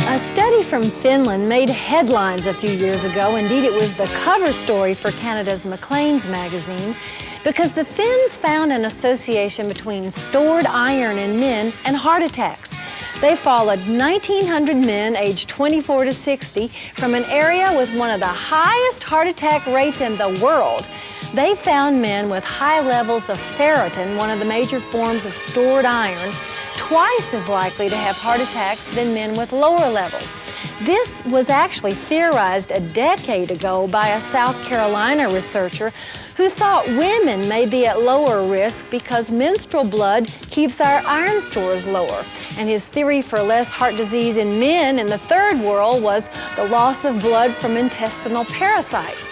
S1: A study from Finland made headlines a few years ago. Indeed, it was the cover story for Canada's Maclean's magazine because the Finns found an association between stored iron in men and heart attacks. They followed 1,900 men aged 24 to 60 from an area with one of the highest heart attack rates in the world. They found men with high levels of ferritin, one of the major forms of stored iron, twice as likely to have heart attacks than men with lower levels. This was actually theorized a decade ago by a South Carolina researcher who thought women may be at lower risk because menstrual blood keeps our iron stores lower. And his theory for less heart disease in men in the third world was the loss of blood from intestinal parasites.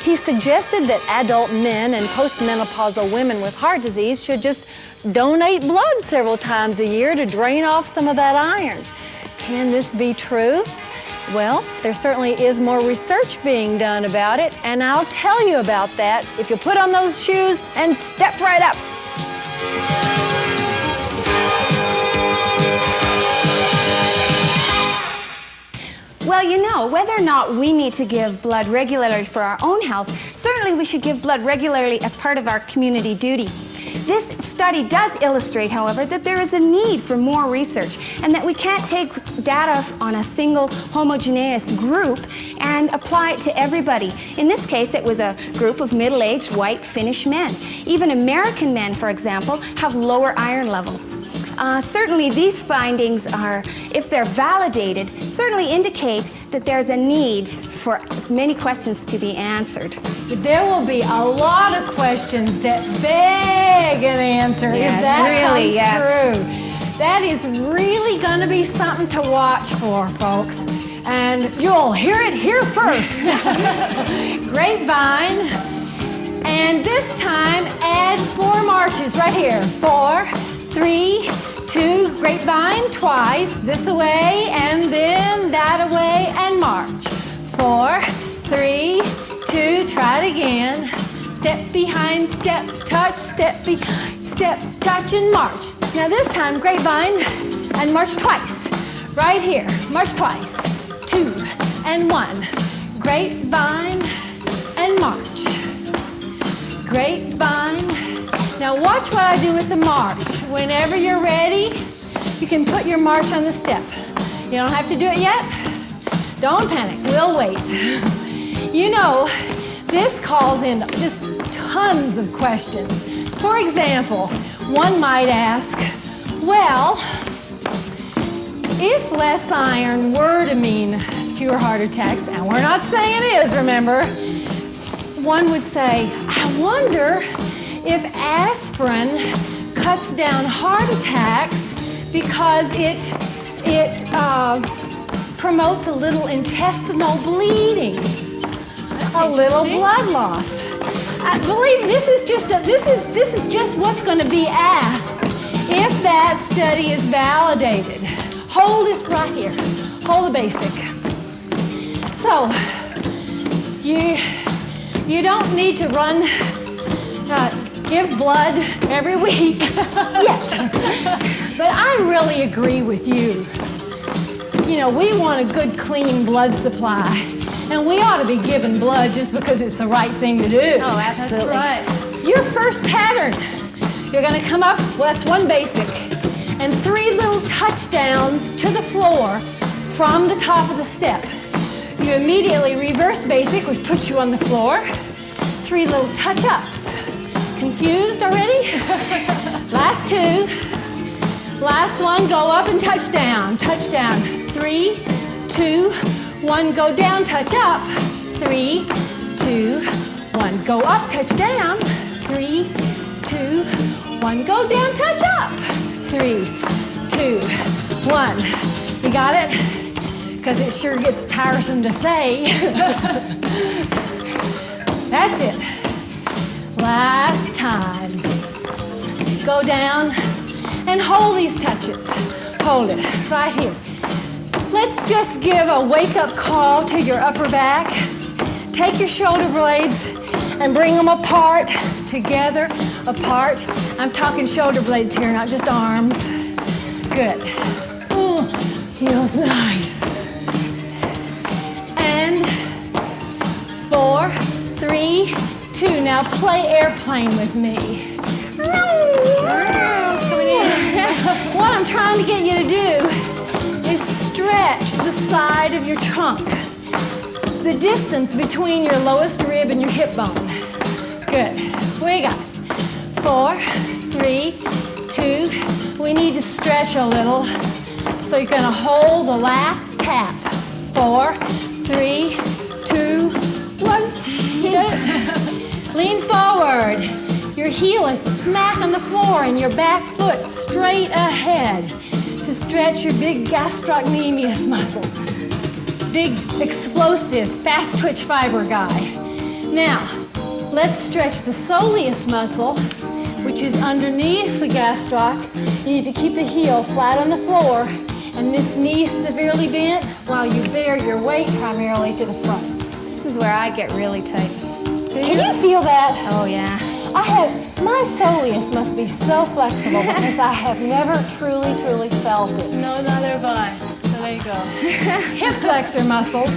S1: He suggested that adult men and postmenopausal women with heart disease should just donate blood several times a year to drain off some of that iron. Can this be true? Well, there certainly is more research being done about it, and I'll tell you about that if you put on those shoes and step right up.
S14: Well, you know, whether or not we need to give blood regularly for our own health, certainly we should give blood regularly as part of our community duty. This study does illustrate, however, that there is a need for more research and that we can't take data on a single homogeneous group and apply it to everybody. In this case, it was a group of middle-aged white Finnish men. Even American men, for example, have lower iron levels. Certainly these findings are, if they're validated, certainly indicate that there's a need for many questions to be answered.
S13: There will be a lot of questions that beg an answer if that
S14: really,
S13: comes true. That is really going to be something to watch for, folks. And you'll hear it here first. Grapevine. And this time, add 4 marches right here. 4, 3, 2, grapevine twice, this away, and then that away, and march. 4, 3, 2, try it again. Step behind, step, touch, step behind, step, touch, and march. Now this time, grapevine, and march twice. Right here, march twice. 2 and 1. Grapevine, and march. Grapevine. Now watch what I do with the march. Whenever you're ready, you can put your march on the step. You don't have to do it yet. Don't panic, we'll wait. You know, this calls in just tons of questions. For example, one might ask, well, if less iron were to mean fewer heart attacks, and we're not saying it is, remember, one would say, I wonder if aspirin cuts down heart attacks because it promotes a little intestinal bleeding, a little blood loss. I believe this is just what's going to be asked if that study is validated. Hold this right here. Hold the basic. So you don't need to run. Give blood every week yet. But I really agree with you. You know, we want a good, clean blood supply. And we ought to be giving blood just because it's the right thing to do.
S14: Oh, absolutely.
S13: That's right. Your first pattern, you're going to come up, well, that's 1 basic, and 3 little touchdowns to the floor from the top of the step. You immediately reverse basic, which puts you on the floor. 3 little touch-ups. Confused already? Last 2. Last 1, go up and touch down. Touch down. 3, 2, 1, go down, touch up. 3, 2, 1, go up, touch down. 3, 2, 1, go down, touch up. 3, 2, 1. You got it? Because it sure gets tiresome to say. That's it. Last time. Go down and hold these touches. Hold it right here. Let's just give a wake-up call to your upper back. Take your shoulder blades and bring them apart, together, apart. I'm talking shoulder blades here, not just arms. Good. Ooh, feels nice. And 4, 3, 2. Now play airplane with me. What I'm trying to get you to do is stretch the side of your trunk, the distance between your lowest rib and your hip bone. Good. We got 4, 3, 2. We we need to stretch a little. So you're going to hold the last tap. 4, 3, 2, 1. You did it. Lean forward. Your heel is smack on the floor and your back foot straight ahead to stretch your big gastrocnemius muscle. Big, explosive, fast twitch fiber guy. Now, let's stretch the soleus muscle, which is underneath the gastroc. You need to keep the heel flat on the floor and this knee severely bent while you bear your weight primarily to the front.
S14: This is where I get really tight.
S13: Can you feel that?
S14: Oh, yeah.
S13: My soleus must be so flexible because I have never truly felt it.
S15: No, neither have I. So there you go.
S13: Hip flexor muscles.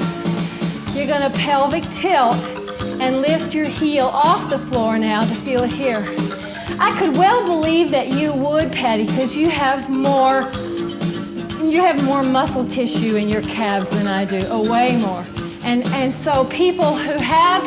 S13: You're going to pelvic tilt and lift your heel off the floor now to feel it here. I could well believe that you would, Patty, because you have more muscle tissue in your calves than I do, way more. And so people who have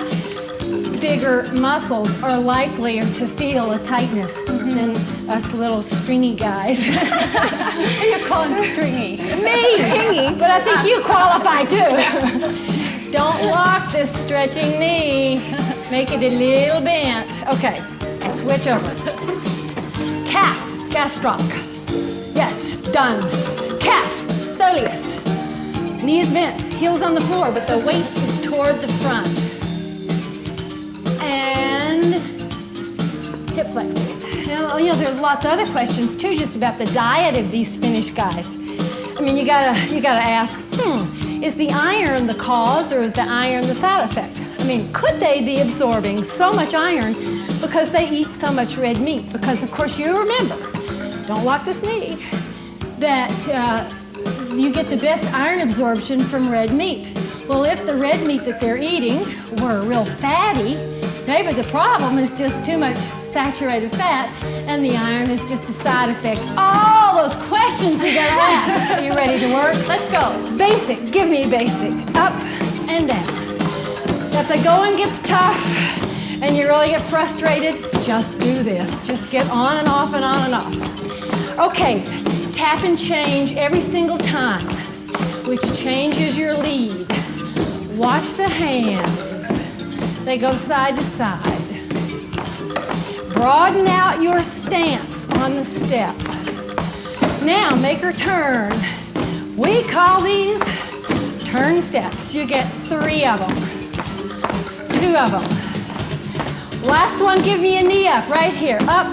S13: bigger muscles are likelier to feel a tightness than us little stringy guys.
S15: You call him stringy.
S13: Me, stringy, but I think you qualify too. Don't lock this stretching knee. Make it a little bent. Okay, switch over. Calf, gastroc. Yes, done. Calf, soleus. Knee is bent, heels on the floor, but the weight is toward the front. And hip flexors. You know, there's lots of other questions too, just about the diet of these Finnish guys. I mean, you gotta ask, is the iron the cause or is the iron the side effect? I mean, could they be absorbing so much iron because they eat so much red meat? Because of course you remember, don't lock this knee, that you get the best iron absorption from red meat. Well, if the red meat that they're eating were real fatty, maybe the problem is just too much saturated fat and the iron is just a side effect. All those questions we gotta ask. Are you ready to work?
S15: Let's go.
S13: Basic, give me basic. Up and down. If the going gets tough and you really get frustrated, just do this. Just get on and off and on and off. Okay, tap and change every single time, which changes your lead. Watch the hands. They go side to side. Broaden out your stance on the step. Now make her turn. We call these turn steps. You get 3 of them. 2 of them. Last one, give me a knee up right here. Up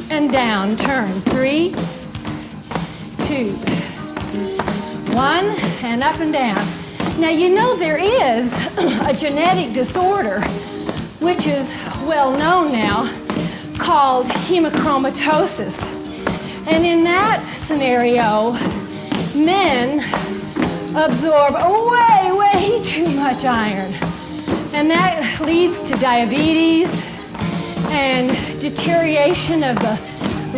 S13: and down, turn. 3, 2, 1, and up and down. Now you know there is a genetic disorder, which is well known now, called hemochromatosis. And in that scenario, men absorb way too much iron. And that leads to diabetes and deterioration of the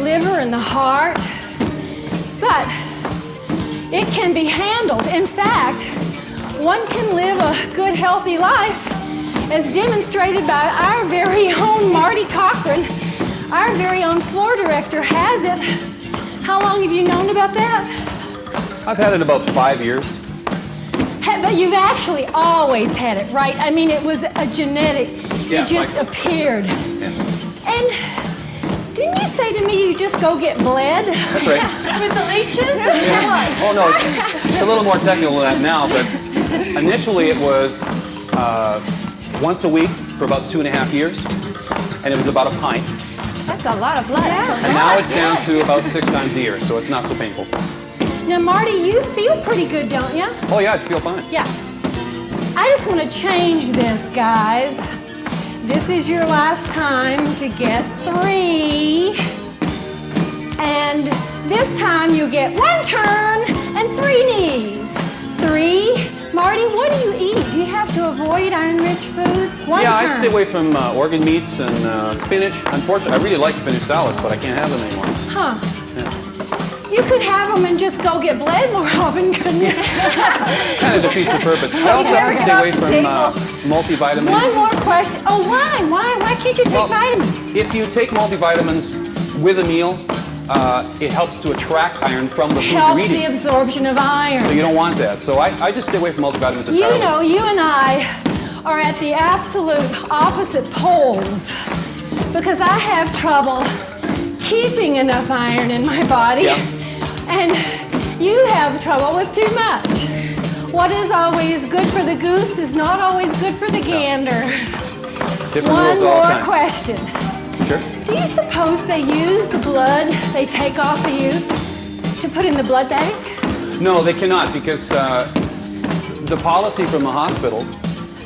S13: liver and the heart. But it can be handled. In fact, one can live a good, healthy life, as demonstrated by our very own Marty Cochran. Our very own floor director has it. How long have you known about that?
S2: I've had it about 5 years.
S13: But you've actually always had it, right? I mean, it was a genetic,
S2: Yeah,
S13: it just appeared.
S2: Yeah.
S13: And didn't you say to me you just go get bled?
S2: That's right.
S13: With the leeches?
S2: Yeah. Oh no, it's a little more technical than that now, but initially it was once a week for about 2.5 years, and it was about a pint.
S14: That's a lot of blood.
S2: And now it's down to about 6 times a year, so it's not so painful.
S13: Now, Marty, you feel pretty good, don't you?
S2: Oh yeah, I feel fine.
S13: Yeah. I just want to change this, guys. This is your last time to get 3. And this time you get 1 turn and 3 knees. 3. Marty, what do you eat? Do you have to avoid iron-rich foods? 1
S2: Yeah,
S13: turn.
S2: I stay away from organ meats and spinach. Unfortunately, I really like spinach salads, but I can't have them anymore.
S13: Huh.
S2: Yeah.
S13: You could have them and just go get bled more often, couldn't you?
S2: Kind of defeats the purpose. I also have to stay away from multivitamins.
S13: One more question. Oh, why? Why can't you take vitamins?
S2: If you take multivitamins with a meal,
S16: it helps to attract iron from the food you're
S13: Helps
S16: eating.
S13: the absorption of iron.
S16: So you don't want that. So I just stay away from multivitamins entirely.
S13: You know, you and I are at the absolute opposite poles because I have trouble keeping enough iron in my body, and you have trouble with too much. What is always good for the goose is not always good for the gander.
S16: Different
S13: One
S16: rules all the
S13: more
S16: time.
S13: question.
S16: Sure.
S13: Do you suppose they use the blood they take off of you to put in the blood bank?
S16: No, they cannot, because the policy from the hospital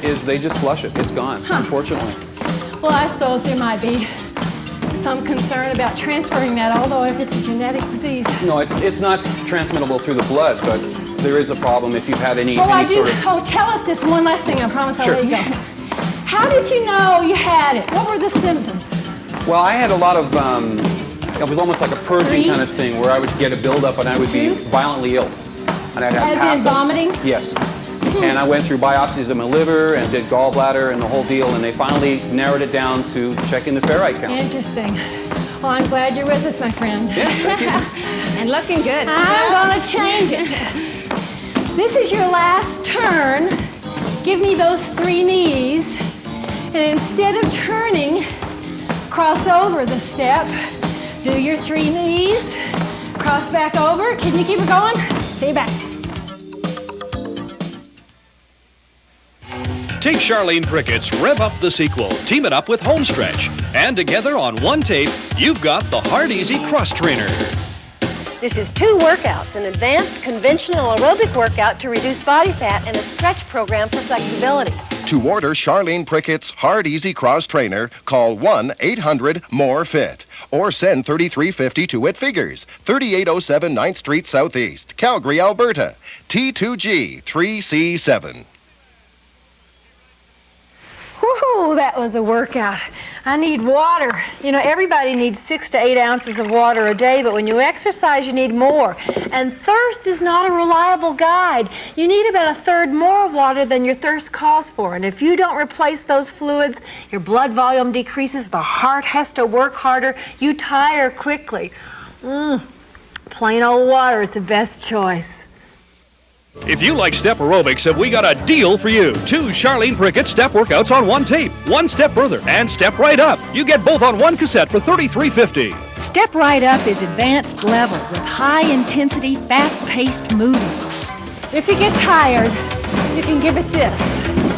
S16: is they just flush it. It's gone, unfortunately.
S13: Well, I suppose there might be some concern about transferring that, although if it's a genetic disease.
S16: No, it's not transmittable through the blood, but there is a problem if you've had any sort of...
S13: Oh, tell us this one last thing. I promise I'll
S16: Sure.
S13: let you go. How did you know you had it? What were the symptoms?
S16: Well, I had a lot of, it was almost like a purging kind of thing where I would get a buildup and I would be violently ill. And I'd have
S13: As in
S16: passes.
S13: vomiting?
S16: Yes. And I went through biopsies of my liver and did gallbladder and the whole deal, and they finally narrowed it down to checking the ferrite count.
S13: Interesting. Well, I'm glad you're with us, my friend.
S16: Yeah, thank you.
S14: And looking good.
S13: I'm gonna change it. This is your last turn. Give me those 3 knees. And instead of turning, cross over the step. Do your 3 knees. Cross back over. Can you keep it going? Stay back.
S5: Take Charlene Prickett's Rev Up the Sequel, team it up with Home Stretch, and together on one tape, you've got the Hard Easy Cross Trainer.
S8: This is 2 workouts, an advanced conventional aerobic workout to reduce body fat and a stretch program for flexibility.
S6: To order Charlene Prickett's Hard Easy Cross Trainer, call 1-800-MORE-FIT or send 3350 to It Figures, 3807 9th Street Southeast, Calgary, Alberta, T2G 3C7.
S1: Woohoo, that was a workout. I need water. You know, everybody needs 6 to 8 ounces of water a day, but when you exercise, you need more. And thirst is not a reliable guide. You need about a third more water than your thirst calls for. And if you don't replace those fluids, your blood volume decreases, the heart has to work harder, you tire quickly. Plain old water is the best choice.
S5: If you like step aerobics, have we got a deal for you. 2 Charlene Prickett step workouts on one tape. 1 Step Further and Step Right Up. You get both on one cassette for $33.50.
S1: Step Right Up is advanced level with high-intensity, fast-paced movements. If you get tired, you can give it this.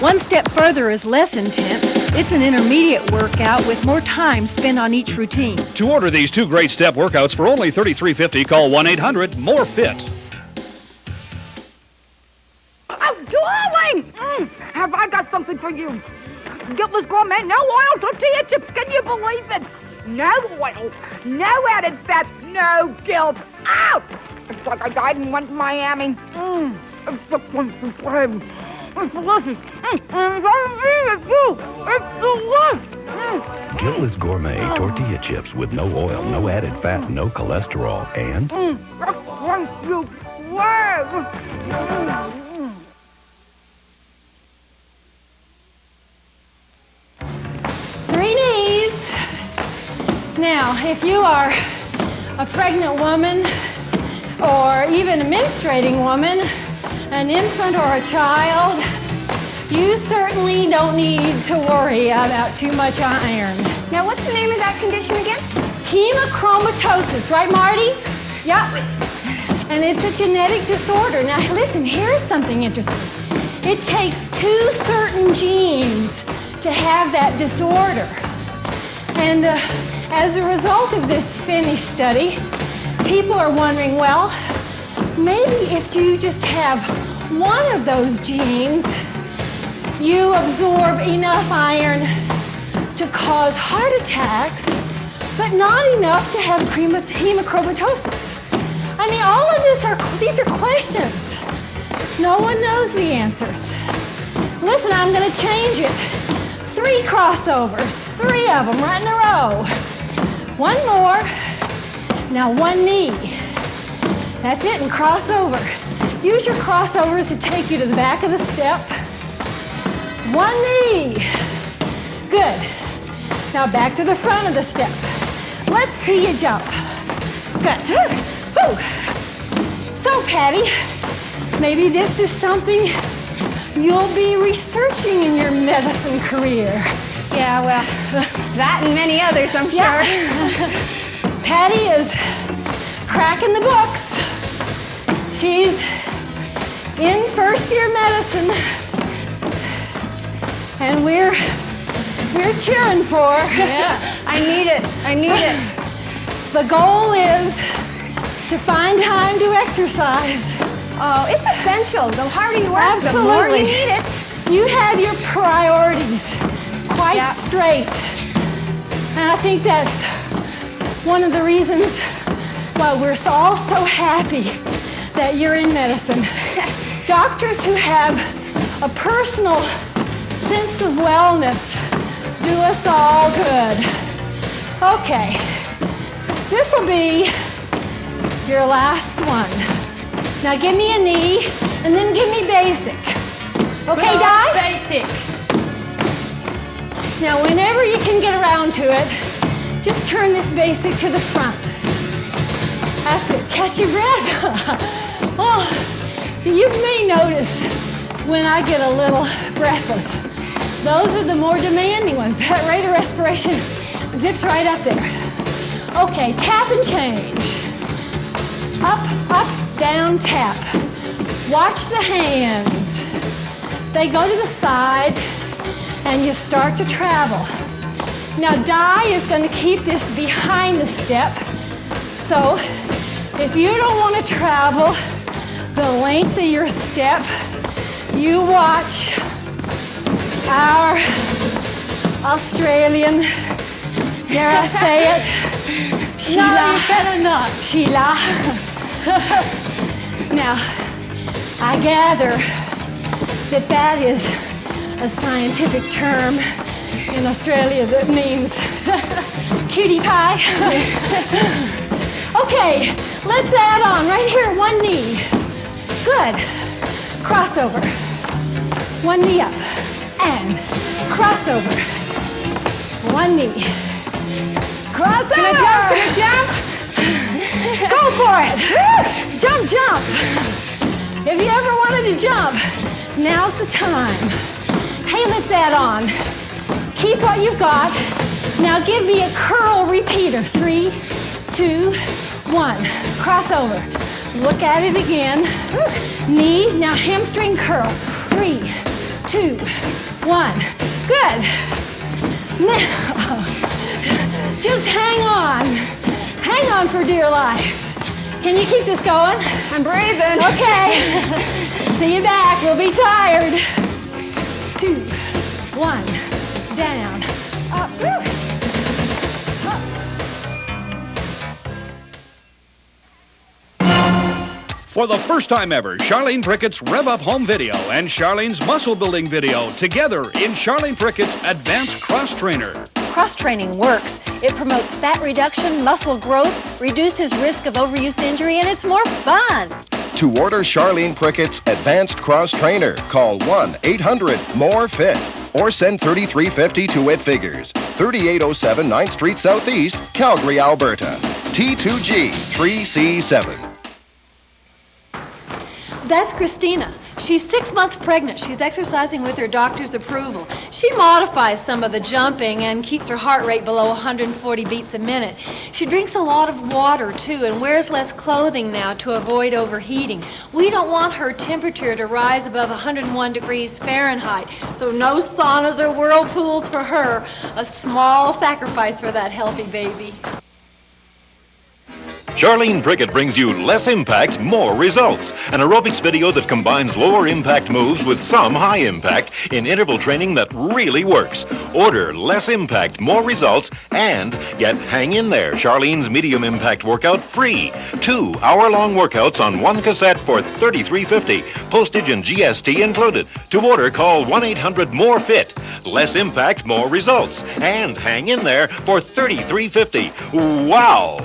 S1: 1 Step Further is less intense. It's an intermediate workout with more time spent on each routine.
S5: To order these 2 great step workouts for only $33.50, call 1-800-MORE-FIT.
S10: Oh, darling! Have I got something for you? Guiltless Gourmet, no oil tortilla chips, can you believe it? No oil, no added fat, no guilt. Out! It's like I died and went to Miami. It's the It's delicious. It's delicious.
S11: Guiltless Gourmet tortilla chips with no oil, no added fat, no cholesterol, and...
S13: Three knees. Now, if you are a pregnant woman or even a menstruating woman, an infant or a child, you certainly don't need to worry about too much iron.
S14: Now, what's the name of that condition again?
S13: Hemochromatosis, right, Marty? Yep. And it's a genetic disorder. Now, listen, here's something interesting. It takes 2 certain genes to have that disorder. And as a result of this Finnish study, people are wondering, well, maybe if you just have one of those genes, you absorb enough iron to cause heart attacks, but not enough to have hemochromatosis. I mean, all of these are questions. No one knows the answers. Listen, I'm going to change it. 3 crossovers, 3 of them right in a row. 1 more. Now 1 knee. That's it, and crossover. Use your crossovers to take you to the back of the step. 1 knee. Good. Now back to the front of the step. Let's see you jump. Good. Whew. So, Patty, maybe this is something you'll be researching in your medicine career.
S14: Yeah, well, that and many others, I'm sure.
S13: Patty is cracking the books. She's in first-year medicine, and we're cheering for her.
S14: Yeah, I need it. I need it.
S13: The goal is to find time to exercise.
S14: Oh, it's essential. The harder you work,
S13: Absolutely.
S14: the more you need it.
S13: You have your priorities quite straight. And I think that's one of the reasons why we're all so happy that you're in medicine. Doctors who have a personal sense of wellness do us all good. Okay, this will be your last one. Now give me a knee, and then give me basic. Okay, Di?
S15: Basic.
S13: Now, whenever you can get around to it, just turn this basic to the front. That's it. Catch your breath. Oh, you may notice when I get a little breathless. Those are the more demanding ones. That rate of respiration zips right up there. Okay, tap and change. Up, up, down, tap. Watch the hands. They go to the side, and you start to travel. Now, Di is going to keep this behind the step. So, if you don't want to travel the length of your step, you watch our Australian, dare I say it, Sheila.
S15: No, you better not.
S13: Sheila. Now, I gather that that is a scientific term in Australia that means cutie pie. Okay, let's add on right here, one knee. Good. Crossover. One knee up. And crossover. One knee. Crossover.
S14: Can I jump? Can I jump?
S13: Go for it. Jump, jump. If you ever wanted to jump, now's the time. Hey, let's add on. Keep what you've got. Now give me a curl repeater. 3, 2, 1. Crossover. Look at it again. Knee. Now hamstring curl. 3, 2, 1. Good. Now, just hang on. Hang on for dear life. Can you keep this going?
S14: I'm breathing.
S13: Okay. See you back. We'll be tired. 2, 1. Down. Up.
S5: For the first time ever, Charlene Prickett's Rev Up Home video and Charlene's muscle building video together in Charlene Prickett's Advanced Cross Trainer.
S8: Cross training works. It promotes fat reduction, muscle growth, reduces risk of overuse injury, and it's more fun.
S6: To order Charlene Prickett's Advanced Cross Trainer, call 1-800-MORE-FIT or send $33.50 to It Figures, 3807 9th Street Southeast, Calgary, Alberta. T2G 3C7.
S1: That's Christina. She's 6 months pregnant. She's exercising with her doctor's approval. She modifies some of the jumping and keeps her heart rate below 140 beats a minute. She drinks a lot of water, too, and wears less clothing now to avoid overheating. We don't want her temperature to rise above 101 degrees Fahrenheit, so no saunas or whirlpools for her. A small sacrifice for that healthy baby.
S4: Charlene Prickett brings you less impact, more results. An aerobics video that combines lower impact moves with some high impact in interval training that really works. Order less impact, more results, and get Hang In There, Charlene's medium impact workout free. 2 hour-long workouts on one cassette for $33.50. Postage and GST included. To order, call 1-800-MORE-FIT. Less impact, more results. And Hang In There for $33.50. Wow!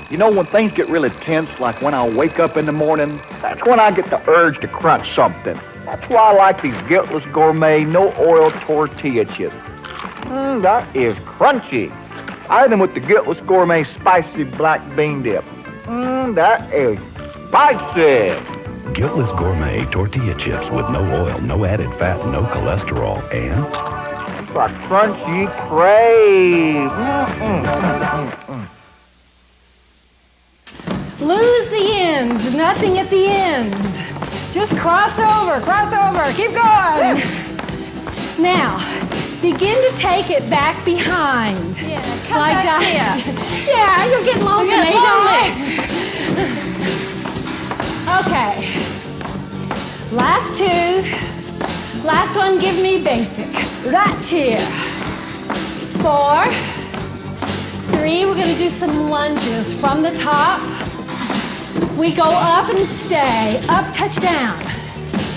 S12: You know, when things get really tense, like when I wake up in the morning, that's when I get the urge to crunch something. That's why I like these Guiltless Gourmet no-oil tortilla chips. That is crunchy. I had them with the Guiltless Gourmet Spicy Black Bean Dip. That is spicy.
S11: Guiltless Gourmet tortilla chips with no oil, no added fat, no cholesterol, and
S12: it's a crunchy crave.
S13: Lose the ends, nothing at the ends. Just cross over, keep going. Now, begin to take it back behind.
S15: Yeah, come
S13: like
S15: back
S13: that.
S15: here.
S13: Yeah, you're getting lonesome,
S15: You're
S13: Okay. Last two. Last one, give me basic. Right here. 4, 3, we're gonna do some lunges from the top. We go up and stay, up, touch down.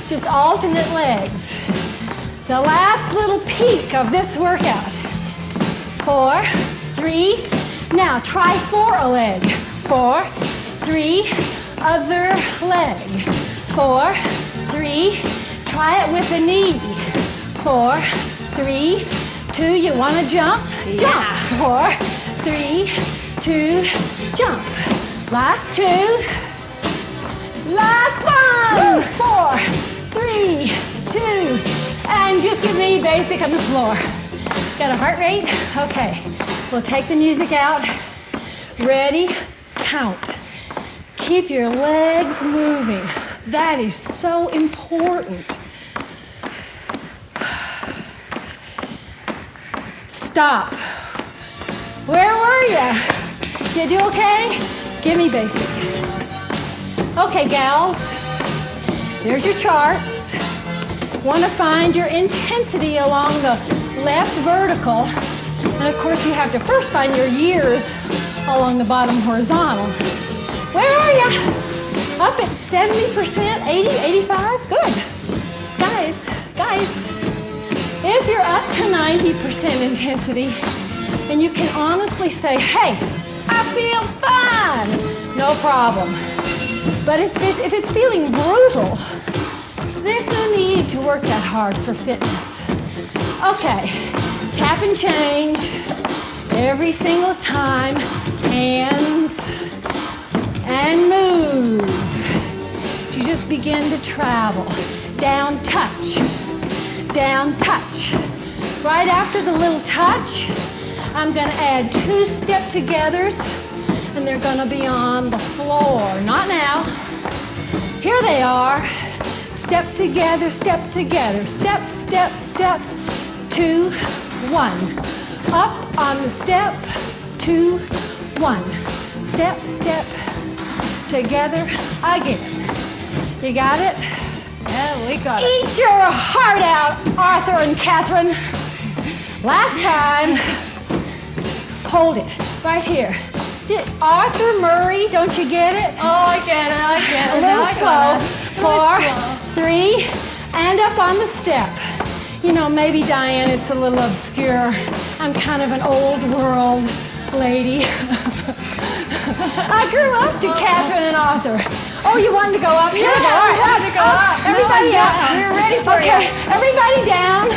S13: Just alternate legs. The last little peak of this workout. 4, 3, now try 4 a leg. 4, 3, other leg. 4, 3, try it with a knee. 4, 3, 2, you wanna jump? Jump. 4, 3, 2, jump. Last 2. Last one. 4, 3, 2, and just give me basic on the floor. Got a heart rate? Okay. We'll take the music out. Ready? Count. Keep your legs moving. That is so important. Stop. Where were you? You do okay? Give me basic. Okay, gals. There's your charts. Want to find your intensity along the left vertical. And of course, you have to first find your years along the bottom horizontal. Where are you? Up at 70%, 80, 85? Good. Guys, if you're up to 90% intensity, and you can honestly say, hey, I feel fine, no problem. But if it's feeling brutal, there's no need to work that hard for fitness. Okay, tap and change every single time, hands, and move. You just begin to travel. Down, touch. Down, touch. Right after the little touch, I'm gonna add 2 step-togethers, and they're gonna be on the floor. Not now. Here they are. Step together, step together. Step, step, step. 2, 1. Up on the step. 2, 1. Step, step. Together again. You got it?
S15: Yeah, we got it.
S13: Eat your heart out, Arthur and Catherine. Last time. Hold it right here. Arthur Murray, don't you get it?
S15: Oh, I get it.
S13: A little slow. 4, 3, and up on the step. You know, maybe, Diane, it's a little obscure. I'm kind of an old world lady. I grew up to Catherine and Arthur. Oh, you wanted to go up? Here we go.
S15: I wanted to go up.
S13: Everybody
S15: No,
S13: up.
S15: we're ready for
S13: Okay,
S15: you.
S13: everybody down.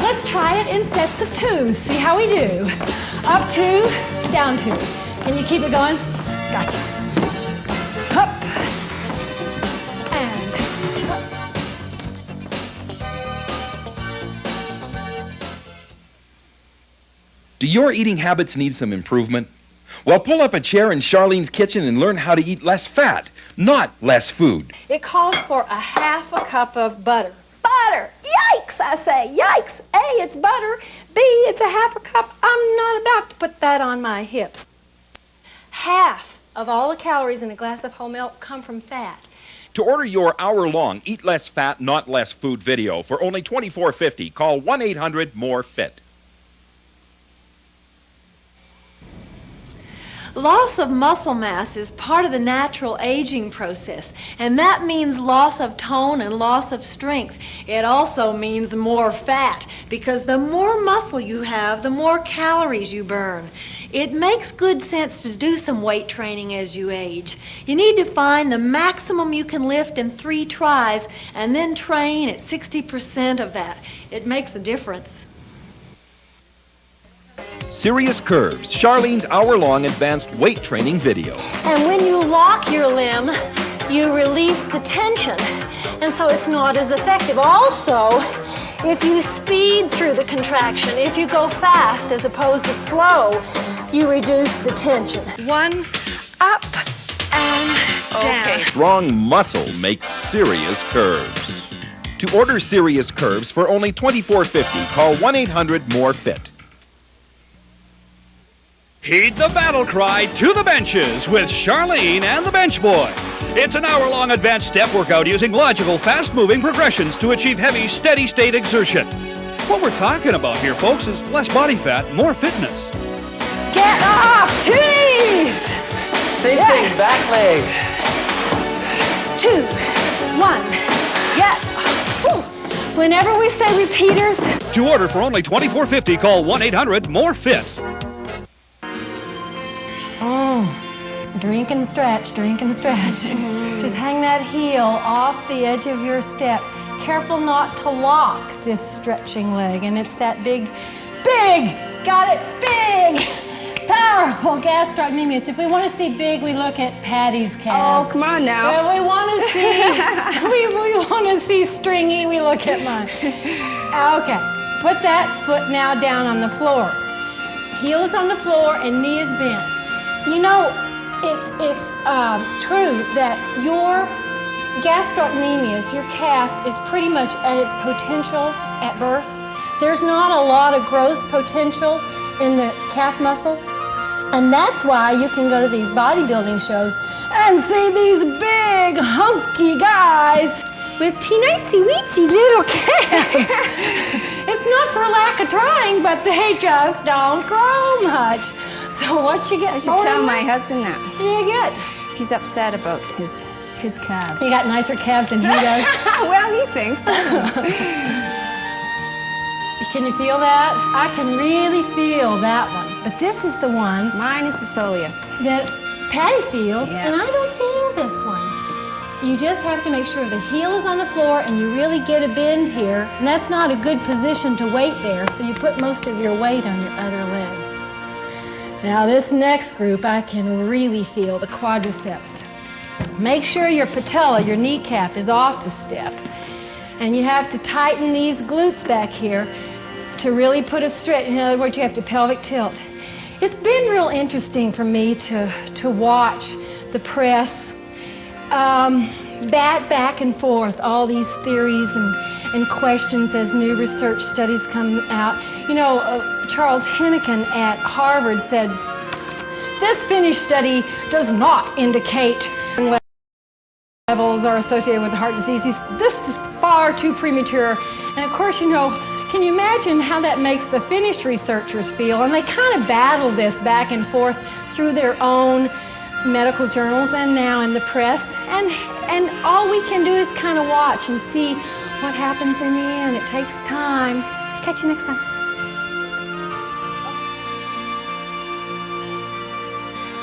S13: Let's try it in sets of 2. See how we do. Up 2, down 2. Can you keep it going? Gotcha. Up. And up.
S7: Do your eating habits need some improvement? Well, pull up a chair in Charlene's kitchen and learn how to eat less fat, not less food.
S1: It calls for a ½ a cup of butter. Butter! Yikes, I say. Yikes. A, it's butter. B, it's a ½ a cup. I'm not about to put that on my hips. Half of all the calories in a glass of whole milk come from fat.
S7: To order your hour-long Eat Less Fat, Not Less Food video for only $24.50, call 1-800-MORE-FIT.
S1: Loss of muscle mass is part of the natural aging process, and that means loss of tone and loss of strength. It also means more fat, because the more muscle you have, the more calories you burn. It makes good sense to do some weight training as you age. You need to find the maximum you can lift in 3 tries, and then train at 60% of that. It makes a difference.
S7: Serious Curves, Charlene's hour-long advanced weight training video.
S1: And when you lock your limb, you release the tension, and so it's not as effective. Also, if you speed through the contraction, if you go fast as opposed to slow, you reduce the tension. One, up, and down.
S7: Strong muscle makes serious curves. To order Serious Curves for only $24.50, call 1-800-MORE-FIT.
S5: Heed the battle cry to the benches with Charlene and the Bench Boys. It's an hour-long advanced step workout using logical, fast-moving progressions to achieve heavy, steady-state exertion. What we're talking about here, folks, is less body fat, more fitness.
S1: Get off, tees!
S2: Same thing, back leg.
S1: 2, 1, get. Whew. Whenever we say repeaters.
S5: To order for only $24.50, call 1-800-MORE-FIT.
S13: Drink and stretch, drink and stretch. Just hang that heel off the edge of your step. Careful not to lock this stretching leg. And it's that big, got it, big, powerful gastrocnemius. If we want to see big, we look at Patty's calves.
S14: Oh, come on now.
S13: If we want to see, we want to see stringy, we look at mine. Okay, put that foot now down on the floor. Heel is on the floor and knee is bent. You know, it's true that your gastrocnemius, your calf, is pretty much at its potential at birth. There's not a lot of growth potential in the calf muscle. And that's why you can go to these bodybuilding shows and see these big, hunky guys with teensy-weensy little calves. It's not for lack of trying, but they just don't grow much. So what you get?
S14: I should tell my husband that.
S13: You get?
S14: He's upset about his calves.
S13: He got nicer calves than he does.
S14: Well, he thinks.
S13: Can you feel that? I can really feel that one. But this is the one.
S14: Mine is the soleus.
S13: That Patty feels, and I don't feel this one. You just have to make sure the heel is on the floor and you really get a bend here. And that's not a good position to wait there, so you put most of your weight on your other leg. Now this next group, I can really feel the quadriceps. Make sure your patella, your kneecap, is off the step. And you have to tighten these glutes back here to really put a stretch. In other words, you have to pelvic tilt. It's been real interesting for me to watch the press bat back and forth, all these theories and questions as new research studies come out. You know, Charles Hennigan at Harvard said, this Finnish study does not indicate levels are associated with heart disease. This is far too premature. And of course, you know, can you imagine how that makes the Finnish researchers feel? And they kind of battle this back and forth through their own medical journals and now in the press. And all we can do is kind of watch and see what happens in the end. It takes time. Catch you next time.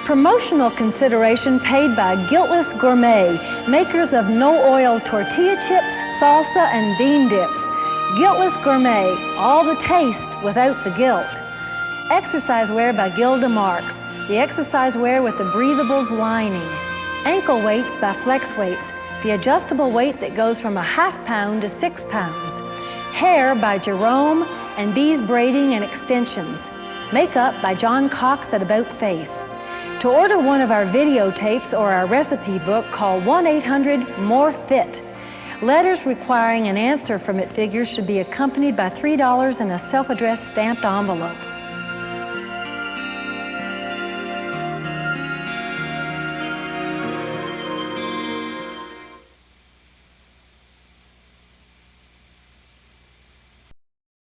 S1: Promotional consideration paid by Guiltless Gourmet, makers of no-oil tortilla chips, salsa, and bean dips. Guiltless Gourmet, all the taste without the guilt. Exercise wear by Gilda Marks, the exercise wear with the breathables lining. Ankle weights by Flex Weights, the adjustable weight that goes from a ½ pound to 6 pounds. Hair by Jerome and Bees Braiding and Extensions. Makeup by John Cox at About Face. To order one of our videotapes or our recipe book, call 1-800-MORE-FIT. Letters requiring an answer from it figures should be accompanied by $3 in a self-addressed stamped envelope.